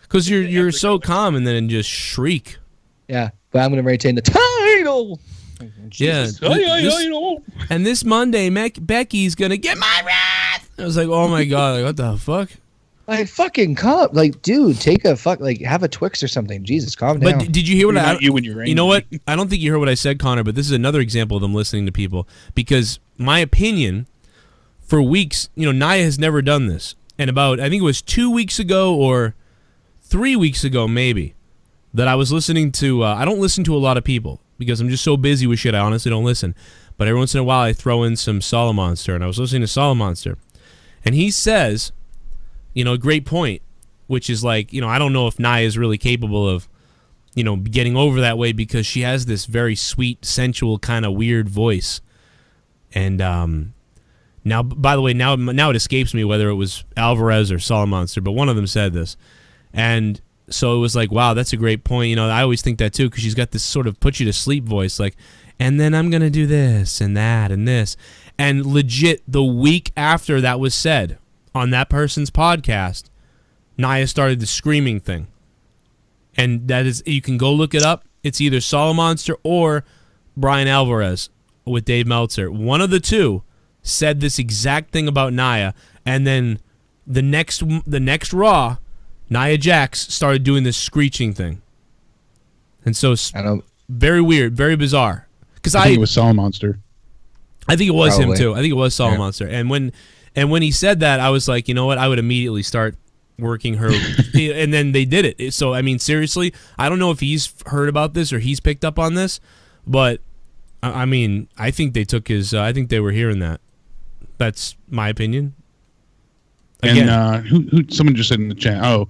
Because you're so calm and then just shriek. Yeah, but I'm going to retain the title. Jesus. Yeah. And this Monday, Becky's going to get my wrath. I was like, oh my God, like, what the fuck? Like, fucking calm. Like, dude, take a have a Twix or something. Jesus, calm down. But did you hear what you when you're angry. You know what? I don't think you heard what I said, Connor, but this is another example of them listening to people. Because my opinion, for weeks, Nia has never done this. And I think it was 2 weeks ago or 3 weeks ago, maybe, that I was listening to, I don't listen to a lot of people because I'm just so busy with shit, I honestly don't listen. But every once in a while, I throw in some Solomonster, and I was listening to Solomonster. And he says, a great point, which is like, I don't know if Nia is really capable of, getting over that way because she has this very sweet, sensual, kind of weird voice. And now, by the way, now it escapes me whether it was Alvarez or Solomonster, but one of them said this. And so it was like, wow, that's a great point. I always think that too because she's got this sort of put you to sleep voice, like, and then I'm going to do this and that and this. And legit, the week after that was said on that person's podcast, Nia started the screaming thing. And that is, you can go look it up. It's either Solomonster or Brian Alvarez with Dave Meltzer. One of the two said this exact thing about Nia. And then the next Raw, Nia Jax started doing this screeching thing. And so very weird, very bizarre. Because I think it was Solomonster. I think it was him too. I think it was Solomonster. Yeah. And when he said that, I was like, you know what? I would immediately start working her, and then they did it. So I mean, seriously, I don't know if he's heard about this or he's picked up on this, but I mean, I think they took his. I think they were hearing that. That's my opinion. Again. And who? Someone just said in the chat. Oh,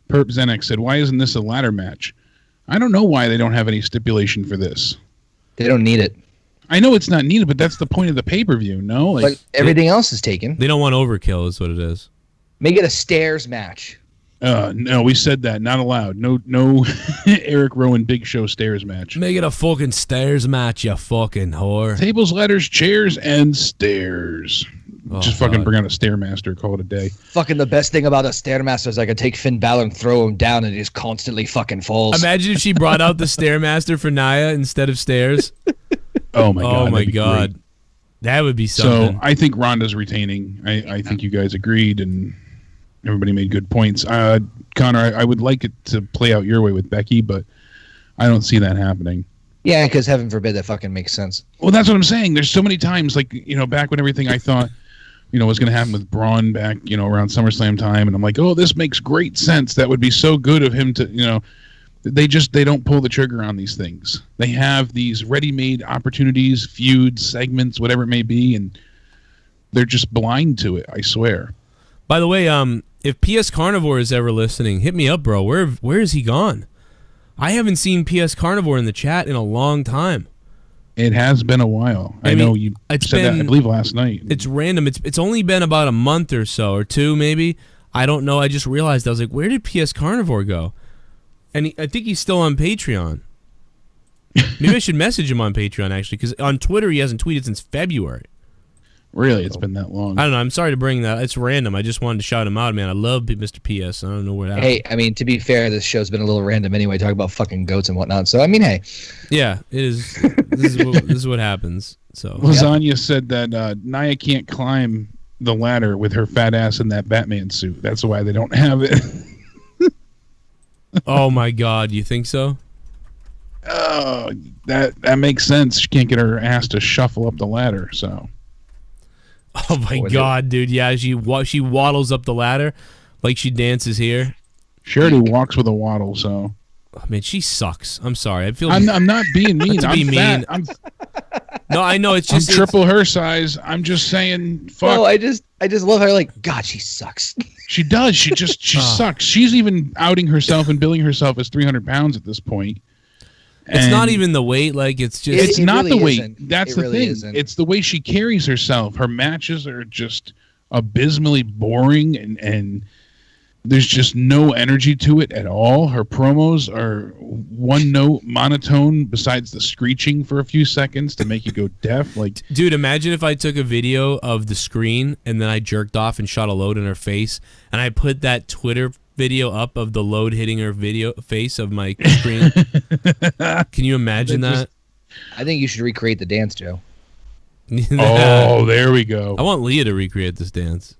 Perp Zenex said, "Why isn't this a ladder match?" I don't know why they don't have any stipulation for this. They don't need it. I know it's not needed, but that's the point of the pay-per-view, no? Like, but everything else is taken. They don't want overkill, is what it is. Make it a stairs match. No, we said that. Not allowed. No Eric Rowan Big Show stairs match. Make it a fucking stairs match, you fucking whore. Tables, ladders, chairs, and stairs. Just fucking bring out a Stairmaster, call it a day. Fucking the best thing about a Stairmaster is I could take Finn Balor and throw him down and he just constantly fucking falls. Imagine if she brought out the Stairmaster for Nia instead of stairs. Oh my god. Oh my god. Great. That would be something. So I think Ronda's retaining. I think you guys agreed and everybody made good points. Connor, I would like it to play out your way with Becky, but I don't see that happening. Yeah, because heaven forbid that fucking makes sense. Well, that's what I'm saying. There's so many times, like, back when everything I thought, was going to happen with Braun back, around SummerSlam time. And I'm like, oh, this makes great sense. That would be so good of him to, they don't pull the trigger on these things. They have these ready-made opportunities, feuds, segments, whatever it may be, and they're just blind to it, I swear. By the way, if PS Carnivore is ever listening, hit me up, bro. Where is he gone? I haven't seen PS Carnivore in the chat in a long time. It has been a while. I know you said that, I believe, last night. It's random. It's only been about a month or so, or two maybe. I don't know. I just realized, I was like, where did PS Carnivore go? And I think he's still on Patreon. Maybe I should message him on Patreon, actually, because on Twitter he hasn't tweeted since February. Really? It's been that long? I don't know. I'm sorry to bring that. It's random. I just wanted to shout him out, man. I love Mr. PS. I don't know where that Hey, I mean, to be fair, this show's been a little random anyway, talking about fucking goats and whatnot. So, I mean, hey. Yeah, it is. This is what happens. So Lasagna said that Nia can't climb the ladder with her fat ass in that Batman suit. That's why they don't have it. Oh, my God. You think so? Oh, that makes sense. She can't get her ass to shuffle up the ladder, so... Oh my god, dude! Yeah, she waddles up the ladder like she dances here. She already walks with a waddle, so. Oh, man, she sucks. I'm sorry. I feel. I'm not being mean. I'm fat. No, I know it's just I'm triple her size. I'm just saying. Fuck. No, I just love her. Like, God, she sucks. She does. She sucks. She's even outing herself and billing herself as 300 pounds at this point. It's not even the weight, like it's just. It's not really the weight. Isn't. That's the really thing. Isn't. It's the way she carries herself. Her matches are just abysmally boring, and there's just no energy to it at all. Her promos are one note monotone, besides the screeching for a few seconds to make you go deaf. Like, dude, imagine if I took a video of the screen and then I jerked off and shot a load in her face, and I put that Twitter video up of the load hitting her face of my screen. Can you imagine that? I think you should recreate the dance, Joe. Oh, there we go. I want Leah to recreate this dance.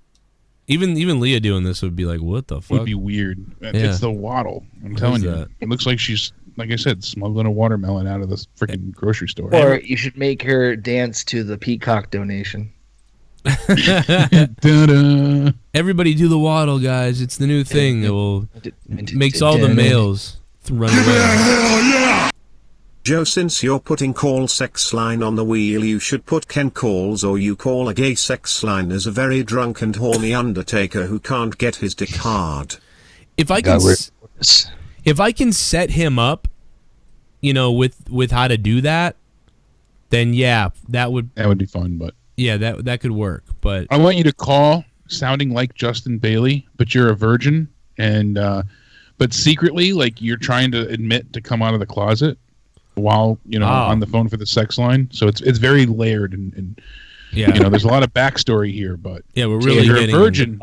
Even Leah doing this would be like, what the fuck? Would be weird. Yeah. It's the waddle. I'm telling you. It looks like she's, like I said, smuggling a watermelon out of the freaking grocery store. Or you should make her dance to the Peacock donation. Everybody do the waddle, guys. It's the new thing that will makes all the males run away. Joe, since you're putting call sex line on the wheel, you should put Ken calls or you call a gay sex line as a very drunk and horny undertaker who can't get his dick hard. If I can set him up, with how to do that, then yeah, that would be fun, but yeah, that could work. But I want you to call sounding like Justin Bailey, but you're a virgin, and but secretly, like, you're trying to admit to come out of the closet while on the phone for the sex line. So it's very layered and yeah, there's a lot of backstory here. But yeah, we're really getting a virgin.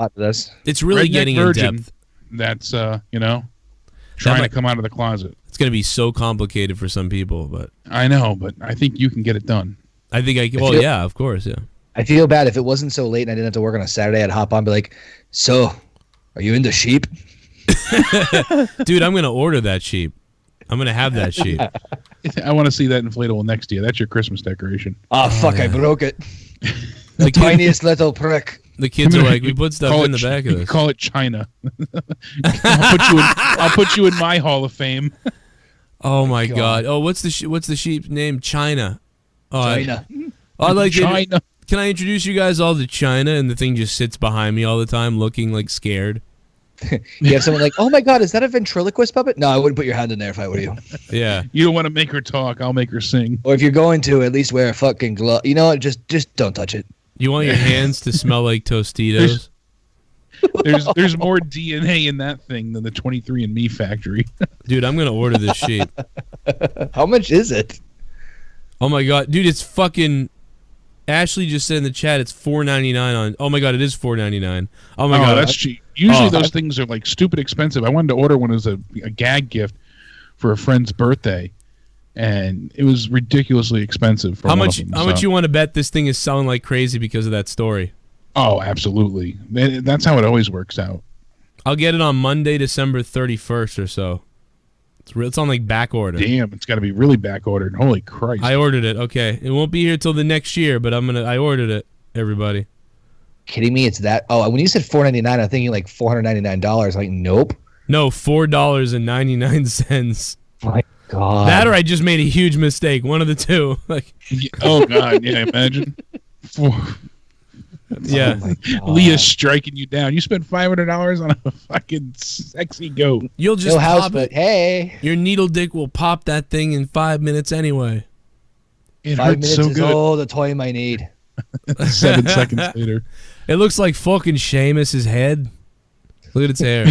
It's really getting in depth. That's trying to come out of the closet. It's going to be so complicated for some people, but I know, but I think you can get it done. I think I can. Well, yeah, of course, yeah. I feel bad if it wasn't so late and I didn't have to work on a Saturday. I'd hop on and be like, so, are you into sheep? Dude, I'm going to order that sheep. I'm going to have that sheep. I want to see that inflatable next to you. That's your Christmas decoration. Oh, fuck, I broke it. The tiniest little prick. The kids are like, we put stuff in the back of this. Call it China. I'll put you in my Hall of Fame. Oh my God! Oh, what's the sheep's name? China. Oh, China. I like China. Can I introduce you guys all to China? And the thing just sits behind me all the time, looking like scared. You have someone like, oh my God, is that a ventriloquist puppet? No, I wouldn't put your hand in there if I were you. Yeah. You don't want to make her talk. I'll make her sing. Or if you're going to, at least wear a fucking glove. You know what? Just don't touch it. You want your hands to smell like Tostitos? There's more DNA in that thing than the 23andMe factory. Dude, I'm gonna order this sheep. How much is it? Oh my God, dude, it's fucking. Ashley just said in the chat it's $4.99 on. Oh my God, it is $4.99. Oh my God, that's cheap. Usually those things are like stupid expensive. I wanted to order one as a gag gift for a friend's birthday, and it was ridiculously expensive. For how much you want to bet this thing is selling like crazy because of that story? Oh, absolutely. That's how it always works out. I'll get it on Monday, December 31st or so. It's on like back order. Damn, it's got to be really back ordered. Holy Christ! I ordered it. Okay, it won't be here till the next year, but I ordered it. Everybody. Kidding me? It's that. Oh, when you said $4.99, I'm thinking like $499. Like, nope. No, $4.99. My God. That or I just made a huge mistake. One of the two. Like. Oh God! Yeah, imagine. Yeah. Leah's striking you down. You spent $500 on a fucking sexy goat. You'll just no house, pop but it. Hey. Your needle dick will pop that thing in 5 minutes anyway. It 5 hurts minutes so is good. all the time I need. 7 seconds later. It looks like fucking Seamus's head. Look at its hair.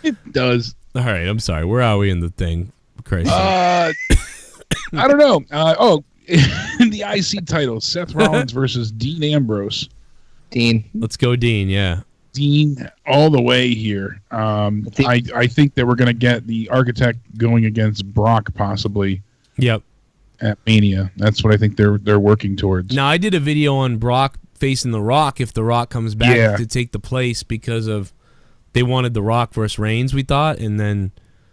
It does. All right, I'm sorry. Where are we in the thing? Crazy. I don't know. The IC title, Seth Rollins versus Dean Ambrose. Dean. Let's go, Dean. Yeah. Dean all the way here. I think that we're going to get the Architect going against Brock possibly. Yep. At Mania. That's what I think they're working towards. Now, I did a video on Brock facing The Rock if The Rock comes back to take the place because of they wanted The Rock versus Reigns, we thought, and then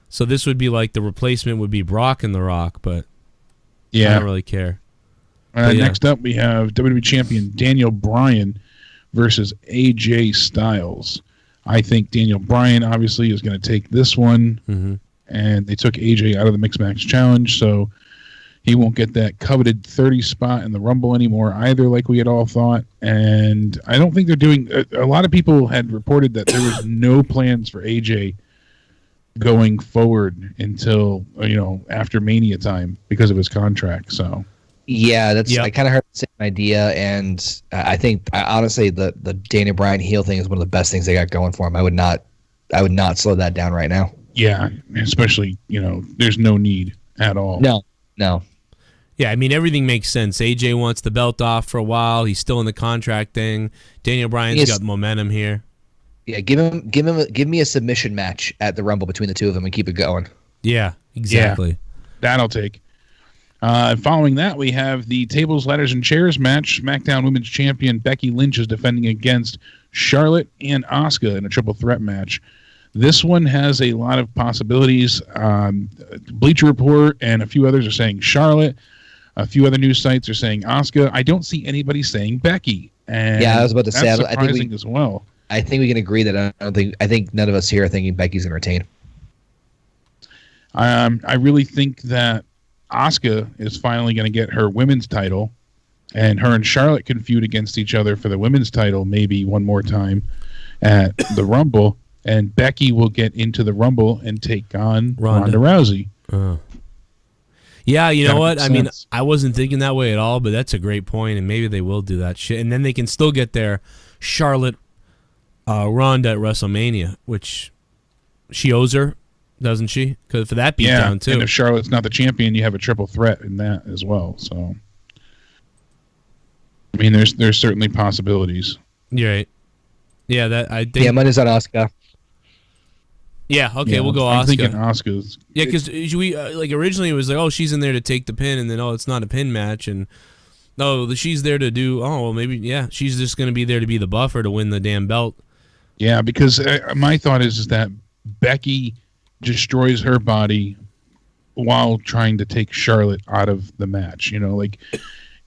so this would be like the replacement would be Brock and The Rock, but I don't really care. Next up, we have WWE Champion Daniel Bryan versus AJ Styles. I think Daniel Bryan obviously is going to take this one, and they took AJ out of the Mixed Match Challenge, so he won't get that coveted 30 spot in the Rumble anymore either, like we had all thought. And I don't think they're doing. A lot of people had reported that there was no plans for AJ going forward until after Mania time because of his contract. So. Yeah, I kind of heard the same idea, and I think honestly the Daniel Bryan heel thing is one of the best things they got going for him. I would not slow that down right now. Yeah, especially there's no need at all. No. Yeah, I mean everything makes sense. AJ wants the belt off for a while. He's still in the contract thing. Daniel Bryan's got momentum here. Yeah, give me a submission match at the Rumble between the two of them and keep it going. Yeah, exactly. Yeah, that I'll take. Following that, we have the Tables, Ladders, and Chairs match. SmackDown Women's Champion Becky Lynch is defending against Charlotte and Asuka in a triple threat match. This one has a lot of possibilities. Bleacher Report and a few others are saying Charlotte. A few other news sites are saying Asuka. I don't see anybody saying Becky. And yeah, I was about to say. That's surprising as well. I think we can agree that I think none of us here are thinking Becky's going to retain. I really think that Asuka is finally going to get her women's title, and her and Charlotte can feud against each other for the women's title maybe one more time at the Rumble, and Becky will get into the Rumble and take on Ronda Rousey. Yeah, you know what? I mean, I wasn't thinking that way at all, but that's a great point, and maybe they will do that shit, and then they can still get their Charlotte Ronda at WrestleMania, which she owes her, doesn't she? Because for that beatdown too. And if Charlotte's not the champion, you have a triple threat in that as well. So, I mean, there's certainly possibilities. You're right. Yeah, that I think. Yeah, mine is on Asuka. Yeah, okay, we'll go I'm Asuka. thinking Asuka's. Yeah, because we like originally it was like, oh, she's in there to take the pin, and then it's not a pin match, and she's there to do. Oh, well, maybe she's just going to be there to be the buffer to win the damn belt. Yeah, because my thought is that Becky destroys her body while trying to take Charlotte out of the match.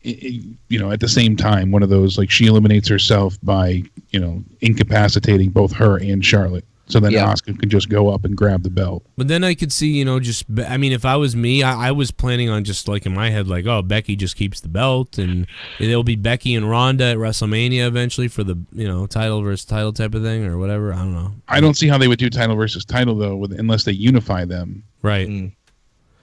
at the same time, one of those, like, she eliminates herself by, incapacitating both her and Charlotte. So then Asuka can just go up and grab the belt. But then I could see, if I was me, I was planning on just, like, in my head, like, oh, Becky just keeps the belt, and it'll be Becky and Ronda at WrestleMania eventually for the, title versus title type of thing or whatever. I don't know. I don't see how they would do title versus title, though, unless they unify them. Right.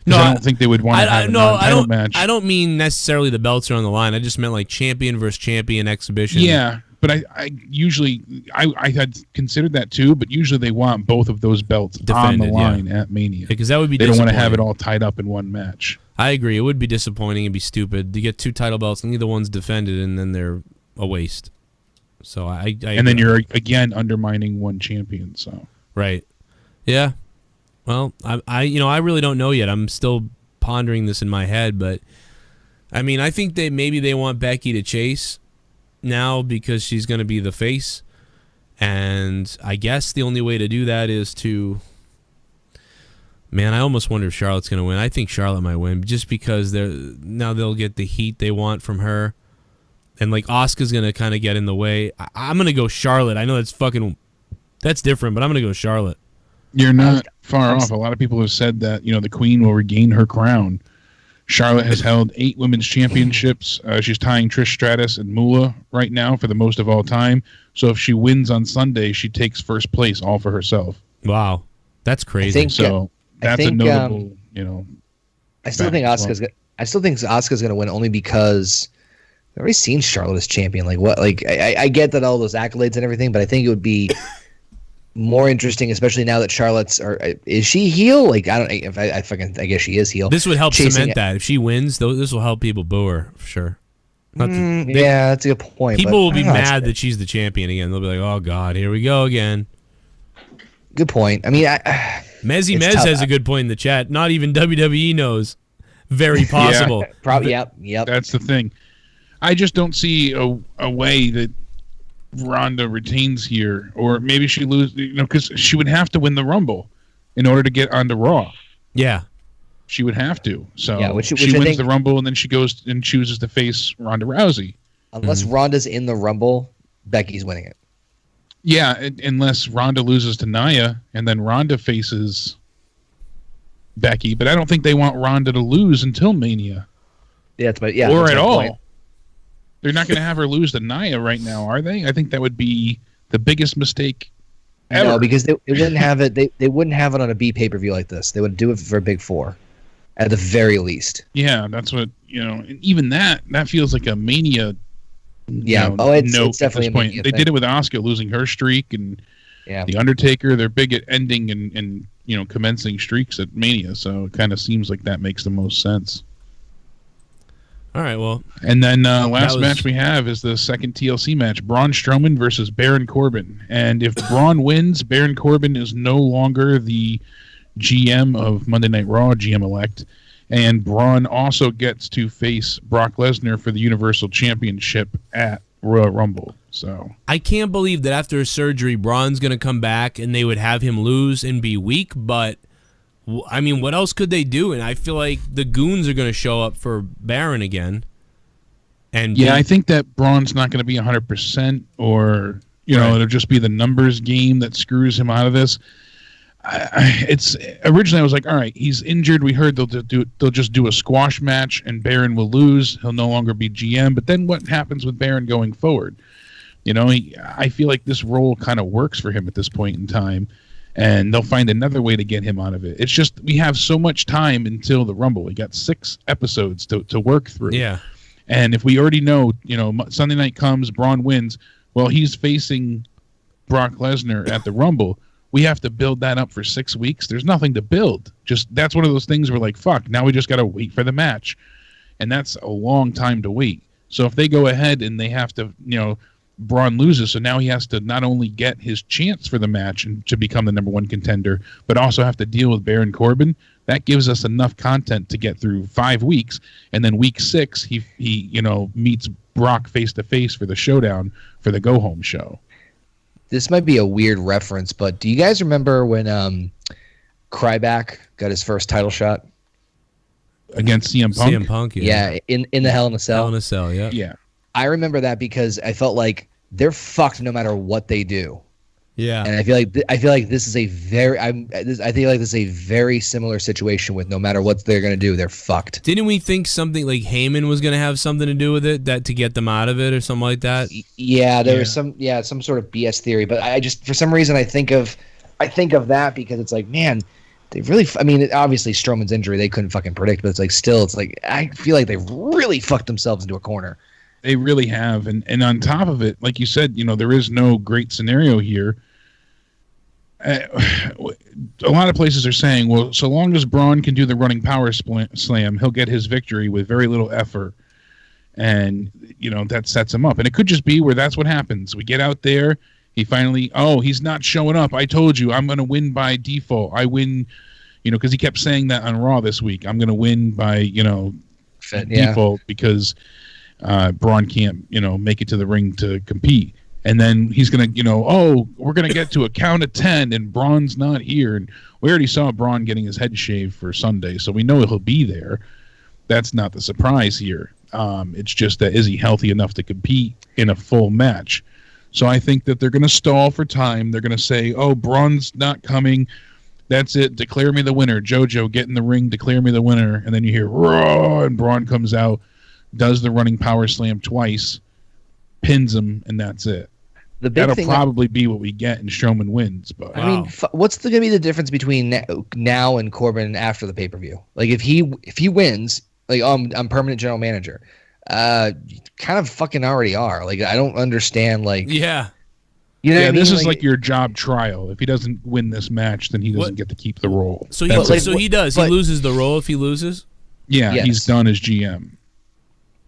No, I don't think they would want to have a non-title match. I don't mean necessarily the belts are on the line. I just meant, like, champion versus champion exhibition. Yeah. But I usually had considered that too, but usually they want both of those belts on the line at Mania. Because that would be they don't want to have it all tied up in one match. I agree. It would be disappointing and be stupid to get 2 title belts and neither one's defended and then they're a waste. So I and then you're again undermining one champion. So right, yeah. Well, I really don't know yet. I'm still pondering this in my head, but I think maybe they want Becky to chase now because she's going to be the face, and I guess the only way to do that is to I almost wonder if Charlotte's going to win. I think Charlotte might win just because they'll get the heat they want from her, and like Asuka's going to kind of get in the way. I'm going to go Charlotte. I know that's different, but I'm going to go Charlotte. You're not far off. A lot of people have said that the Queen will regain her crown. Charlotte has held 8 women's championships. She's tying Trish Stratus and Moolah right now for the most of all time. So if she wins on Sunday, she takes first place all for herself. Wow, that's crazy. That's a notable, I still think Asuka's going to win only because I've already seen Charlotte as champion. Like what? Like I get that all those accolades and everything, but I think it would be more interesting, especially now that Charlotte's is she heel? Like I guess she is heel. This would help cement that if she wins. This will help people boo her for sure. Yeah, that's a good point. People will be mad that she's the champion again. They'll be like, "Oh God, here we go again." Good point. Mezzy Mez has a good point in the chat. Not even WWE knows. Very possible. Yeah, probably. Yep. That's the thing. I just don't see a way that Ronda retains here, or maybe she loses, because she would have to win the Rumble in order to get onto Raw. Yeah, she would have to. So which she wins the Rumble, and then she goes and chooses to face Ronda Rousey. Unless Ronda's in the Rumble, Becky's winning it. Yeah, unless Ronda loses to Nia, and then Ronda faces Becky. But I don't think they want Ronda to lose until Mania. Or at all. Point. They're not going to have her lose to Nia right now, are they? I think that would be the biggest mistake ever. No, because they wouldn't have it. They wouldn't have it on a B pay-per-view like this. They would do it for a Big 4, at the very least. Yeah, that's what even that feels like a Mania. Yeah, it's definitely at this point. They did it with Asuka losing her streak, and the Undertaker. They're big at ending and commencing streaks at Mania, so it kind of seems like that makes the most sense. All right, well. And then last match we have is the second TLC match, Braun Strowman versus Baron Corbin. And if Braun wins, Baron Corbin is no longer the GM of Monday Night Raw, GM-elect. And Braun also gets to face Brock Lesnar for the Universal Championship at Royal Rumble. So I can't believe that after surgery, Braun's going to come back and they would have him lose and be weak, but what else could they do? And I feel like the goons are going to show up for Baron again. And I think that Braun's not going to be 100%, or it'll just be the numbers game that screws him out of this. Originally I was like, all right, he's injured. We heard they'll just do a squash match and Baron will lose. He'll no longer be GM. But then what happens with Baron going forward? I feel like this role kind of works for him at this point in time. And they'll find another way to get him out of it. It's just we have so much time until the Rumble. We got 6 episodes to work through. Yeah. And if we already know, Sunday night comes, Braun wins, well, he's facing Brock Lesnar at the Rumble. We have to build that up for 6 weeks. There's nothing to build. That's one of those things where like, fuck, now we just got to wait for the match. And that's a long time to wait. So if they go ahead and they have to, Braun loses, so now he has to not only get his chance for the match and to become the #1 contender, but also have to deal with Baron Corbin. That gives us enough content to get through 5 weeks, and then week 6 he meets Brock face to face for the showdown for the go home show. This might be a weird reference, but do you guys remember when Ryback got his first title shot? against CM Punk. CM Punk, Yeah, in the Hell in a Cell. Hell in a Cell, yeah. Yeah. I remember that because I felt like they're fucked no matter what they do. Yeah. And I feel like this is a very I feel like this is a very similar situation with no matter what they're gonna do, they're fucked. Didn't we think something like Heyman was gonna have something to do with it, that to get them out of it or something like that? Yeah, there was some sort of BS theory, but I just for some reason I think of that because it's like, man, they really. I mean, obviously Strowman's injury they couldn't fucking predict, but it's like still, it's like I feel like they've really fucked themselves into a corner. They really have, and on top of it, like you said, there is no great scenario here. A lot of places are saying, well, so long as Braun can do the running power slam, he'll get his victory with very little effort, and that sets him up. And it could just be where that's what happens. We get out there, he finally, he's not showing up. I told you, I'm going to win by default. I win, because he kept saying that on Raw this week. I'm going to win by default because Braun can't make it to the ring to compete. And then he's going to, we're going to get to a count of 10 and Braun's not here. And we already saw Braun getting his head shaved for Sunday, so we know he'll be there. That's not the surprise here. It's just that is he healthy enough to compete in a full match? So I think that they're going to stall for time. They're going to say, Braun's not coming. That's it. Declare me the winner. JoJo, get in the ring. Declare me the winner. And then you hear, raw, and Braun comes out, does the running power slam twice, pins him, and that's it. That'll probably be what we get, and Strowman wins. But I mean, what's going to be the difference between now and Corbin after the pay-per-view? Like, if he wins, like, I'm permanent general manager. Kind of fucking already are. Like, I don't understand. Like, yeah, this is like your job trial. If he doesn't win this match, then he doesn't get to keep the role. So he does. He loses the role if he loses. Yeah, he's done as GM.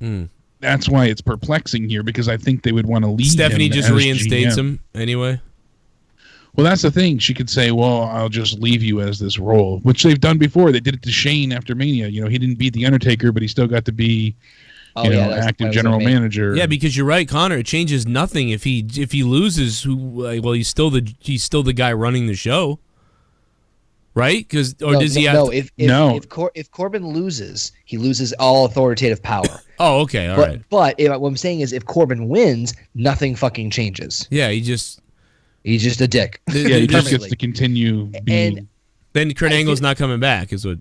Hmm. That's why it's perplexing here, because I think they would want to leave Stephanie him just as reinstates GM. him anyway. Well, that's the thing. She could say, well, I'll just leave you as this role, which they've done before. They did it to Shane after Mania. He didn't beat The Undertaker, but he still got to be active general manager. Yeah, because you're right, Connor. It changes nothing if he loses. He's still the guy running the show, right? Does he have? No, if Corbin loses, he loses all authoritative power. Oh, okay, all right. But what I'm saying is, if Corbin wins, nothing fucking changes. Yeah, he's just a dick. Yeah, he just gets to continue being. And then Kurt Angle's not coming back, is what.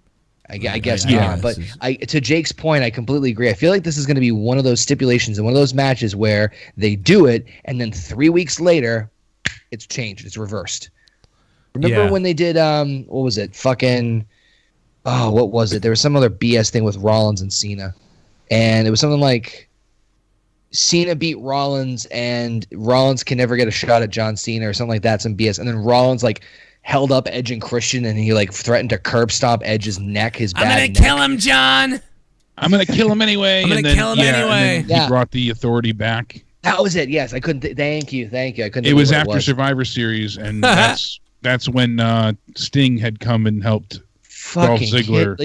I guess not. But to Jake's point, I completely agree. I feel like this is going to be one of those stipulations and one of those matches where they do it, and then 3 weeks later, it's changed. It's reversed. Remember when they did what was it? What was it? There was some other BS thing with Rollins and Cena. And it was something like Cena beat Rollins and Rollins can never get a shot at John Cena or something like that, some BS. And then Rollins held up Edge and Christian and he threatened to curb stomp Edge's neck, his bad neck. I'm going to kill him, John. I'm going to kill him anyway. I'm going to kill him anyway. And then he brought the authority back. That was it. Yes, I couldn't. Thank you. I couldn't. It was after Survivor Series, and that's when Sting had come and helped Dolph Ziggler.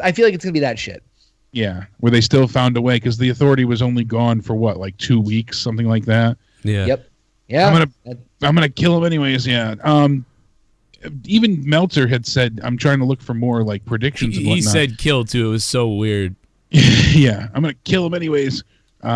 I feel like it's gonna be that shit. Yeah, where they still found a way because the authority was only gone for 2 weeks, something like that. Yeah. Yep. Yeah. I'm gonna kill him anyways. Yeah. Even Meltzer had said, "I'm trying to look for more predictions." And whatnot. He said "kill" too. It was so weird. Yeah, I'm gonna kill him anyways.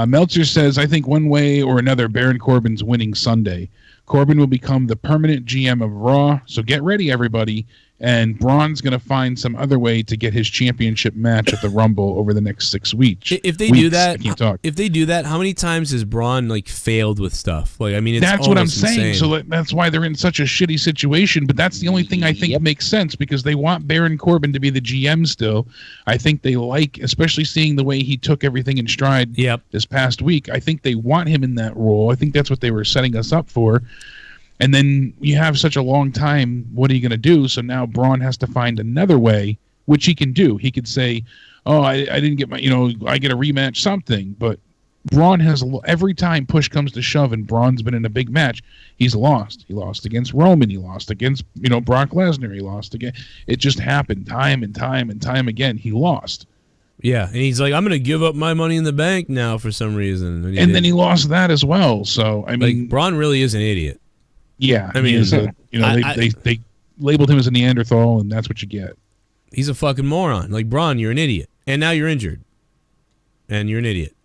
Meltzer says, "I think one way or another, Baron Corbin's winning Sunday. Corbin will become the permanent GM of Raw. So get ready, everybody." And Braun's going to find some other way to get his championship match at the Rumble over the next 6 weeks. If they do that, how many times has Braun failed with stuff? It's that's what I'm insane. saying. So that's why they're in such a shitty situation. But that's the only thing I think makes sense because they want Baron Corbin to be the GM still. I think they especially seeing the way he took everything in stride this past week. I think they want him in that role. I think that's what they were setting us up for. And then you have such a long time, what are you going to do? So now Braun has to find another way, which he can do. He could say, I didn't get my, I get a rematch, something. But Braun has, every time push comes to shove and Braun's been in a big match, he's lost. He lost against Roman. He lost against, Brock Lesnar. He lost again. It just happened time and time and time again. He lost. Yeah, and he's like, I'm going to give up my money in the bank now for some reason. And then he lost that as well. So, I mean. Braun really is an idiot. Yeah, I mean, they labeled him as a Neanderthal, and that's what you get. He's a fucking moron. Like, Braun, you're an idiot. And now you're injured. And you're an idiot.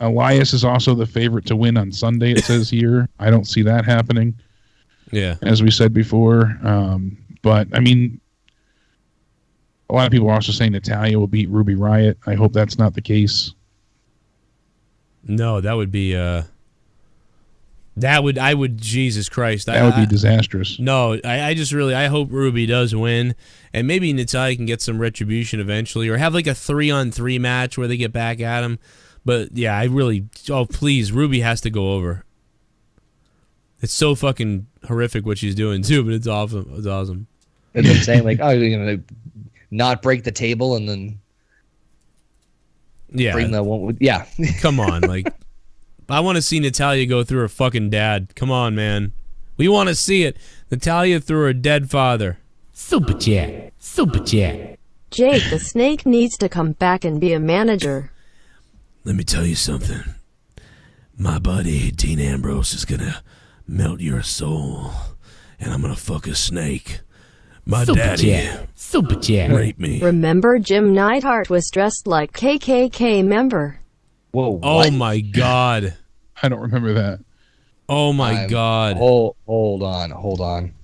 Elias is also the favorite to win on Sunday, it says here. I don't see that happening. Yeah. As we said before. But, I mean, a lot of people are also saying Natalya will beat Ruby Riott. I hope that's not the case. No, that would be Jesus Christ. That would be disastrous. No, I hope Ruby does win, and maybe Natalya can get some retribution eventually, or have like a 3-on-3 match where they get back at him. But yeah, please, Ruby has to go over. It's so fucking horrific what she's doing too, but it's awesome. It's awesome. And then saying like, oh, you're gonna not break the table and then bring the one. Yeah, come on, like I want to see Natalya go through her fucking dad. Come on, man, we want to see it. Natalya through her dead father. Super chat, super chat. Jake the Snake needs to come back and be a manager. Let me tell you something. My buddy Dean Ambrose is gonna melt your soul, and I'm gonna fuck a snake. My daddy Super chat. raped me. Remember Jim Neidhart was dressed like KKK member. Whoa! What? Oh my God! I don't remember that. Oh my God! Hold on.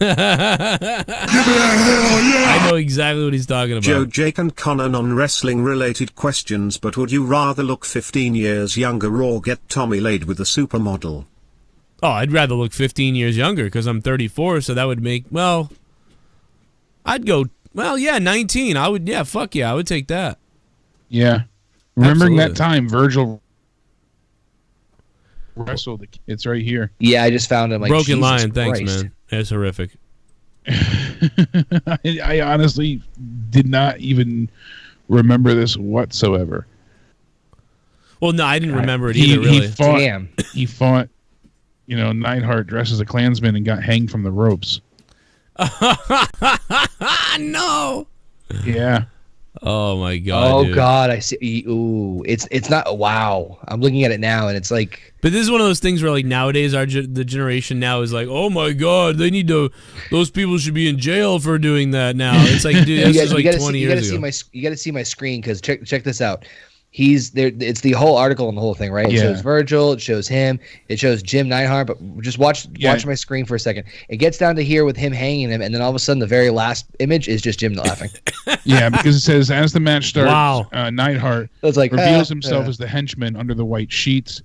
I know exactly what he's talking about. Joe, Jake and Connor non-wrestling related questions, but would you rather look 15 years younger or get Tommy laid with a supermodel? Oh, I'd rather look 15 years younger because I'm 34, so that would make, I'd go, 19. I would, fuck yeah, I would take that. Yeah. Remembering Absolutely. that time, Virgil wrestled. It's right here. Yeah, I just found him. Like, Broken Jesus Lion, thanks, Christ. man. It's horrific. I honestly did not even remember this whatsoever. Well, no, I didn't remember it either, really. He fought, Neidhart dressed as a Klansman and got hanged from the ropes. No. Yeah. Oh my God. Oh dude. God, I see. Ooh, it's not. Wow, I'm looking at it now, and it's like. But this is one of those things where, like, nowadays the generation now is like, oh my God, those people should be in jail for doing that now. It's like, dude, that's just like 20 years ago. You got to see my screen because check this out. He's there. It's the whole article and the whole thing, right? It shows Virgil. It shows him. It shows Jim Neidhart. But just watch my screen for a second. It gets down to here with him hanging him, and then all of a sudden, the very last image is just Jim laughing. Yeah, because it says as the match starts, Neidhart reveals himself as the henchman under the white sheets.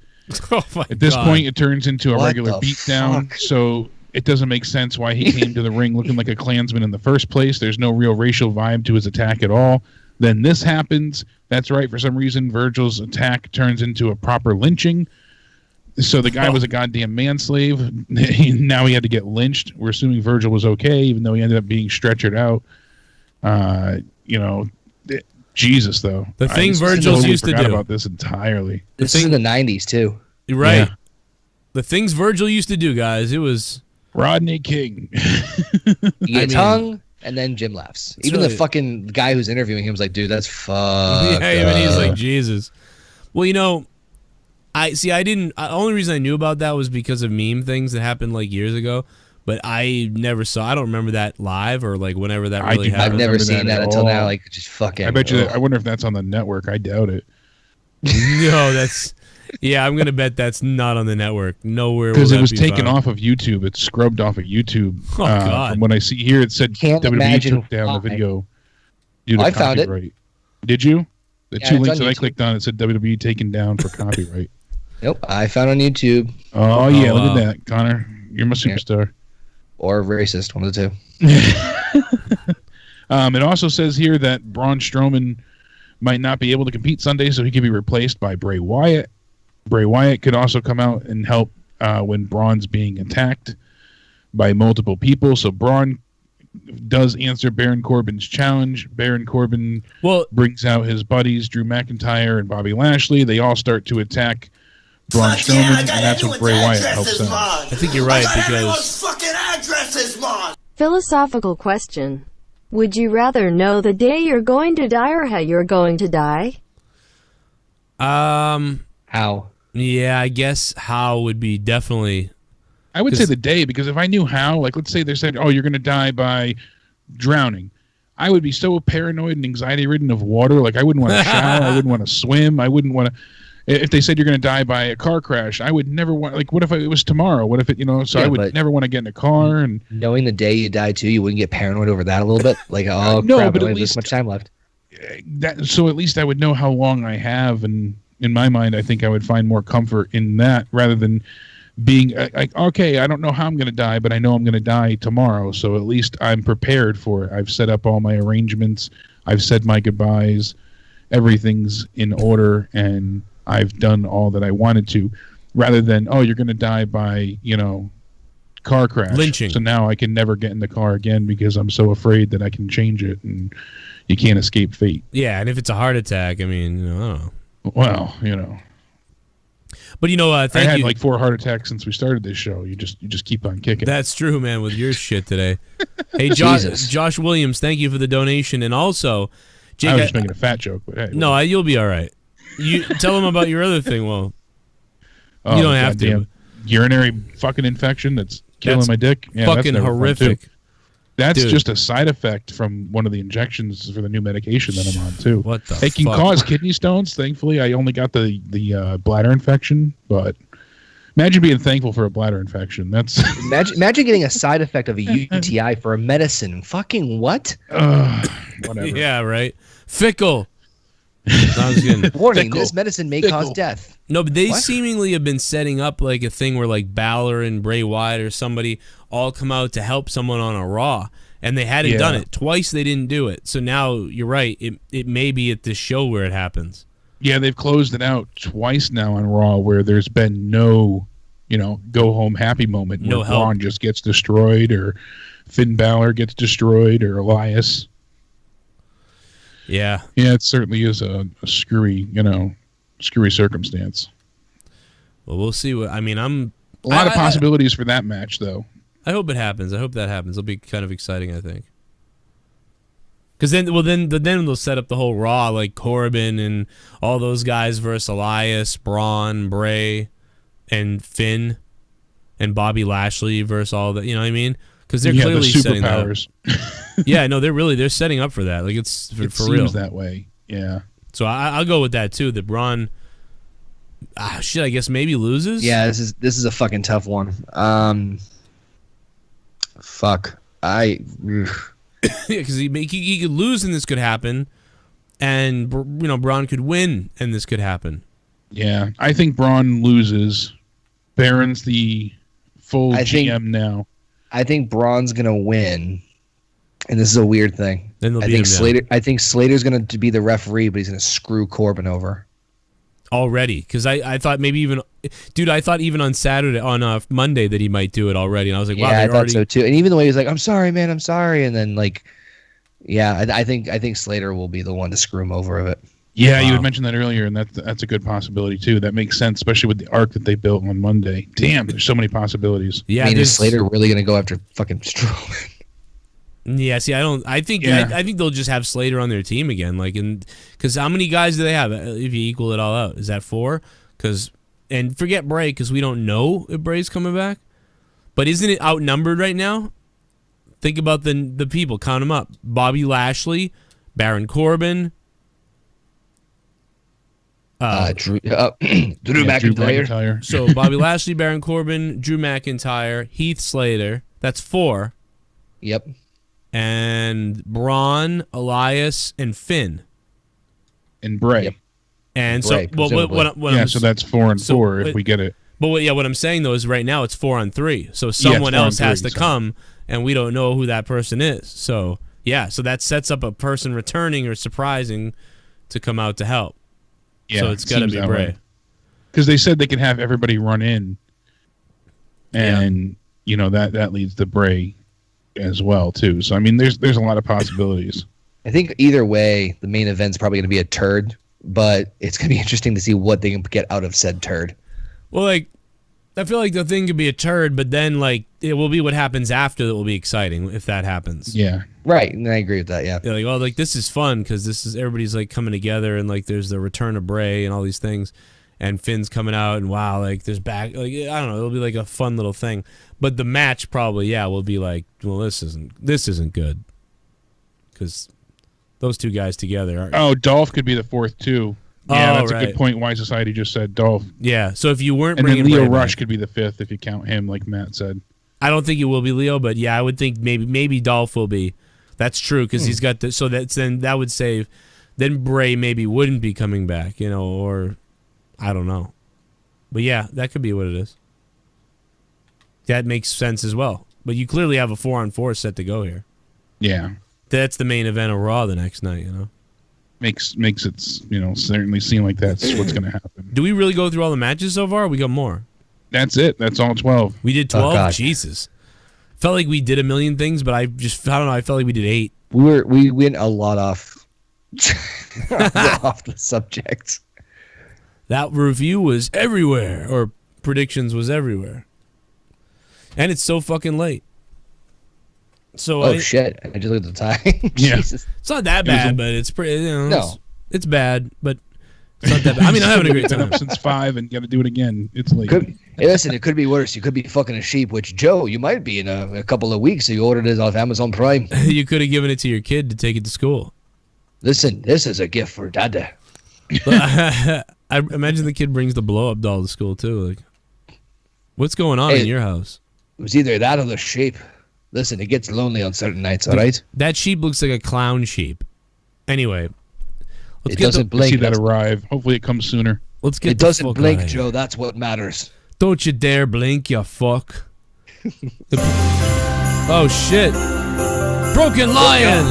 Oh my At this God. point, it turns into a What regular the beatdown. fuck? So it doesn't make sense why he came to the ring looking like a Klansman in the first place. There's no real racial vibe to his attack at all. Then this happens. That's right. For some reason, Virgil's attack turns into a proper lynching. So the guy was a goddamn manslave. Now he had to get lynched. We're assuming Virgil was okay, even though he ended up being stretchered out. Jesus, though. The thing Virgil's used to do. About this entirely. This is in the '90s too. You're right. Yeah. The things Virgil used to do, guys. It was Rodney King. He gets hung, and then Jim laughs. Even the fucking guy who's interviewing him was like, "Dude, that's fucked." Yeah, even he's like, Jesus. Well, the only reason I knew about that was because of meme things that happened like years ago, but I don't remember that live or like whenever that really happened. I've never seen that until now. Like, just fucking. I bet you. I wonder if that's on the network. I doubt it. No, that's. Yeah, I'm gonna bet that's not on the network. Nowhere. Because it was taken off of YouTube. It's scrubbed off of YouTube. Oh God! From what I see here, it said WWE took down the video due to I found copyright. it. Did you? The Yeah, two it's links on that I YouTube. clicked on, it said WWE taken down for copyright. Nope, I found on YouTube. Oh yeah, look wow. at that, Connor. You're my superstar. Or racist, one of the two. It also says here that Braun Strowman might not be able to compete Sunday, so he could be replaced by Bray Wyatt. Bray Wyatt could also come out and help when Braun's being attacked by multiple people. So Braun does answer Baron Corbin's challenge. Baron Corbin brings out his buddies, Drew McIntyre and Bobby Lashley. They all start to attack Braun Strowman, and that's when Bray Wyatt helps out. I think you're right because fucking addresses, Mon. Philosophical question. Would you rather know the day you're going to die or how you're going to die? How? Yeah, I guess how would be definitely. I would say the day, because if I knew how, like let's say they said, oh, you're going to die by drowning. I would be so paranoid and anxiety ridden of water. Like I wouldn't want to shower. I wouldn't want to swim. I wouldn't want to. If they said you're going to die by a car crash, I would never want. Like, what if it was tomorrow? What if it, So I would never want to get in a car. And knowing the day you die too, you wouldn't get paranoid over that a little bit. Like, oh no, crap, but I at don't have least this much time left. So at least I would know how long I have, and in my mind, I think I would find more comfort in that rather than being like, okay, I don't know how I'm going to die, but I know I'm going to die tomorrow. So at least I'm prepared for it. I've set up all my arrangements. I've said my goodbyes. Everything's in order, and I've done all that I wanted to, rather than, oh, you're going to die by, car crash. Lynching. So now I can never get in the car again because I'm so afraid that I can change it, and you can't escape fate. Yeah, and if it's a heart attack, I mean, I don't know. Well, But I had like 4 heart attacks since we started this show. You just keep on kicking. That's true, man, with your shit today. Hey, Josh Williams, thank you for the donation. And also, Jake, I was just making a fat joke, but hey. No, you'll be all right. You tell him about your other thing. Well, you don't have to. Urinary fucking infection that's killing my dick. Yeah, fucking horrific. That's just a side effect from one of the injections for the new medication that I'm on too. What the It can cause kidney stones. Thankfully, I only got the bladder infection, but imagine being thankful for a bladder infection. That's imagine getting a side effect of a UTI for a medicine. Fucking what? Whatever. Yeah, right. Fickle. Warning: this medicine may cause death. No, but they seemingly have been setting up like a thing where like Balor and Bray Wyatt or somebody all come out to help someone on a Raw, and they hadn't done it twice. They didn't do it, so now you're right. It may be at this show where it happens. Yeah, they've closed it out twice now on Raw where there's been no, go home happy moment. No where help. Braun just gets destroyed, or Finn Balor gets destroyed, or Elias. Yeah. Yeah, it certainly is a screwy, screwy circumstance. Well, we'll see. I'm a lot of possibilities for that match, though. I hope it happens. I hope that happens. It'll be kind of exciting, I think. Because then they'll set up the whole Raw, like Corbin and all those guys versus Elias, Braun, Bray, and Finn, and Bobby Lashley versus all that. You know what I mean? Because they're clearly setting that up. Yeah, no, they're setting up for that. Like it's for real. Seems that way. Yeah. So I'll go with that too. That Braun, I guess maybe loses. Yeah, this is a fucking tough one. Fuck. Because he could lose and this could happen, and Braun could win and this could happen. Yeah, I think Braun loses. Baron's the full GM now. I think Braun's gonna win, and this is a weird thing. Then I think Slater's gonna be the referee, but he's gonna screw Corbin over. Already, because I thought maybe even, dude, I thought even on Saturday, on Monday that he might do it already, and I was like, wow, yeah, I thought so too. And even the way he was like, "I'm sorry, man, I'm sorry," and then like, yeah, I think Slater will be the one to screw him over of it. Yeah, you had mentioned that earlier, and that's a good possibility too. That makes sense, especially with the arc that they built on Monday. Damn, there's so many possibilities. Yeah, I mean, is Slater really gonna go after fucking Strowman? Yeah, see, I think they'll just have Slater on their team again, because how many guys do they have if you equal it all out? Is that 4? And forget Bray, because we don't know if Bray's coming back. But isn't it outnumbered right now? Think about the people, count them up: Bobby Lashley, Baron Corbin, Drew McIntyre. So Bobby Lashley, Baron Corbin, Drew McIntyre, Heath Slater. That's 4. Yep. And Braun, Elias, and Finn. And Bray. Yep. And Bray, so, so that's 4 and 4 if we get it. But what I'm saying though is right now it's 4 on 3. So someone else has to come, and we don't know who that person is. So yeah, so that sets up a person returning or surprising to come out to help. Yeah, so it's got to be Bray. Because they said they can have everybody run in, and that leads to Bray as well too. So I mean, there's a lot of possibilities. I think either way, the main event's probably going to be a turd, but it's going to be interesting to see what they can get out of said turd. Well, I feel like the thing could be a turd, but then it will be what happens after that will be exciting if that happens. Yeah, right. And I agree with that. Yeah. Yeah, this is fun because this is everybody's coming together, and there's the return of Bray and all these things, and Finn's coming out, and wow, there's back. I don't know, it'll be a fun little thing. But the match probably will be well, this isn't good. because those two guys together are. Oh, Dolph could be the fourth too. Yeah, that's right. a good point. Why Society just said Dolph. Yeah, so if you weren't and then bringing Leo Bray Rush back, could be the fifth if you count him, like Matt said. I don't think it will be Leo, but yeah, I would think maybe Dolph will be. That's true because he's got the so that's then that would save. Then Bray maybe wouldn't be coming back, or I don't know. But yeah, that could be what it is. That makes sense as well. But you clearly have a 4-on-4 set to go here. Yeah, that's the main event of Raw the next night. Makes it certainly seem like that's what's going to happen. Do we really go through all the matches so far? Or we got more. That's it. That's all 12. We did 12. Jesus, felt like we did a million things, but I don't know. I felt like we did 8. We went a lot off off the subject. That review was everywhere, or predictions was everywhere, and it's so fucking late. So shit! I just looked at the time. Yeah, Jesus. it's not that bad, but it's pretty. No, it's bad, but it's not that bad. I mean, I'm having a great time. Been up since 5 and got to do it again. It's late. Hey, listen, it could be worse. You could be fucking a sheep, which Joe, you might be in a couple of weeks. So you ordered it off Amazon Prime. You could have given it to your kid to take it to school. Listen, this is a gift for Dada. I imagine the kid brings the blow-up doll to school too. Like, what's going on in your house? It was either that or the sheep. Listen, it gets lonely on certain nights, all right? That sheep looks like a clown sheep. Anyway, it doesn't blink. See that arrive. Hopefully it comes sooner. Let's get it doesn't blink, Joe. That's what matters. Don't you dare blink, you fuck. Oh, shit. Broken Lion.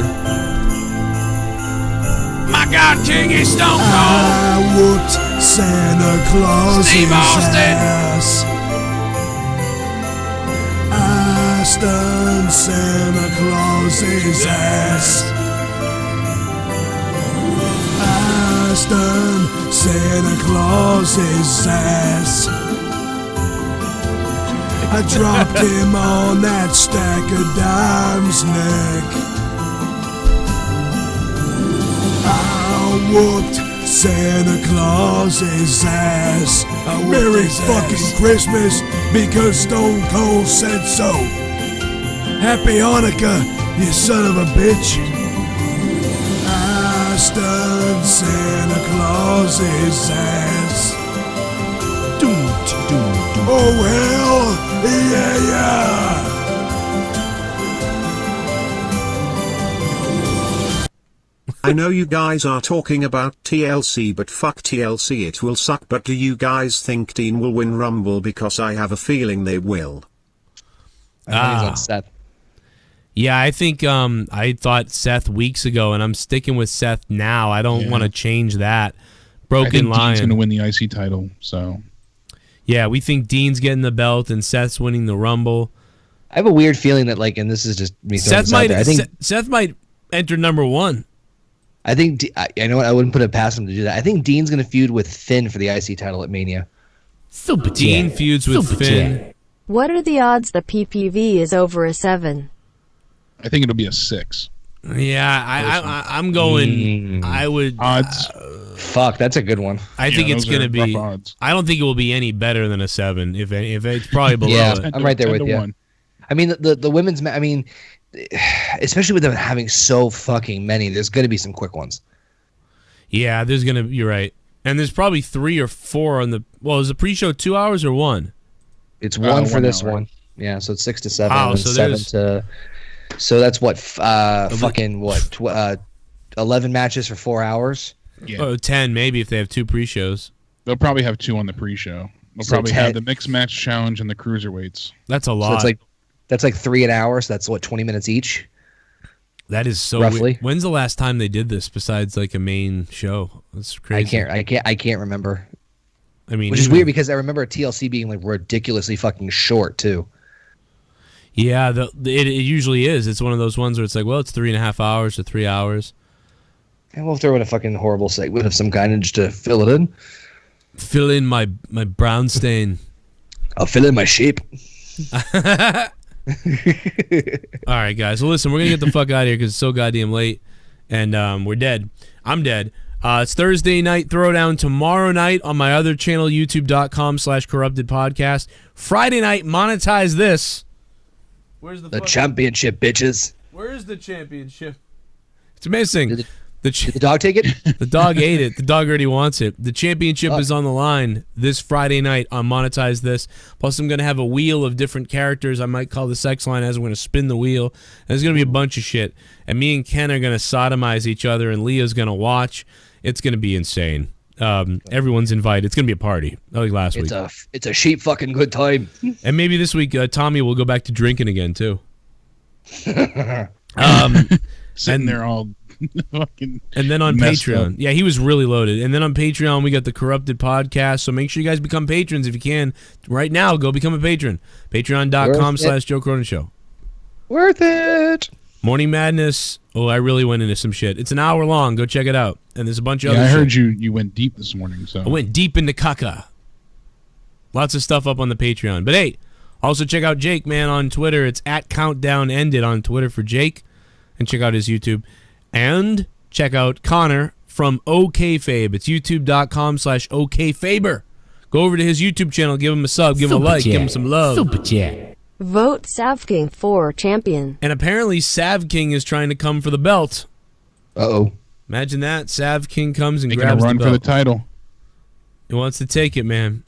My God, King is Stone Cold. I whooped Santa Claus's Steve Austin. ass. I stunned Santa Claus's ass. I stunned Santa Claus's ass. I dropped him on that stack of dimes neck. I whooped Santa Claus's ass. Merry fucking Christmas, because Stone Cold said so. Happy Hanukkah, you son of a bitch. I stunned Santa Claus's ass. Oh hell, yeah. I know you guys are talking about TLC, but fuck TLC, it will suck. But do you guys think Dean will win Rumble? Because I have a feeling they will. I think he's on Seth. Yeah, I think I thought Seth weeks ago, and I'm sticking with Seth now. I don't want to change that. Broken I think Lion. Dean's going to win the IC title, so... Yeah, we think Dean's getting the belt and Seth's winning the Rumble. I have a weird feeling that, like, and this is just me throwing Seth this out there. I think Seth might enter number 1. I think I know what, I wouldn't put it past him to do that. I think Dean's going to feud with Finn for the IC title at Mania. Super Dean feuds with Finn. What are the odds the PPV is over a 7? I think it'll be a 6. Yeah, I'm going. I would odds. Fuck, that's a good one. I think it's going to be. I don't think it will be any better than a 7. If it's probably below it. I'm right there with you. 1. I mean, the women's. I mean, especially with them having so fucking many, there's going to be some quick ones. Yeah, there's gonna. You're right, and there's probably 3 or 4 on the. Well, is the pre-show 2 hours or 1? It's 1 for 1 this hour. one. Yeah, so it's 6 to 7. Oh, and so 7 there's- to. So that's what 11 matches for 4 hours. Yeah. Oh, 10 maybe if they have 2 pre-shows. They'll probably have 2 on the pre-show. They'll So probably 10 have the mixed match challenge and the cruiserweights. That's a So lot. that's like 3 an hour. So that's what 20 minutes each. That is so roughly. weird. When's the last time they did this besides like a main show? That's crazy. I can't remember. I mean, Which is even- weird because I remember TLC being like ridiculously fucking short too. Yeah, it usually is. It's one of those ones where it's like, well, it's 3.5 hours to 3 hours. And we'll throw in a fucking horrible segment of some kind just to fill it in. Fill in my brown stain. I'll fill in my shape. All right, guys. Well, listen, we're going to get the fuck out of here because it's so goddamn late. And we're dead. I'm dead. It's Thursday night throwdown tomorrow night on my other channel, youtube.com/corruptedpodcast. Friday night, monetize this. Where's The championship, bitches. Where's the championship? It's missing. Did the dog take it? The dog ate it. The dog already wants it. The championship is on the line this Friday night on Monetize This. Plus, I'm going to have a wheel of different characters. I might call the sex line as I'm going to spin the wheel. And there's going to be a bunch of shit. And me and Ken are going to sodomize each other, and Leah's going to watch. It's going to be insane. Everyone's invited. It's going to be a party, like last week. It's a sheep fucking good time. And maybe this week, Tommy will go back to drinking again, too. Sitting there all... And then on Patreon, yeah, he was really loaded. And then on Patreon, we got the Corrupted Podcast. So make sure you guys become patrons if you can. Right now, go become a patron. Patreon.com/Joe Cronin Show. Worth it. Morning Madness. Oh, I really went into some shit. It's an hour long. Go check it out. And there's a bunch of other I heard shit. you went deep this morning. So I went deep into caca. Lots of stuff up on the Patreon. But hey, also check out Jake, man, on Twitter. It's @CountdownEnded on Twitter for Jake. And check out his YouTube. And check out Connor from OKFabe. It's youtube.com/OKFaber. Go over to his YouTube channel, give him a sub, give him a like, give him some love. Super chat. Vote Savking for champion. And apparently Sav King is trying to come for the belt. Uh-oh. Imagine that. Sav King comes and Making grabs a run the belt. for the title. He wants to take it, man.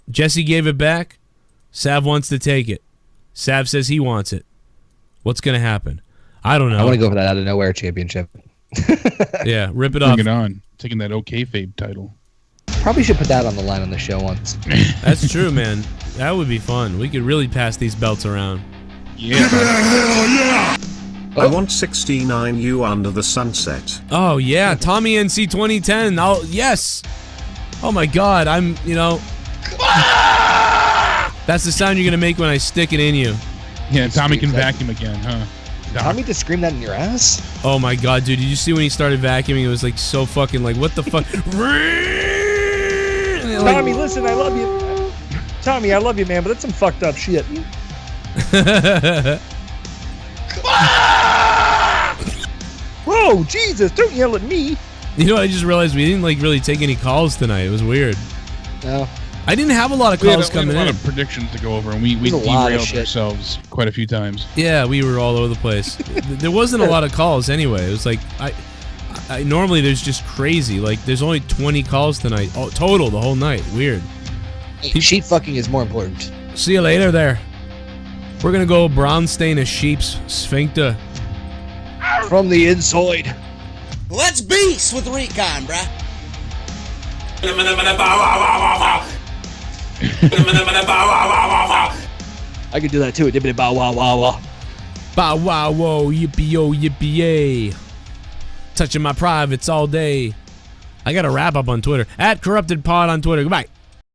Jesse gave it back. Sav wants to take it. Sav says he wants it. What's going to happen? I don't know. I want to go for that out of nowhere championship. Yeah, rip it off. Bring it on. Taking that OKFabe title. Probably should put that on the line on the show once. That's true, man. That would be fun. We could really pass these belts around. Yeah. I want 69 you under the sunset. Oh, yeah. Tommy NC 2010. Yes. Oh, my God. That's the sound you're going to make when I stick it in you. Yeah, Tommy can vacuum again, huh? Tommy just screamed that in your ass? Oh my god, dude. Did you see when he started vacuuming? It was like so fucking like, what the fuck? Tommy, listen, I love you. Tommy, I love you, man, but that's some fucked up shit. Whoa, Jesus, don't yell at me. You know, I just realized we didn't like really take any calls tonight. It was weird. No. I didn't have a lot of calls coming in. We had a lot of predictions to go over, and we derailed ourselves quite a few times. Yeah, we were all over the place. There wasn't a lot of calls anyway. It was like, I normally there's just crazy. Like, there's only 20 calls tonight. Total, the whole night. Weird. Sheep fucking is more important. See you later there. We're going to go brown stain a sheep's sphincter. From the inside. Let's beast with Recon, bruh. I could do that too. Dibbity bow wow wow wow. Bow wow whoa yippee yo yippee yay. Touching my privates all day. I got a wrap up on Twitter @CorruptedPod on Twitter. Goodbye.